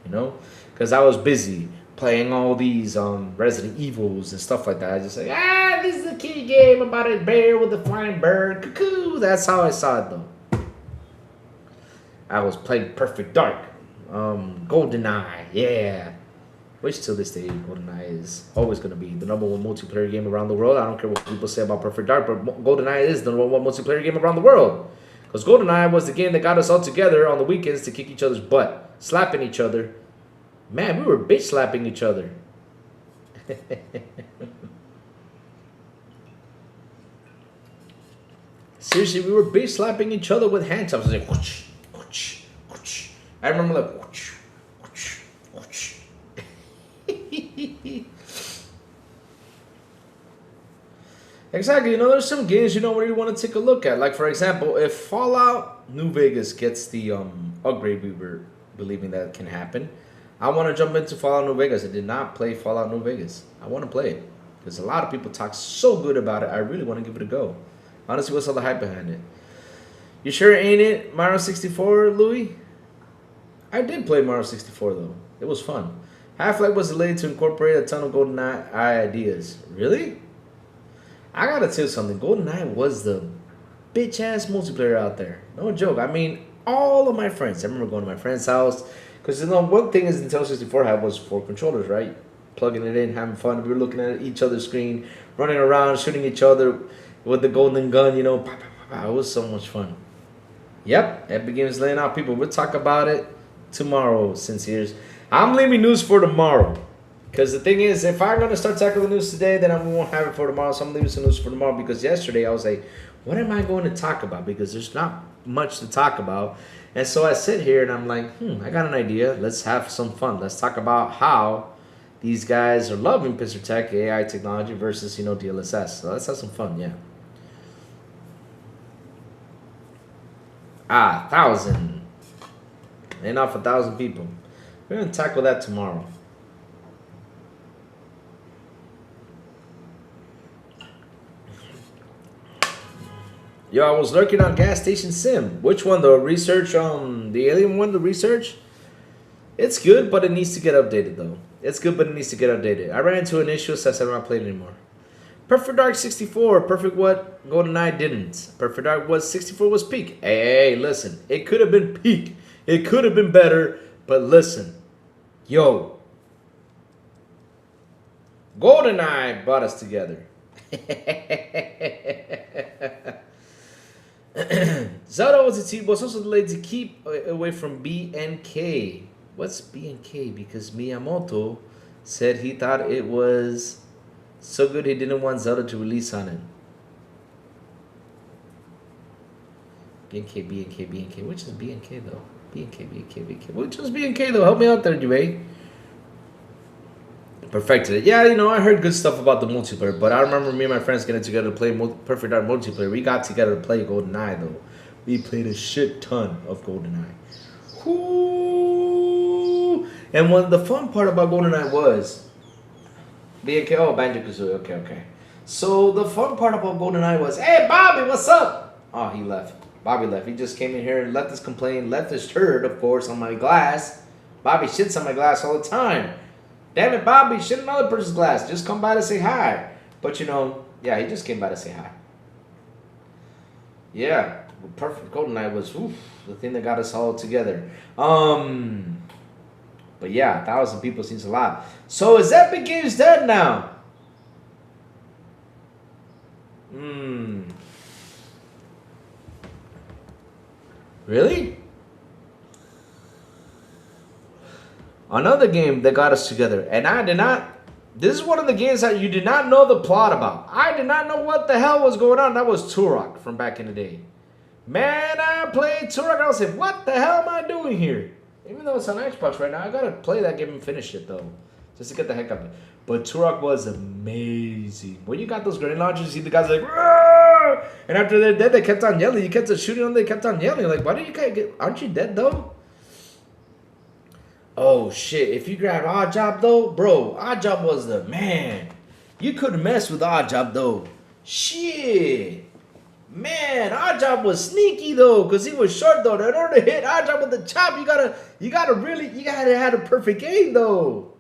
Because I was busy playing all these Resident Evils and stuff like that. I just say, this is a kiddie game about a bear with a flying bird. Cuckoo. That's how I saw it, though. I was playing Perfect Dark. GoldenEye, yeah. Which to this day, GoldenEye is always going to be the #1 multiplayer game around the world. I don't care what people say about Perfect Dark, but GoldenEye is the #1 multiplayer game around the world. Because GoldenEye was the game that got us all together on the weekends to kick each other's butt, slapping each other. Man, we were bitch slapping each other. Seriously, we were bitch slapping each other with hand chops. I was like, whoosh, whoosh, whoosh. I remember like, whoosh, whoosh, whoosh. Exactly, there's some games, where you want to take a look at. Like, for example, if Fallout New Vegas gets the upgrade we were believing that can happen, I want to jump into Fallout New Vegas. I did not play Fallout New Vegas. I want to play it because a lot of people talk so good about it. I really want to give it a go. Honestly, what's all the hype behind it? You sure ain't it Mario 64, Louis? I did play Mario 64, though. It was fun. Half-Life was delayed to incorporate a ton of GoldenEye ideas. Really? I gotta tell you something. GoldenEye was the bitch-ass multiplayer out there. No joke. I mean, all of my friends. I remember going to my friend's house. Because, one thing is Nintendo 64 had was 4 controllers, right? Plugging it in, having fun. We were looking at each other's screen, running around, shooting each other with the golden gun, It was so much fun. Yep, Epic Games laying out people. We'll talk about it tomorrow, Sinceres. I'm leaving news for tomorrow. Because the thing is, if I'm going to start tackling the news today, then I won't have it for tomorrow. So I'm leaving some news for tomorrow. Because yesterday I was like, what am I going to talk about? Because there's not much to talk about. And so I sit here and I'm like, I got an idea. Let's have some fun. Let's talk about how these guys are loving Pistol Tech, AI technology versus, DLSS. So let's have some fun, yeah. 1,000. Ain't off 1,000 people. We're going to tackle that tomorrow. Yo, I was lurking on Gas Station Sim. Which one, the research, the alien one, the research? It's good, but it needs to get updated, though. It's good, but it needs to get updated. I ran into an issue, so I said I'm not playing anymore. Perfect Dark 64. Perfect what GoldenEye didn't. Perfect Dark was 64 was peak. Hey, listen. It could have been peak. It could have been better, but listen. Yo. GoldenEye brought us together. Zelda was also delayed to keep away from BNK. What's BNK? Because Miyamoto said he thought it was so good he didn't want Zelda to release on it. BNK. Which is BNK though? BNK. Which is BNK though? Help me out there, Dwayne. Perfected it. Yeah, I heard good stuff about the multiplayer, but I remember me and my friends getting together to play Perfect Dark multiplayer. We got together to play GoldenEye, though. We played a shit ton of GoldenEye. Ooh. And the fun part about GoldenEye was... Banjo-Kazooie. Okay. So, the fun part about GoldenEye was, hey, Bobby, what's up? Oh, he left. Bobby left. He just came in here and left his complaint, left his turd, of course, on my glass. Bobby shits on my glass all the time. Damn it, Bobby, shit another person's glass. Just come by to say hi. But, yeah, he just came by to say hi. Yeah, Perfect GoldenEye was the thing that got us all together. But yeah, 1,000 people seems a lot. So is Epic Games dead now? Really? Another game that got us together, and I did not. This is one of the games that you did not know the plot about. I did not know what the hell was going on. That was Turok from back in the day. Man, I played Turok. I was like, what the hell am I doing here? Even though it's on Xbox right now, I gotta play that game and finish it though, just to get the heck of it. But Turok was amazing. When you got those grenade launchers, you see the guys like, "Roar!" And after they're dead, they kept on yelling. You kept on shooting them, they kept on yelling. Like, why do you guys get? Aren't you dead though? Oh shit! If you grab Odd Job though, bro, Odd Job was the man. You couldn't mess with Odd Job though. Shit, man, Odd Job was sneaky though, cause he was short though. In order to hit Odd Job with the chop, you gotta have a perfect aim though.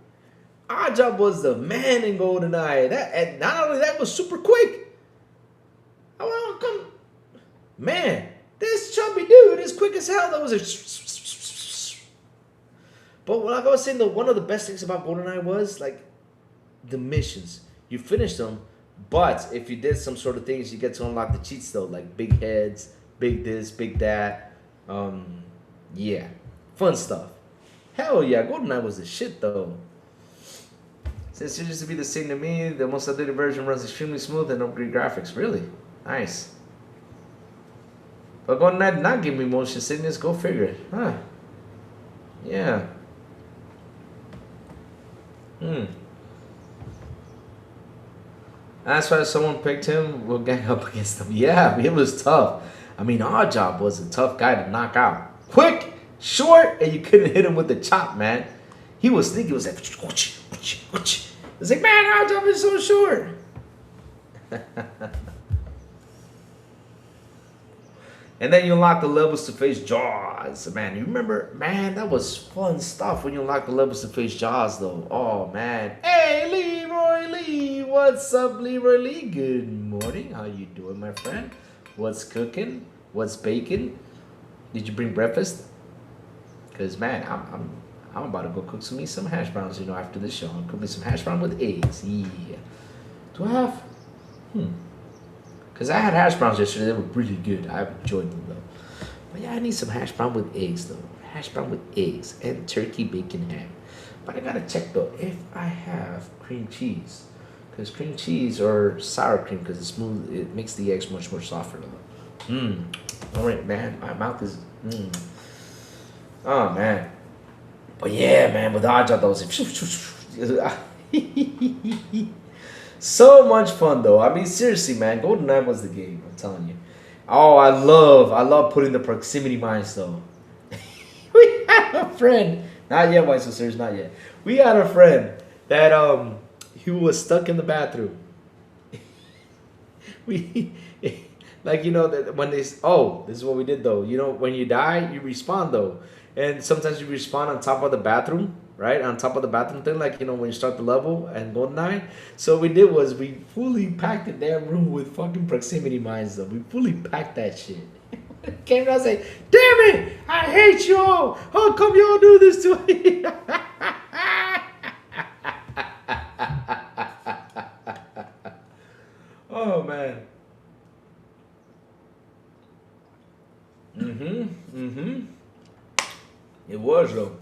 Odd Job was the man in GoldenEye. That, and not only that, was super quick. Oh, come, man, this chubby dude is quick as hell. That was a. But like I was saying, one of the best things about GoldenEye was like the missions. You finish them, but if you did some sort of things, you get to unlock the cheats though, like big heads, big this, big that. Yeah, fun stuff. Hell yeah, GoldenEye was the shit though. Since it used to be the same to me, the most updated version runs extremely smooth and upgrade graphics. Really nice. But GoldenEye did not give me motion sickness. Go figure it, huh? Yeah. That's why someone picked him. We'll gang up against him. Yeah, it was tough. I mean, Odd Job was a tough guy to knock out. Quick, short, and you couldn't hit him with the chop, man. He was sneaky. It was like, it's like, man, Odd Job is so short. And then you unlock the levels to face Jaws. Man, you remember? Man, that was fun stuff when you unlock the levels to face Jaws, though. Oh, man. Hey, Leroy Lee. What's up, Leroy Lee? Good morning. How you doing, my friend? What's cooking? What's baking? Did you bring breakfast? Because, man, I'm about to go cook some hash browns, you know, after this show. I'm cooking some hash brown with eggs. Yeah. Do I have? Because I had hash browns yesterday. They were really good. I enjoyed them, though. But yeah, I need some hash brown with eggs, though. Hash brown with eggs and turkey bacon ham. But I got to check, though, if I have cream cheese. Because cream cheese or sour cream, because it's smooth, it makes the eggs much more softer, though. All right, man. My mouth is... Oh, man. But yeah, man, with Odd Job, that was... So much fun though. I mean, seriously, man, GoldenEye was the game. I'm telling you. Oh, I love putting the proximity mines though. We had a friend, not yet, White Sisters, not yet. We had a friend that he was stuck in the bathroom. We like, you know, that when they this is what we did though. You know, when you die, you respawn though, and sometimes you respawn on top of the bathroom. Right on top of the bathroom thing, like, you know, when you start the level and GoldenEye. So what we did was we fully packed the damn room with fucking proximity mines though. We fully packed that shit. Came down and say, damn it, I hate y'all. How come y'all do this to me? Oh man. It was though.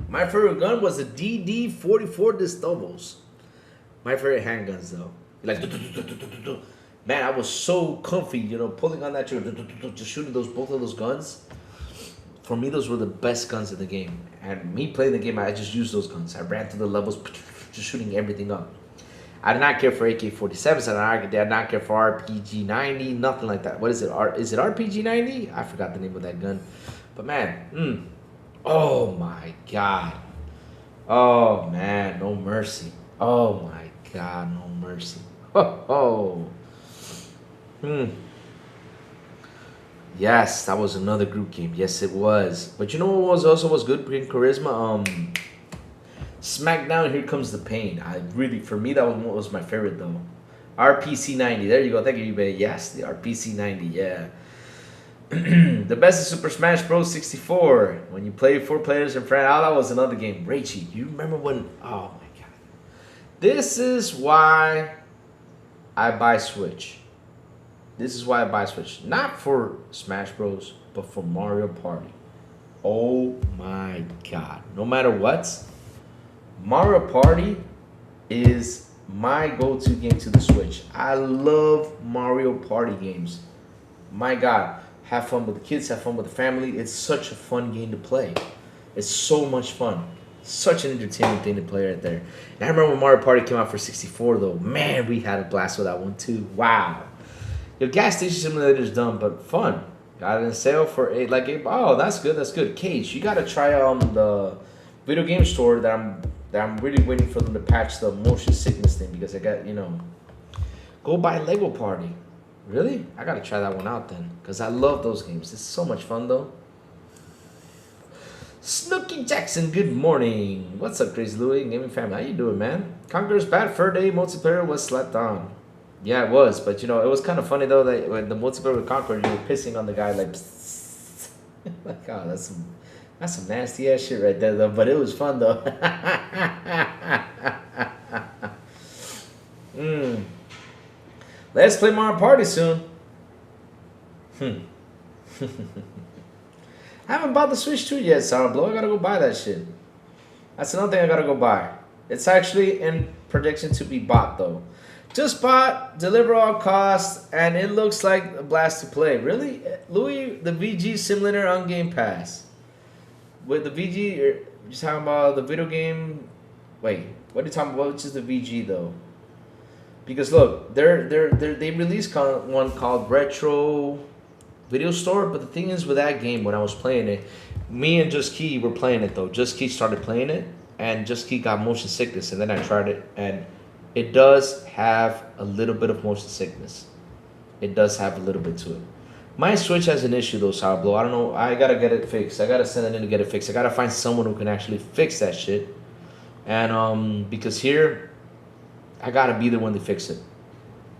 My favorite gun was the DD-44 Distovos. My favorite handguns, though. Like, man, I was so comfy, you know, pulling on that trigger, just shooting both of those guns. For me, those were the best guns in the game. And me playing the game, I just used those guns. I ran through the levels, just shooting everything up. I did not care for AK-47s. I did not care for RPG-90, nothing like that. What is it? Is it RPG-90? I forgot the name of that gun. But man, oh my God. Oh man, no mercy. Oh my God, no mercy. Yes, that was another group game. Yes, it was. But you know what was good in charisma? SmackDown, Here Comes the Pain. For me, that was my favorite though. RPC-90. There you go. Thank you, eBay. Yes, the RPC-90. Yeah. The best is Super Smash Bros. 64. When you play 4 players in front. Oh, that was another game. Raichi. You remember when? Oh my God. This is why I buy Switch. This is why I buy Switch. Not for Smash Bros. but for Mario Party. Oh my God. No matter what, Mario Party is my go-to game to the Switch. I love Mario Party games. My God. Have fun with the kids, have fun with the family. It's such a fun game to play. It's so much fun. Such an entertaining thing to play right there. And I remember when Mario Party came out for 64 though. Man, we had a blast with that one too. Wow. Your gas station simulator is dumb, but fun. Got it in sale for oh, that's good, that's good. Cage, you gotta try the video game store that I'm really waiting for them to patch the motion sickness thing because I got, go buy Lego Party. Really? I gotta try that one out then. Because I love those games. It's so much fun though. Snooky Jackson, good morning. What's up, Crazy Louie? Gaming family, how you doing, man? Conqueror's Bad Fur Day multiplayer was slept on. Yeah, it was. But, it was kind of funny though that when the multiplayer with Conqueror, you were pissing on the guy like, like, oh, that's some nasty ass shit right there though. But it was fun though. Let's play Mario Party soon. I haven't bought the Switch 2 yet, Sour Blow. I gotta go buy that shit. That's another thing I gotta go buy. It's actually in prediction to be bought though. Just bought, deliver all costs, and it looks like a blast to play. Really? Louis, the VG simulator on Game Pass. With the VG, you're talking about the video game. Wait, what are you talking about? Which is the VG though? Because look, they released one called Retro Video Store, but the thing is with that game, when I was playing it, me and Just Key were playing it though. Just Key started playing it, and Just Key got motion sickness, and then I tried it, and it does have a little bit of motion sickness. It does have a little bit to it. My Switch has an issue though, Sour Blow. I don't know. I gotta get it fixed. I gotta send it in to get it fixed. I gotta find someone who can actually fix that shit, and because here, I gotta be the one to fix it,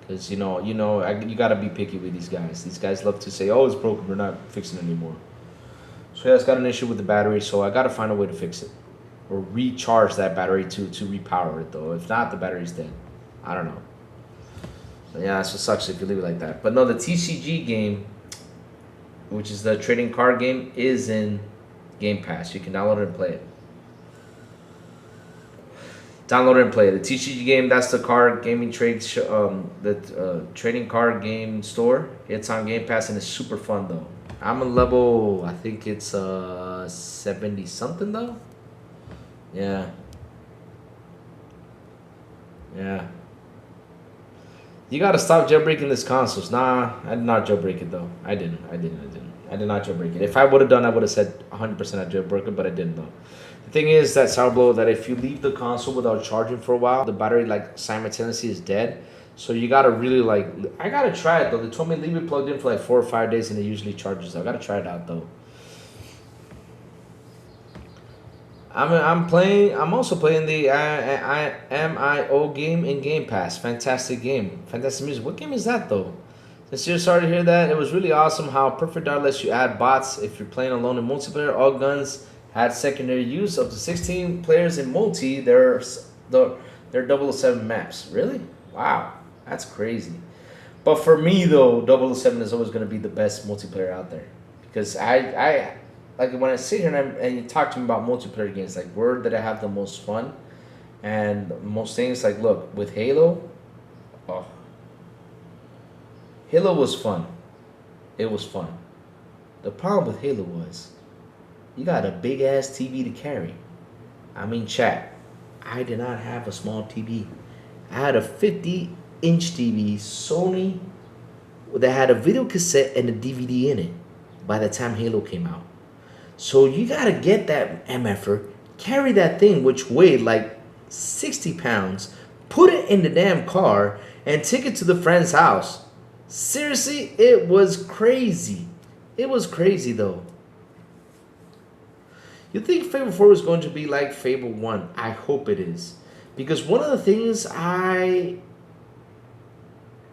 because you gotta be picky with these guys. These guys love to say, "Oh, it's broken. We're not fixing it anymore." So yeah, it's got an issue with the battery. So I gotta find a way to fix it, or recharge that battery to repower it. Though if not, the battery's dead. I don't know. But yeah, that's what sucks if you leave it like that. But no, the TCG game, which is the trading card game, is in Game Pass. You can download it and play it. Download it and play it. The TCG game, that's the card gaming trading card game store. It's on Game Pass and it's super fun though. I'm on level, I think it's 70 something though. Yeah. Yeah. You gotta stop jailbreaking this consoles. Nah, I did not jailbreak it though. I did not jailbreak it. If I would have done, I would have said 100% I jailbroke it, but I didn't though. The thing is that Sour Blow, that if you leave the console without charging for a while, the battery simultaneously is dead. So you gotta really I gotta try it though. They told me leave it plugged in for 4 or 5 days and it usually charges. I gotta try it out though. I'm also playing the MIO game in Game Pass. Fantastic game. Fantastic music. What game is that though? Since you're sorry to hear that, it was really awesome how Perfect Dark lets you add bots if you're playing alone in multiplayer. All guns had secondary use. Up to 16 players in multi. They're 007 maps. Really? Wow. That's crazy. But for me though, 007 is always going to be the best multiplayer out there. Because I like when I sit here and you talk to me about multiplayer games, like where did I have the most fun and most things, like look, with Halo, oh, Halo was fun. It was fun. The problem with Halo was you got a big ass TV to carry. I mean, chat, I did not have a small TV. I had a 50-inch TV, Sony, that had a video cassette and a DVD in it by the time Halo came out. So you gotta get that MFer, carry that thing which weighed like 60 pounds, put it in the damn car, and take it to the friend's house. Seriously, it was crazy. It was crazy though. You think Fable 4 is going to be like Fable 1? I hope it is. Because one of the things I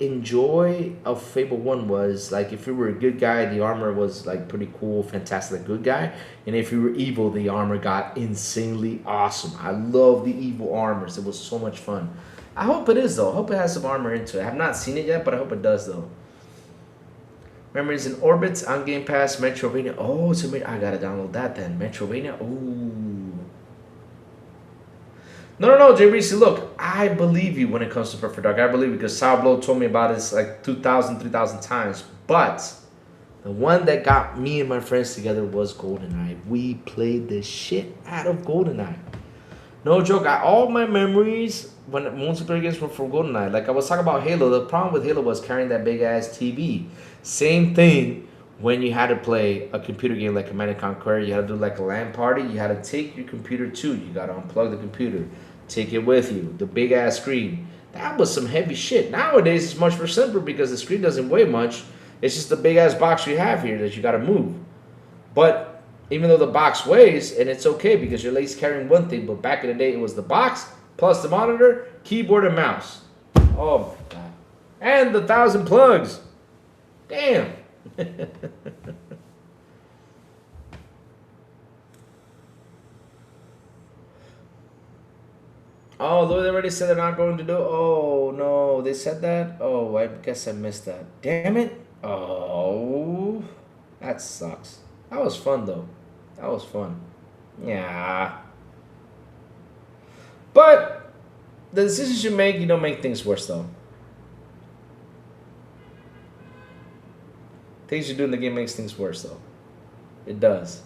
enjoy of Fable 1 was, like, if you were a good guy, the armor was like pretty cool, fantastic, good guy. And if you were evil, the armor got insanely awesome. I love the evil armors. It was so much fun. I hope it is though. I hope it has some armor into it. I have not seen it yet, but I hope it does though. Memories in Orbits on Game Pass. Metrovania. Oh, so I gotta download that then. Metrovania. Oh. No, JBC, look, I believe you when it comes to Perfect Dark. I believe you because Sablo told me about it like 2,000, 3,000 times. But the one that got me and my friends together was GoldenEye. We played the shit out of GoldenEye. No joke. All my memories when multiplayer games were from GoldenEye. Like I was talking about Halo. The problem with Halo was carrying that big ass TV. Same thing when you had to play a computer game like Command & Conquer. You had to do like a LAN party. You had to take your computer too. You got to unplug the computer. Take it with you. The big ass screen. That was some heavy shit. Nowadays it's much more simpler because the screen doesn't weigh much. It's just the big ass box you have here that you got to move. But even though the box weighs, and it's okay because you're at least carrying one thing. But back in the day it was the box plus the monitor, keyboard, and mouse. Oh my god. And the 1,000 plugs. Damn. Oh, they already said they're not going to do. Oh no, they said that. Oh, I guess I missed that. Damn it. Oh, that sucks. That was fun though. That was fun. Yeah. But the decisions you make, you don't make things worse though. Things you do in the game makes things worse though. It does.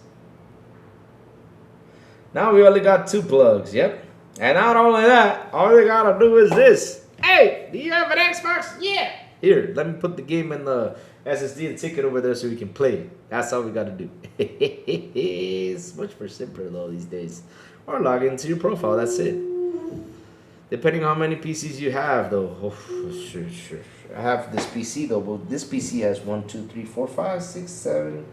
Now we only got 2 plugs. Yep. And not only that, all they gotta do is this. Hey, do you have an Xbox? Yeah. Here, let me put the game in the SSD and take it over there so we can play it. That's all we gotta do. It's much more simpler though these days. Or log into your profile, that's it. Depending on how many PCs you have though. Oh, sure. I have this PC though, but this PC has 1, 2, 3, 4, 5, 6, 7.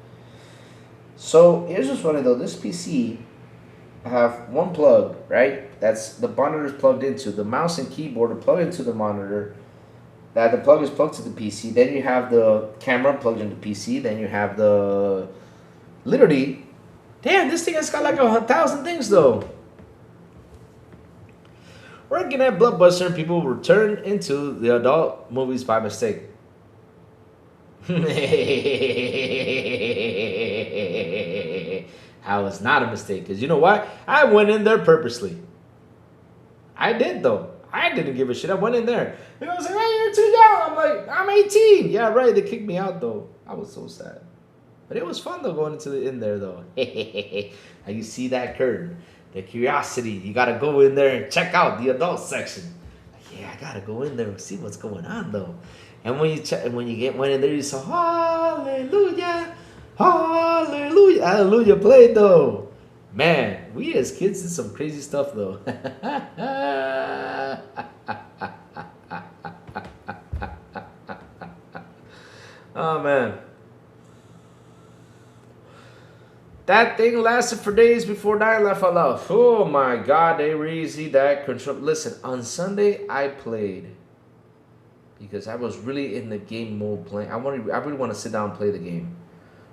So here's what's funny though. This PC have one plug, right? That's the monitor is plugged into. The mouse and keyboard are plugged into the monitor. That the plug is plugged to the PC. Then you have the camera plugged into the PC. Then you have the literally. Damn, this thing has got like 1,000 things though. Working at Blockbuster, and people were turned into the adult movies by mistake. I was not a mistake, because you know what? I went in there purposely. I did, though. I didn't give a shit. I went in there. And I was like, hey, you're too young. I'm like, I'm 18. Yeah, right. They kicked me out, though. I was so sad. But it was fun, though, going in there, though. Now you see that curtain. The curiosity. You got to go in there and check out the adult section. Like, yeah, I got to go in there and see what's going on, though. And when you went in there, you saw, hallelujah. Hallelujah. Hallelujah played though. Man, we as kids did some crazy stuff though. Oh man. That thing lasted for days before dying left off. Oh my god, they really see that control. Listen, on Sunday I played because I was really in the game mode playing. I really want to sit down and play the game.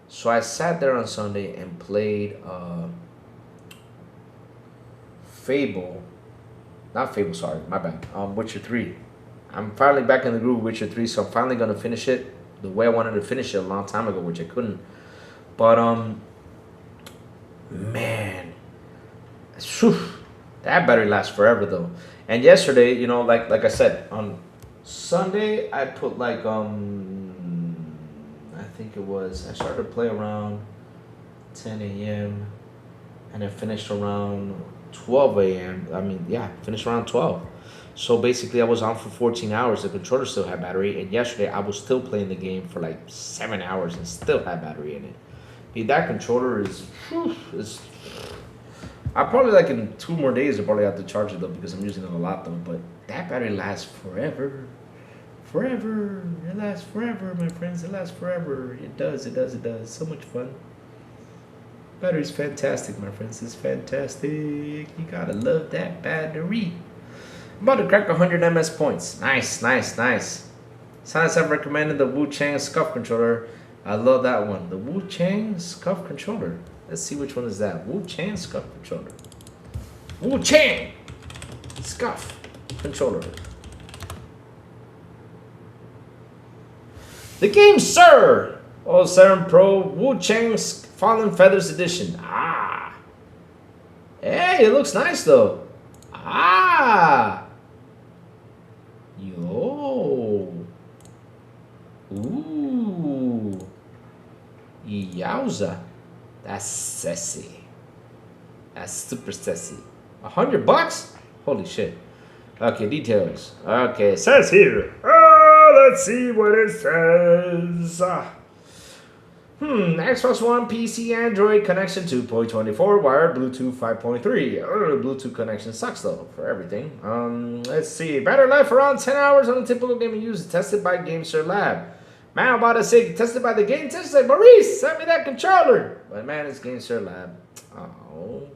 So I sat there on Sunday and played Witcher 3. I'm finally back in the groove of Witcher 3, so I'm finally going to finish it the way I wanted to finish it a long time ago, which I couldn't. But, man, that battery lasts forever, though. And yesterday, you know, like I said, on Sunday, I put like, I started to play around 10 a.m. and I finished around 12 a.m. Finished around 12. So basically I was on for 14 hours. The controller still had battery, and yesterday I was still playing the game for like 7 hours and still had battery in it. Dude, that controller is I probably like in 2 more days I'll probably have to charge it though because I'm using it a lot though, but that battery lasts forever. Forever. It lasts forever, my friends. It lasts forever. It does. So much fun. Battery's fantastic, my friends. It's fantastic. You gotta love that battery. I'm about to crack 100 MS points. Nice. Science have recommended the Wu-Chang Scuff controller. I love that one. The Wu-Chang Scuff controller. Let's see which one is that. Wu-Chang Scuff controller. Wu-Chang Scuff controller. The game, sir! Oh, Saturn Pro Wu Chang's Fallen Feathers Edition. Ah. Hey, it looks nice though. Ah. Yo. Ooh. Yowza. That's sassy. That's super sassy. $100? Holy shit. Okay, details. Okay, it says here. Let's see what it says. Xbox One, PC, Android connection 2.24, wired Bluetooth 5.3. Bluetooth connection sucks though for everything. Let's see. Battery life around 10 hours on a typical gaming user. Tested by GameSir Lab. Man, I'm about to say tested by the game tester. Maurice, send me that controller. But man, it's GameSir Lab. Oh.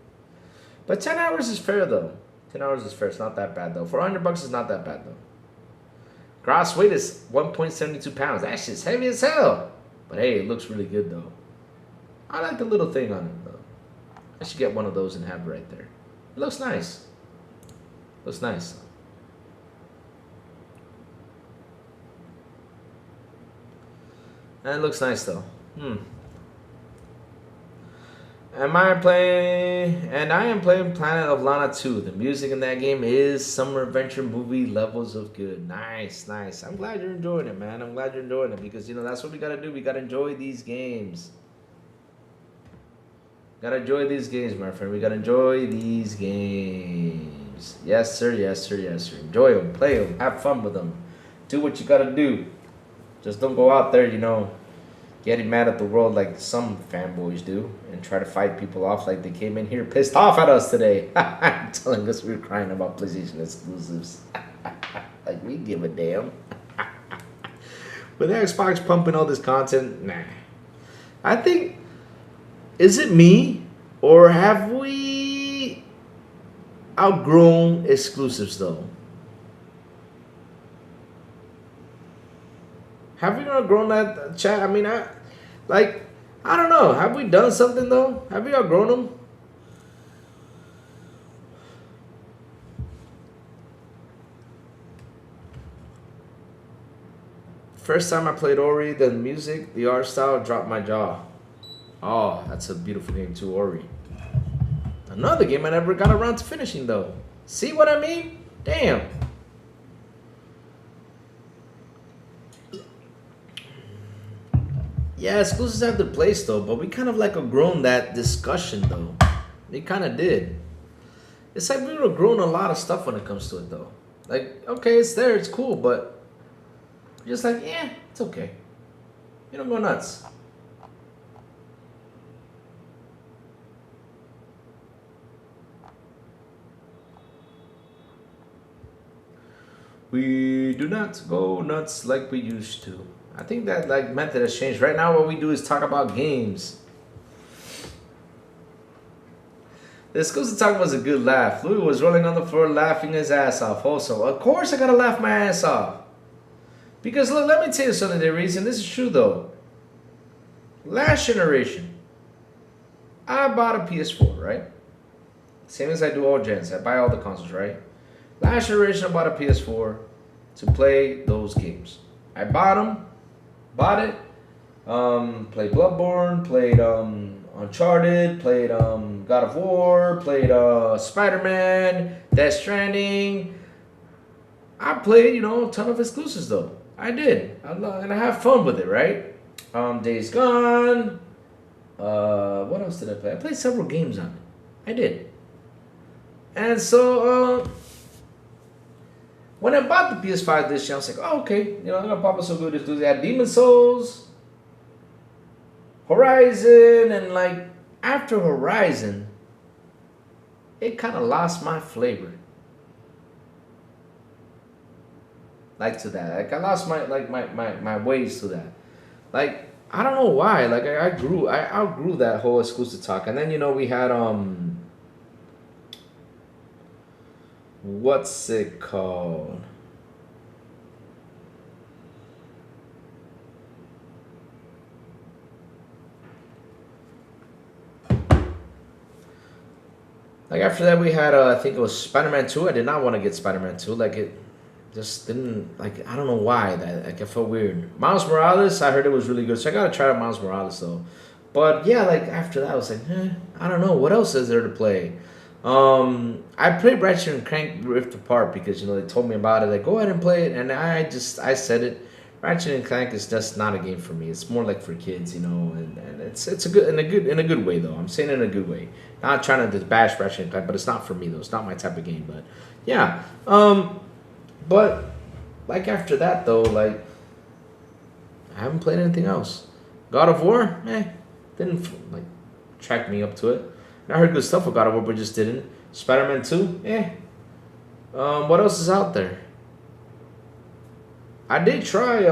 But 10 hours is fair though. 10 hours is fair. It's not that bad though. For $100, it's not that bad though. Gross weight is 1.72 pounds. That shit's heavy as hell. But hey, it looks really good though. I like the little thing on it though. I should get one of those and have it right there. It looks nice. Looks nice. And it looks nice though. I am playing Planet of Lana 2. The music in that game is summer adventure movie levels of good. Nice, nice. I'm glad you're enjoying it, man. I'm glad you're enjoying it because, you know, that's what we got to do. We got to enjoy these games. Got to enjoy these games, my friend. We got to enjoy these games. Yes, sir. Yes, sir. Yes, sir. Enjoy them. Play them. Have fun with them. Do what you got to do. Just don't go out there, you know, getting mad at the world like some fanboys do and try to fight people off like they came in here pissed off at us today. Telling us we were crying about PlayStation exclusives. Like we give a damn. With Xbox pumping all this content, nah. I think, is it me or have we outgrown exclusives though? Have we outgrown that, chat? I mean, I don't know. Have we done something though? Have we outgrown them? First time I played Ori, the music, the art style dropped my jaw. Oh, that's a beautiful game too, Ori. Another game I never got around to finishing though. See what I mean? Damn. Yeah, exclusives have their place though, but we kind of like outgrown that discussion though. We kind of did. It's like we've outgrown a lot of stuff when it comes to it though. Like, okay, it's there, it's cool, but we're just like, yeah, it's okay. You don't go nuts. We do not go nuts like we used to. I think that like method has changed. Right now what we do is talk about games. The exclusive talk was a good laugh. Louis was rolling on the floor laughing his ass off also. Of course I gotta laugh my ass off. Because look, let me tell you something, the reason this is true though. Last generation, I bought a PS4, right? Same as I do all gens. I buy all the consoles, right? Last generation I bought a PS4 to play those games. I bought it, played Bloodborne, played Uncharted, played God of War, played Spider-Man, Death Stranding. I played, you know, a ton of exclusives though. I did, and I have fun with it, right? Days Gone. What else did I play? I played several games on it. I did. And so, when I bought the PS5 this year, I was like, oh, okay, you know, I'm gonna pop it so good. They had Demon Souls, Horizon, and like after Horizon, it kind of lost my flavor. Like to that, like I lost my ways to that. Like I don't know why. Like I outgrew that whole exclusive talk, and then you know we had what's it called? Like after that we had I think it was Spider-Man 2. I did not want to get Spider-Man 2. Like just didn't like. I don't know why that. Like, I felt weird. Miles Morales, I heard it was really good, so I gotta try out Miles Morales though. But yeah, like after that, I was like, I don't know what else is there to play. I played Ratchet and Clank Rift Apart because they told me about it. Like, go ahead and play it, and I said it. Ratchet and Clank is just not a game for me. It's more like for kids, and it's a good in a good way though. I'm saying it in a good way. Not trying to bash Ratchet and Clank, but it's not for me though. It's not my type of game. But yeah, but like after that though, like I haven't played anything else. God of War, didn't like track me up to it. And I heard good stuff with God of War, but just didn't. Spider-Man 2, what else is out there? I did try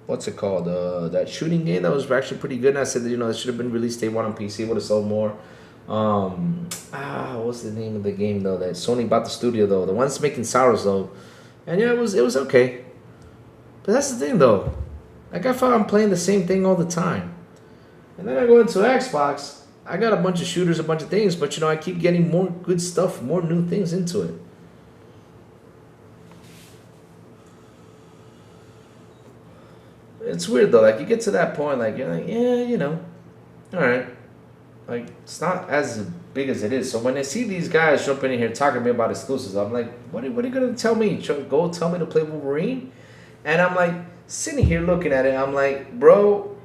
what's it called? That shooting game that was actually pretty good. And I said that it should have been released day one on PC. Would have sold more. What's the name of the game though? That Sony bought the studio though. The one's making Sours though. And yeah, it was okay. But that's the thing though. Like I found I'm playing the same thing all the time. And then I go into Xbox. I got a bunch of shooters, a bunch of things, but I keep getting more good stuff, more new things into it. It's weird though. Like you get to that point, like you're like, all right. Like it's not as big as it is. So when I see these guys jumping in here talking to me about exclusives, I'm like, what are you gonna tell me? Go tell me to play Wolverine? And I'm like sitting here looking at it. I'm like, bro,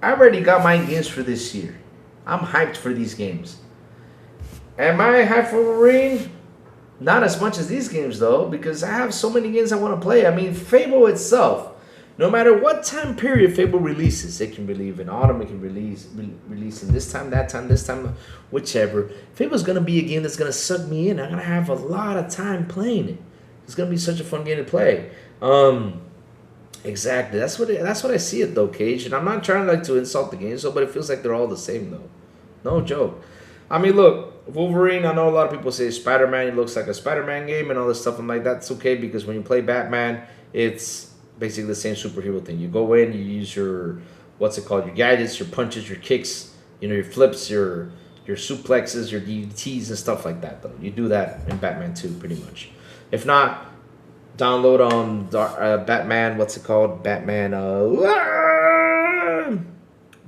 I already got my games for this year. I'm hyped for these games. Am I hyped for Wolverine? Not as much as these games though, because I have so many games I want to play. I mean, Fable itself. No matter what time period Fable releases, it can release in autumn, it can release in this time, whichever. Fable's gonna be a game that's gonna suck me in. I'm gonna have a lot of time playing it. It's gonna be such a fun game to play. Exactly. That's what I see it though, Cage. And I'm not trying to insult the games though, but it feels like they're all the same though. No joke. I mean, look, Wolverine. I know a lot of people say Spider-Man. It looks like a Spider-Man game and all this stuff. I'm like, that's okay because when you play Batman, it's basically the same superhero thing. You go in, you use your your gadgets, your punches, your kicks, your flips, your suplexes, your DDTs and stuff like that. Though you do that in Batman 2 pretty much. If not, download on Batman. What's it called? Batman. What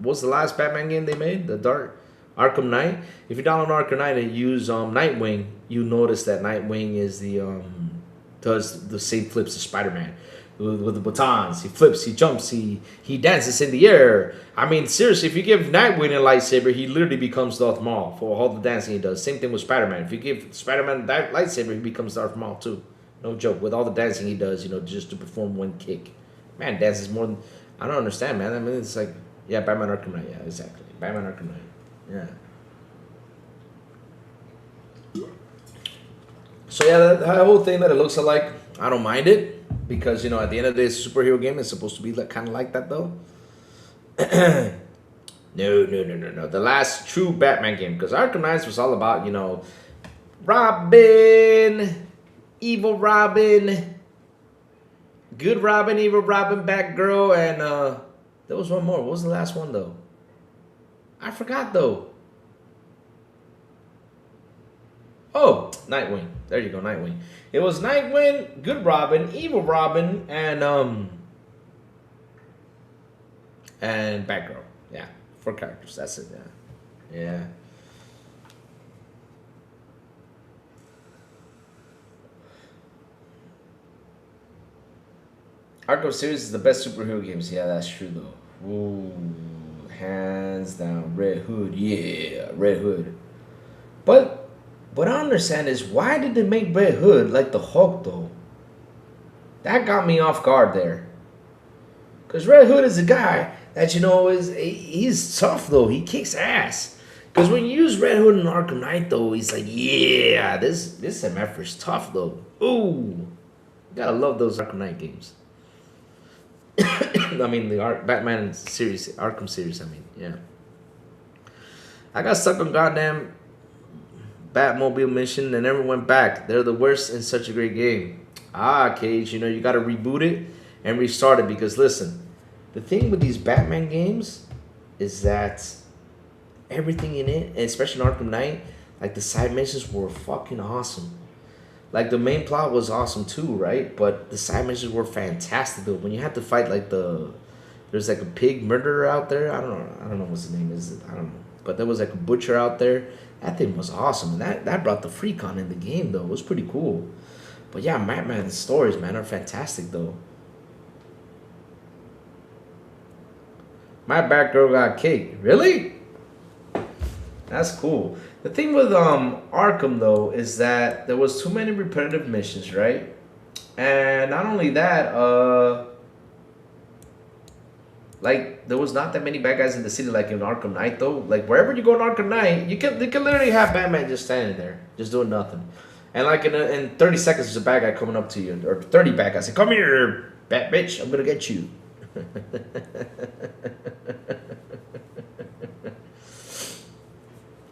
was the last Batman game they made? The Dark Arkham Knight. If you download Arkham Knight and use Nightwing, you notice that Nightwing is does the same flips as Spider-Man. With the batons, he flips, he jumps, he dances in the air. I mean, seriously, if you give Nightwing a lightsaber, he literally becomes Darth Maul for all the dancing he does. Same thing with Spider-Man. If you give Spider-Man a lightsaber, he becomes Darth Maul too. No joke. With all the dancing he does, just to perform one kick. Man, dances more than... I don't understand, man. I mean, it's like... Yeah, Batman Arkham Knight. Yeah, exactly. Batman Arkham Knight. Yeah. So yeah, that whole thing that it looks alike, I don't mind it. Because, at the end of the day, it's a superhero game. It's supposed to be kind of like that, though. No. The last true Batman game. Because Arkham Knight was all about, Robin, evil Robin, good Robin, evil Robin, Batgirl, and there was one more. What was the last one, though? I forgot, though. Oh, Nightwing. There you go, Nightwing. It was Nightwing, good Robin, evil Robin, and Batgirl. Yeah, 4 characters. That's it. Yeah. Arkham series is the best superhero games. Yeah, that's true though. Ooh, hands down, Red Hood. Yeah, Red Hood. But what I understand is why did they make Red Hood like the Hulk though? That got me off guard there. Cause Red Hood is a guy that he's tough though. He kicks ass. Cause when you use Red Hood in Arkham Knight though, he's like, yeah, this MF is tough though. Ooh, gotta love those Arkham Knight games. I mean the Batman series, Arkham series. I mean, yeah. I got stuck on goddamn Batmobile mission and never went back. They're the worst in such a great game. Cage, you got to reboot it and restart it because listen, the thing with these Batman games is that everything in it, especially in Arkham Knight, like the side missions were fucking awesome. Like the main plot was awesome too, right? But the side missions were fantastic though. When you had to fight like there's like a pig murderer out there. I don't know what his name is. I don't know. But there was like a butcher out there. That thing was awesome. And that brought the freak on in the game though. It was pretty cool. But yeah, man, the stories, man, are fantastic though. My Batgirl got cake. Really? That's cool. The thing with Arkham though is that there was too many repetitive missions, right? And not only that, like there was not that many bad guys in the city like in Arkham Knight though. Like wherever you go in Arkham Knight, you can literally have Batman just standing there, just doing nothing. And like in 30 seconds, there's a bad guy coming up to you, or 30 bad guys say, "Come here, bat bitch, I'm gonna get you."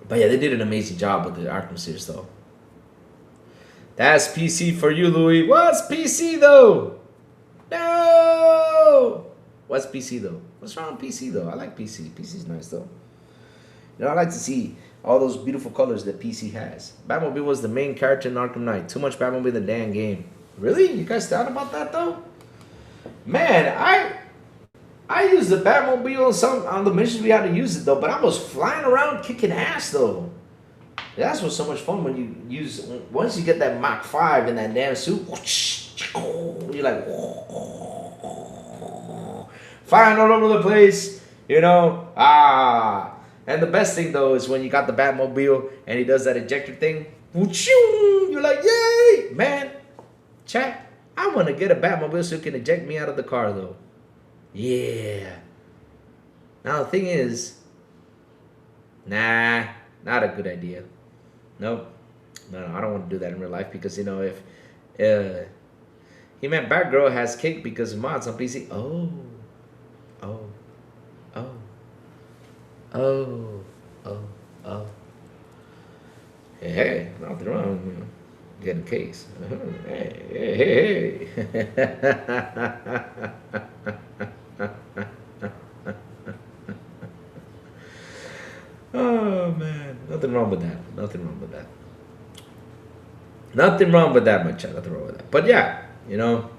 But yeah, they did an amazing job with the Arkham series though. That's PC for you, Louis. What's PC though? No! What's PC though? What's wrong with PC though? I like PC. PC's nice though. You know, I like to see all those beautiful colors that PC has. Batmobile was the main character in Arkham Knight. Too much Batmobile in the damn game. Really? You guys thought about that though? Man, I used the Batmobile on the missions we had to use it though, but I was flying around kicking ass though. That's what's so much fun when you use, once you get that Mach 5 in that damn suit, you're like, flying all over the place, you know, And the best thing though is when you got the Batmobile and he does that ejector thing, you're like, yay, man, chat, I want to get a Batmobile so it can eject me out of the car though. Yeah. Now the thing is, nah, not a good idea. Nope. No, I don't want to do that in real life because, you know, if he meant Batgirl has cake because of mods on PC. Oh. Hey, nothing wrong, you know, getting cakes. Hey. Oh man, nothing wrong with that. Nothing wrong with that. Nothing wrong with that, my chat. Nothing wrong with that. But yeah, you know,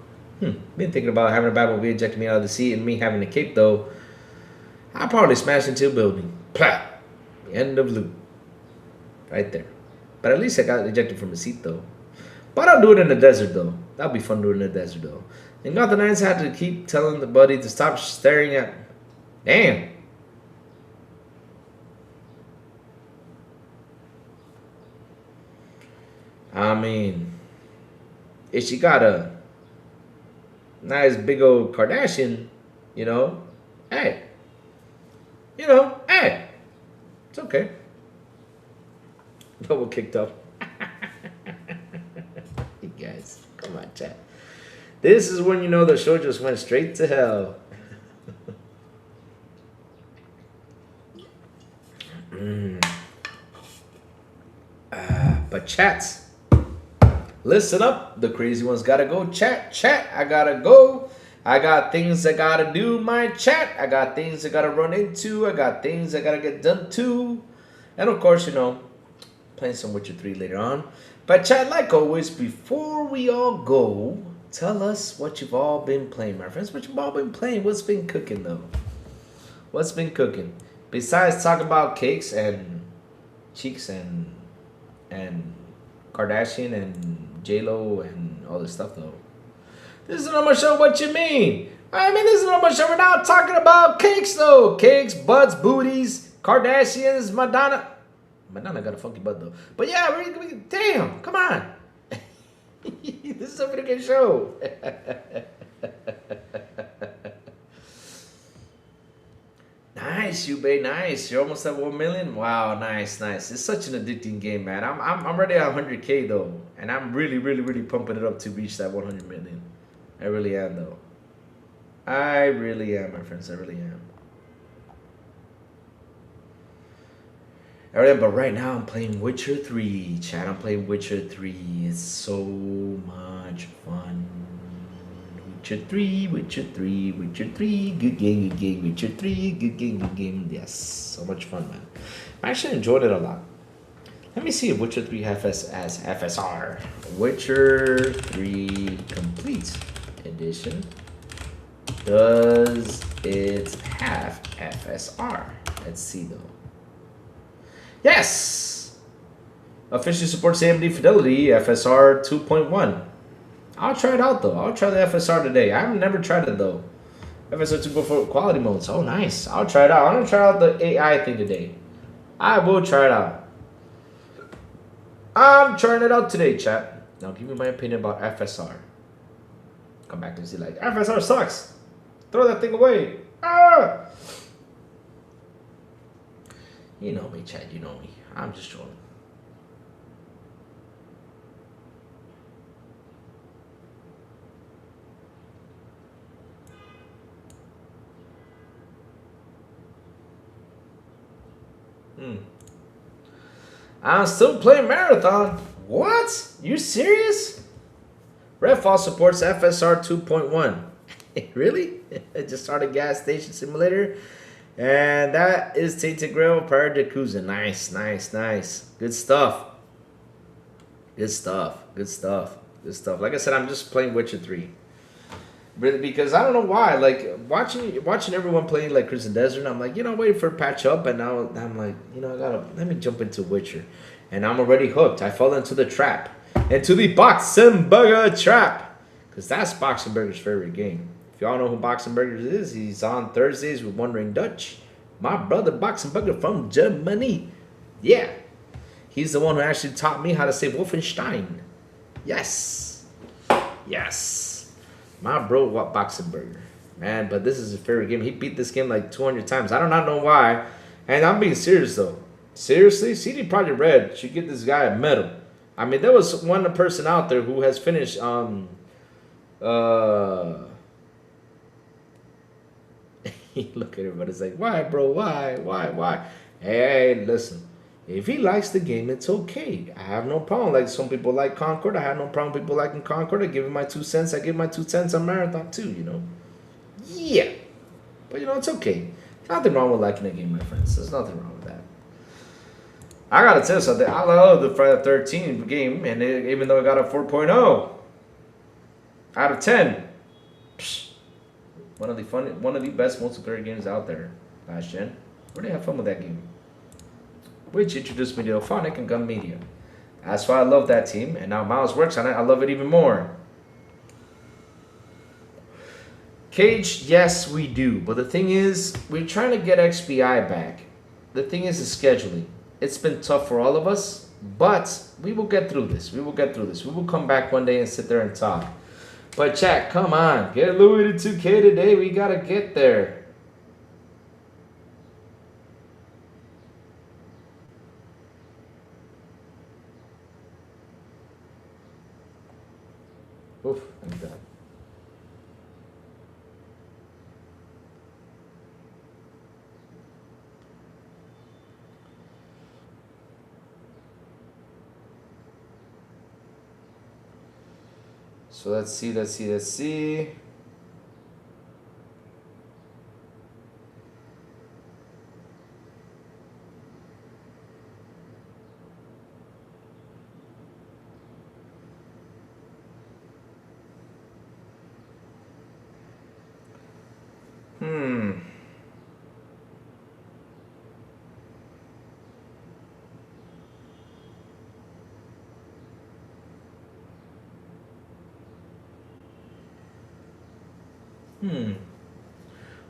been thinking about having a Batmobile ejecting me out of the seat and me having a cape though. I'll probably smash into a building. Plah! End of loop. Right there. But at least I got ejected from the seat though. But I'll do it in the desert though. That'll be fun doing it in the desert though. And Gotham Knights had to keep telling the buddy to stop staring at. Damn. I mean, if she got a nice big old Kardashian, you know, hey. You know, hey. It's okay. Double kicked up. You guys, come on, chat. This is when you know the show just went straight to hell. But chats, listen up. The crazy ones gotta go. Chat. I gotta go. I got things I gotta do, my chat. I got things I gotta run into. I got things I gotta get done too. And of course, you know, playing some Witcher 3 later on. But chat, like always, before we all go, tell us what you've all been playing, my friends. What you've all been playing. What's been cooking, though? What's been cooking? Besides talking about cakes and cheeks and Kardashian and J-Lo and all this stuff, though. This is not my show. What you mean? I mean, this is not my show. We're now talking about cakes, though. Cakes, butts, booties, Kardashians, Madonna. Madonna got a funky butt, though. But yeah, we damn, come on. This is a pretty good show. Nice, you babe, nice. You're almost at 1 million. Wow, nice. It's such an addicting game, man. I'm already at 100K though, and I'm really pumping it up to reach that 100 million. I really am though. I really am, my friends. I really am. Alright, but right now I'm playing Witcher 3, chat. I'm playing Witcher 3. It's so much fun. Witcher 3, Witcher 3, Witcher 3, good game, Witcher 3, good game. Yes, so much fun, man. I'm actually enjoying it a lot. Let me see if Witcher 3 has FSR. Witcher 3 Complete Edition. Does it have FSR? Let's see though. Yes! Officially supports AMD Fidelity FSR 2.1. I'll try it out though. I'll try the FSR today. I've never tried it though. FSR 2.4 quality modes. Oh, nice. I'll try it out. I'm gonna try out the AI thing today. I will try it out. I'm trying it out today, chat. Now give me my opinion about FSR. Come back and see like FSR sucks. Throw that thing away. Ah! You know me, chat. You know me. I'm just trolling. I'm still playing Marathon. What? You serious? Redfall supports FSR 2.1. Really? It just started gas station simulator. And that is Tainted Grail prior to Jacuzzi. Nice, nice, nice. Good stuff. Good stuff. Good stuff. Good stuff. Like I said, I'm just playing Witcher 3. Really, because I don't know why. Like watching everyone playing like Crimson Desert, I'm like, waiting for a patch up, and now I'm like, let me jump into Witcher. And I'm already hooked. I fall into the trap. Into the Boxenberger trap. Because that's Boxenberger's favorite game. If y'all know who Boxenberger is, he's on Thursdays with Wondering Dutch. My brother Boxenberger from Germany. Yeah. He's the one who actually taught me how to say Wolfenstein. Yes. Yes. My bro Boxenberger. Man, but this is his favorite game. He beat this game like 200 times. I do not know why. And I'm being serious though. Seriously, CD Projekt Red should give this guy a medal. I mean, there was one person out there who has finished look at everybody's like, why, bro? Why? Hey, listen. If he likes the game, it's okay. I have no problem. Like some people like Concord. I have no problem people liking Concord. I give him my 2 cents. I give my 2 cents on Marathon too, Yeah. But it's okay. Nothing wrong with liking a game, my friends. There's nothing wrong with that. I gotta tell you something. I love the Friday the 13th game, and even though it got a 4.0 out of 10, one of the best multiplayer games out there last gen. Really have fun with that game. Which introduced me to Phonic and Gun Media. That's why I love that team, and now Miles works on it. I love it even more. Cage, yes, we do, but the thing is, we're trying to get XBI back. The thing is the scheduling. It's been tough for all of us, but we will get through this. We will get through this. We will come back one day and sit there and talk. But chat, come on, get Louis to 2K today. We gotta get there. Oof, I'm done. So let's see.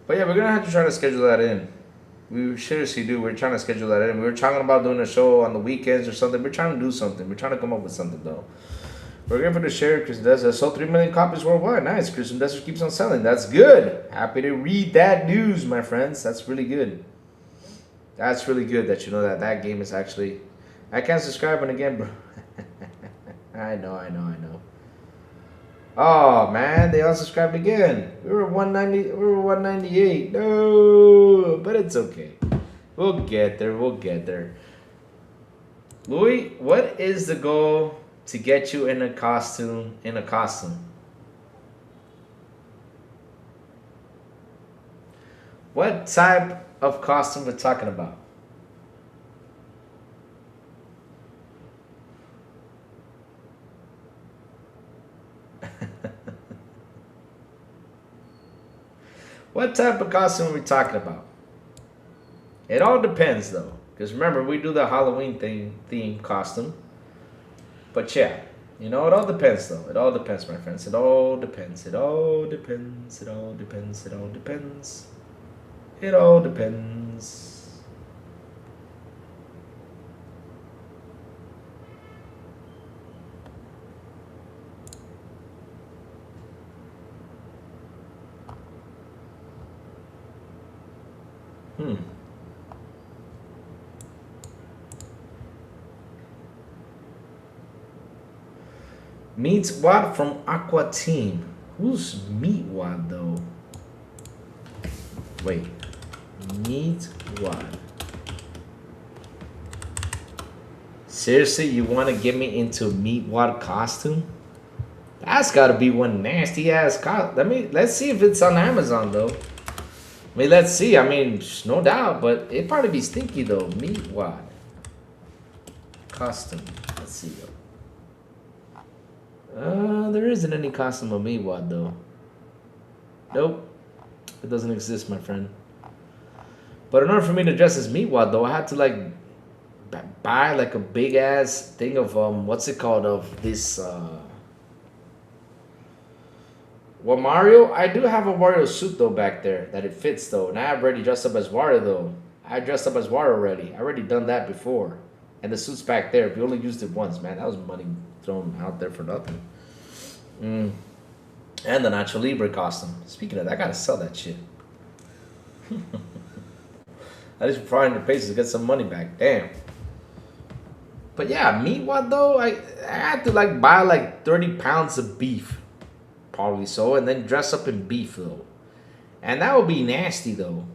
But yeah, we're gonna have to try to schedule that in. We seriously do. We're trying to schedule that in. We were talking about doing a show on the weekends or something. We're trying to do something. We're trying to come up with something though. We're going for the share. Christian Desert sold 3 million copies worldwide. Nice. Christian Desert keeps on selling. That's good. Happy to read that news, my friends. That's really good. That's really good that you know that that game is actually. I can't subscribe again, bro. I know. Oh man, they unsubscribed again. We were 190. We were 198. No, but it's okay. We'll get there. Louis, what is the goal to get you in a costume? What type of costume we're talking about? What type of costume are we talking about? It all depends though, because remember we do the Halloween theme costume. But yeah, you know, it all depends though. It all depends, my friends. It all depends. It all depends. It all depends. It all depends. It all depends. Meets Watt from Aqua Team. Who's Meet Watt though? Wait. Meet Watt. Seriously, you want to get me into Meet Watt costume? That's got to be one nasty ass costume. Let's see if it's on Amazon though. I mean, let's see. I mean, no doubt, but it'd probably be stinky though. Meet Watt costume. Let's see though. There isn't any costume of Meet Watt though. Nope, it doesn't exist, my friend. But in order for me to dress as Meet Watt though, I had to like buy like a big ass thing of what's it called, of this well, Mario. I do have a Wario suit though back there that it fits though, and I have already dressed up as Wario though. I dressed up as Wario already. I already done that before, and the suit's back there. We only used it once, man. That was money thrown out there for nothing. And the Nacho Libre costume. Speaking of that, I gotta sell that shit. I just find the paces to get some money back. Damn. But yeah, Meat Watt though, I had to like buy like 30 pounds of beef. Probably so, and then dress up in beef though. And that would be nasty though.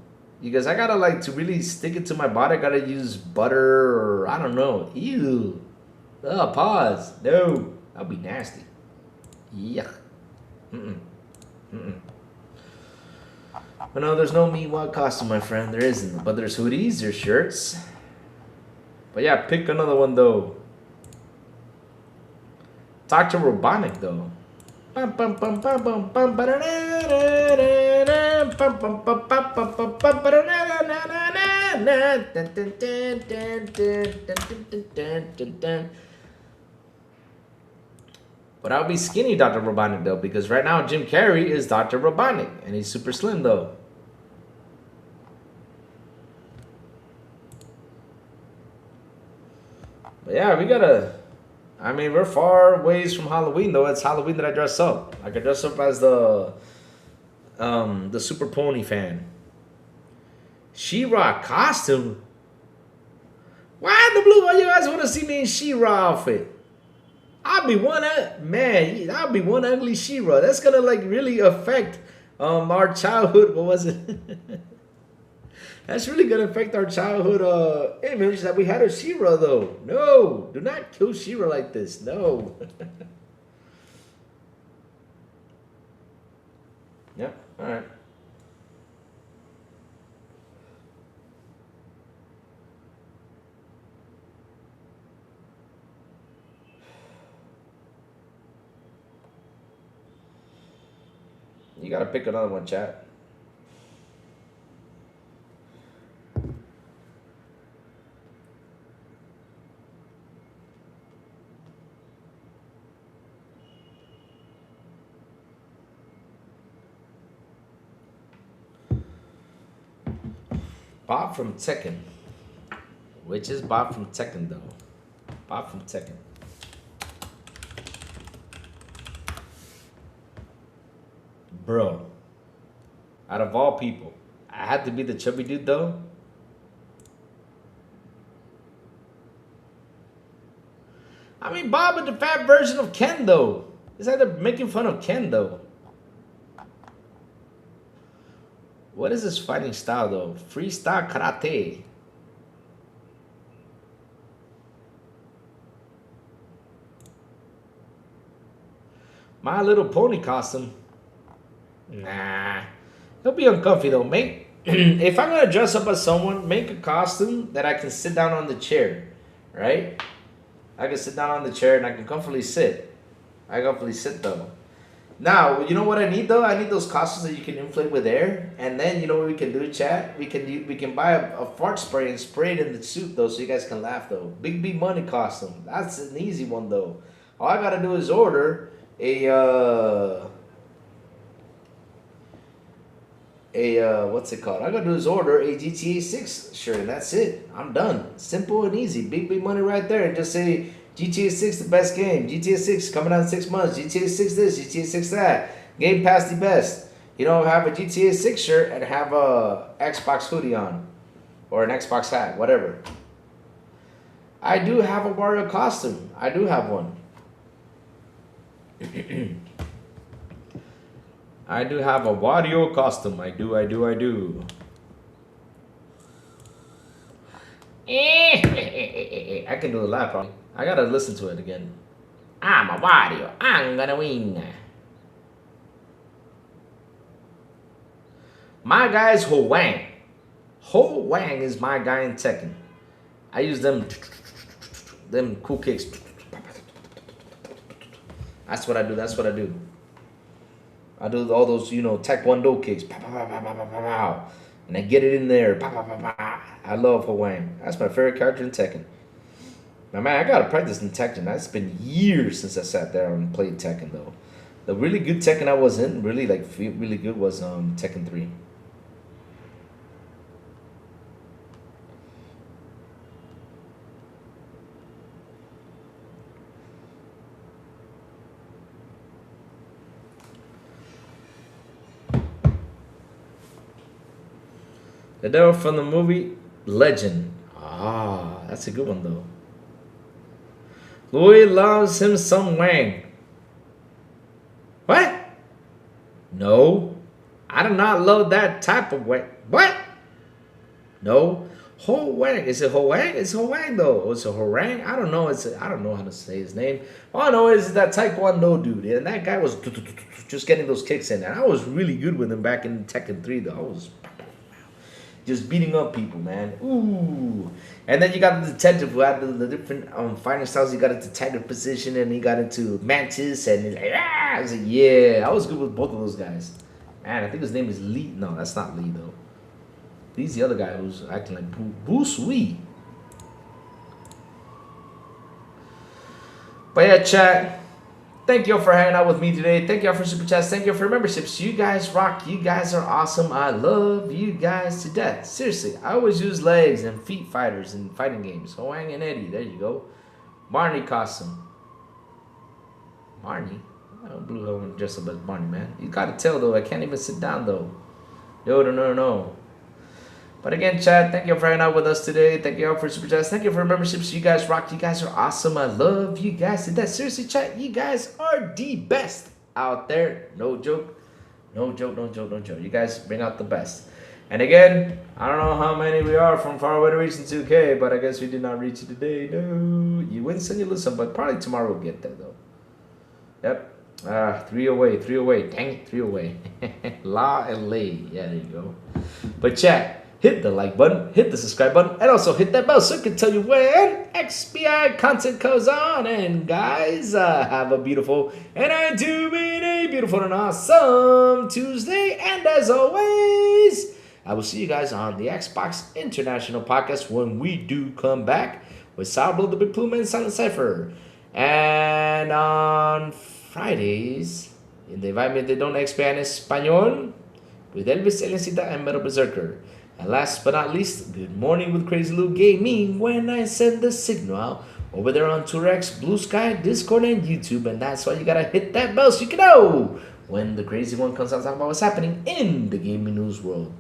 Because I gotta like, to really stick it to my body, I gotta use butter or I don't know. Ew. Oh, pause. No. That would be nasty. Yuck. But no, there's no Meat Watt costume, my friend. There isn't. But there's hoodies, there's shirts. But yeah, pick another one though. Talk to Robonic though. But I'll be skinny Dr. Robotnik though, because right now Jim Carrey is Dr. Robotnik and he's super slim though. But yeah, we gotta, I mean, we're far ways from Halloween though. It's Halloween that I dress up. Like I dress up as the Super Pony fan. She-Ra costume? Why in the blue? Why you guys want to see me in She-Ra outfit? I'll be one ugly She-Ra. That's gonna like really affect our childhood. What was it? That's really gonna affect our childhood image that we had of She-Ra though. No, do not kill She-Ra like this. No. Yep. All right. You gotta pick another one, chat. Bob from Tekken. Which is Bob from Tekken though? Bob from Tekken. Bro, out of all people, I had to be the chubby dude though. I mean, Bob is the fat version of Ken though. It's like they're making fun of Ken though. What is his fighting style though? Freestyle karate. My Little Pony costume. Nah, it'll be uncomfy though. If I'm gonna dress up as someone, make a costume that I can sit down on the chair, right? I can sit down on the chair and I can comfortably sit. I comfortably sit though. Now, you know what I need though? I need those costumes that you can inflate with air, and then you know what we can do, chat? We can buy a fart spray and spray it in the suit though, so you guys can laugh though. Big B money costume. That's an easy one though. All I gotta do is order a what's it called? I gotta do is order a GTA 6 shirt, and that's it. I'm done. Simple and easy. Big money right there. And just say GTA 6 the best game. GTA 6 coming out in 6 months. GTA 6 this. GTA 6 that. Game Pass the best. You know, have a GTA 6 shirt and have a Xbox hoodie on, or an Xbox hat, whatever. I do have a Wario costume. I do have one. I do have a Wario costume. I do. I can do a live probably. I gotta listen to it again. I'm a Wario. I'm gonna win. My guy is Huang. Huang is my guy in Tekken. I use them cool kicks. That's what I do. That's what I do. I do all those, you know, taekwondo kicks. Pow, pow, pow, pow, pow, pow, pow. And I get it in there. Pow, pow, pow, pow. I love Huang. That's my favorite character in Tekken. Now, man, I gotta practice in Tekken. That's been years since I sat there and played Tekken, though. The really good Tekken I was in, really good, was Tekken 3. The devil from the movie Legend. Ah, that's a good one though. Louis loves him some Wang. What? No, I do not love that type of Wang. What? No, Ho Wang. Is it Ho Wang? It's Ho Wang though. Oh, it's a Horang. I don't know. I don't know how to say his name. All I know is that Taekwondo dude, and that guy was just getting those kicks in, and I was really good with him back in Tekken 3 though. I was just beating up people, man. Ooh. And then you got the detective who had the different fighting styles. He got into detective position, and he got into Mantis, and he's like, ah! I was like, yeah. I was good with both of those guys. Man, I think his name is Lee. No, that's not Lee, though. He's the other guy who's acting like Bruce Wee. But yeah, chat. Thank you all for hanging out with me today. Thank you all for super chats. Thank you all for memberships. You guys rock. You guys are awesome. I love you guys to death. Seriously, I always use legs and feet fighters in fighting games. Hoang and Eddie. There you go. Barney costume. Barney? I don't blue hole and dress up as Barney, man. You gotta tell though. I can't even sit down though. No. But again, chat, thank you all for hanging out with us today. Thank you all for super chats. Thank you for memberships. You guys rock. You guys are awesome. I love you guys to death. Seriously, chat, you guys are the best out there. No joke. No joke. You guys bring out the best. And again, I don't know how many we are from far away to reaching 2K, but I guess we did not reach it today. No. You win some, you lose some, but probably tomorrow we'll get there, though. Yep. 3 away. Dang it, 3 away. La and lay. Yeah, there you go. But chat, hit the like button, hit the subscribe button, and also hit that bell so I can tell you when XBI content comes on. And guys, have a beautiful, and I do mean a beautiful and awesome Tuesday. And as always, I will see you guys on the Xbox International Podcast when we do come back with Sablo the Big Plume and Silent Cypher. And on Fridays, in the environment they don't expand Español, with Elvis Elencita and Metal Berserker. And last but not least, good morning with Crazy Lou Gaming when I send the signal out over there on Turex, Blue Sky, Discord, and YouTube. And that's why you gotta hit that bell so you can know when the crazy one comes out talking about what's happening in the gaming news world.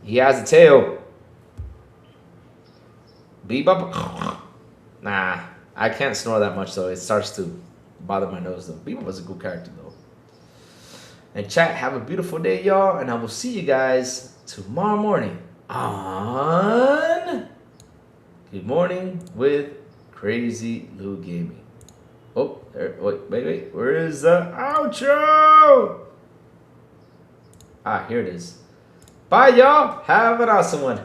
He has a tail. Bebop. Nah, I can't snore that much though. It starts to bother my nose though. Bebop was a good character though. And chat, have a beautiful day, y'all, and I will see you guys tomorrow morning on Good Morning with Crazy Lou Gaming. Oh, there, wait, where is the outro? Ah, here it is. Bye, y'all. Have an awesome one.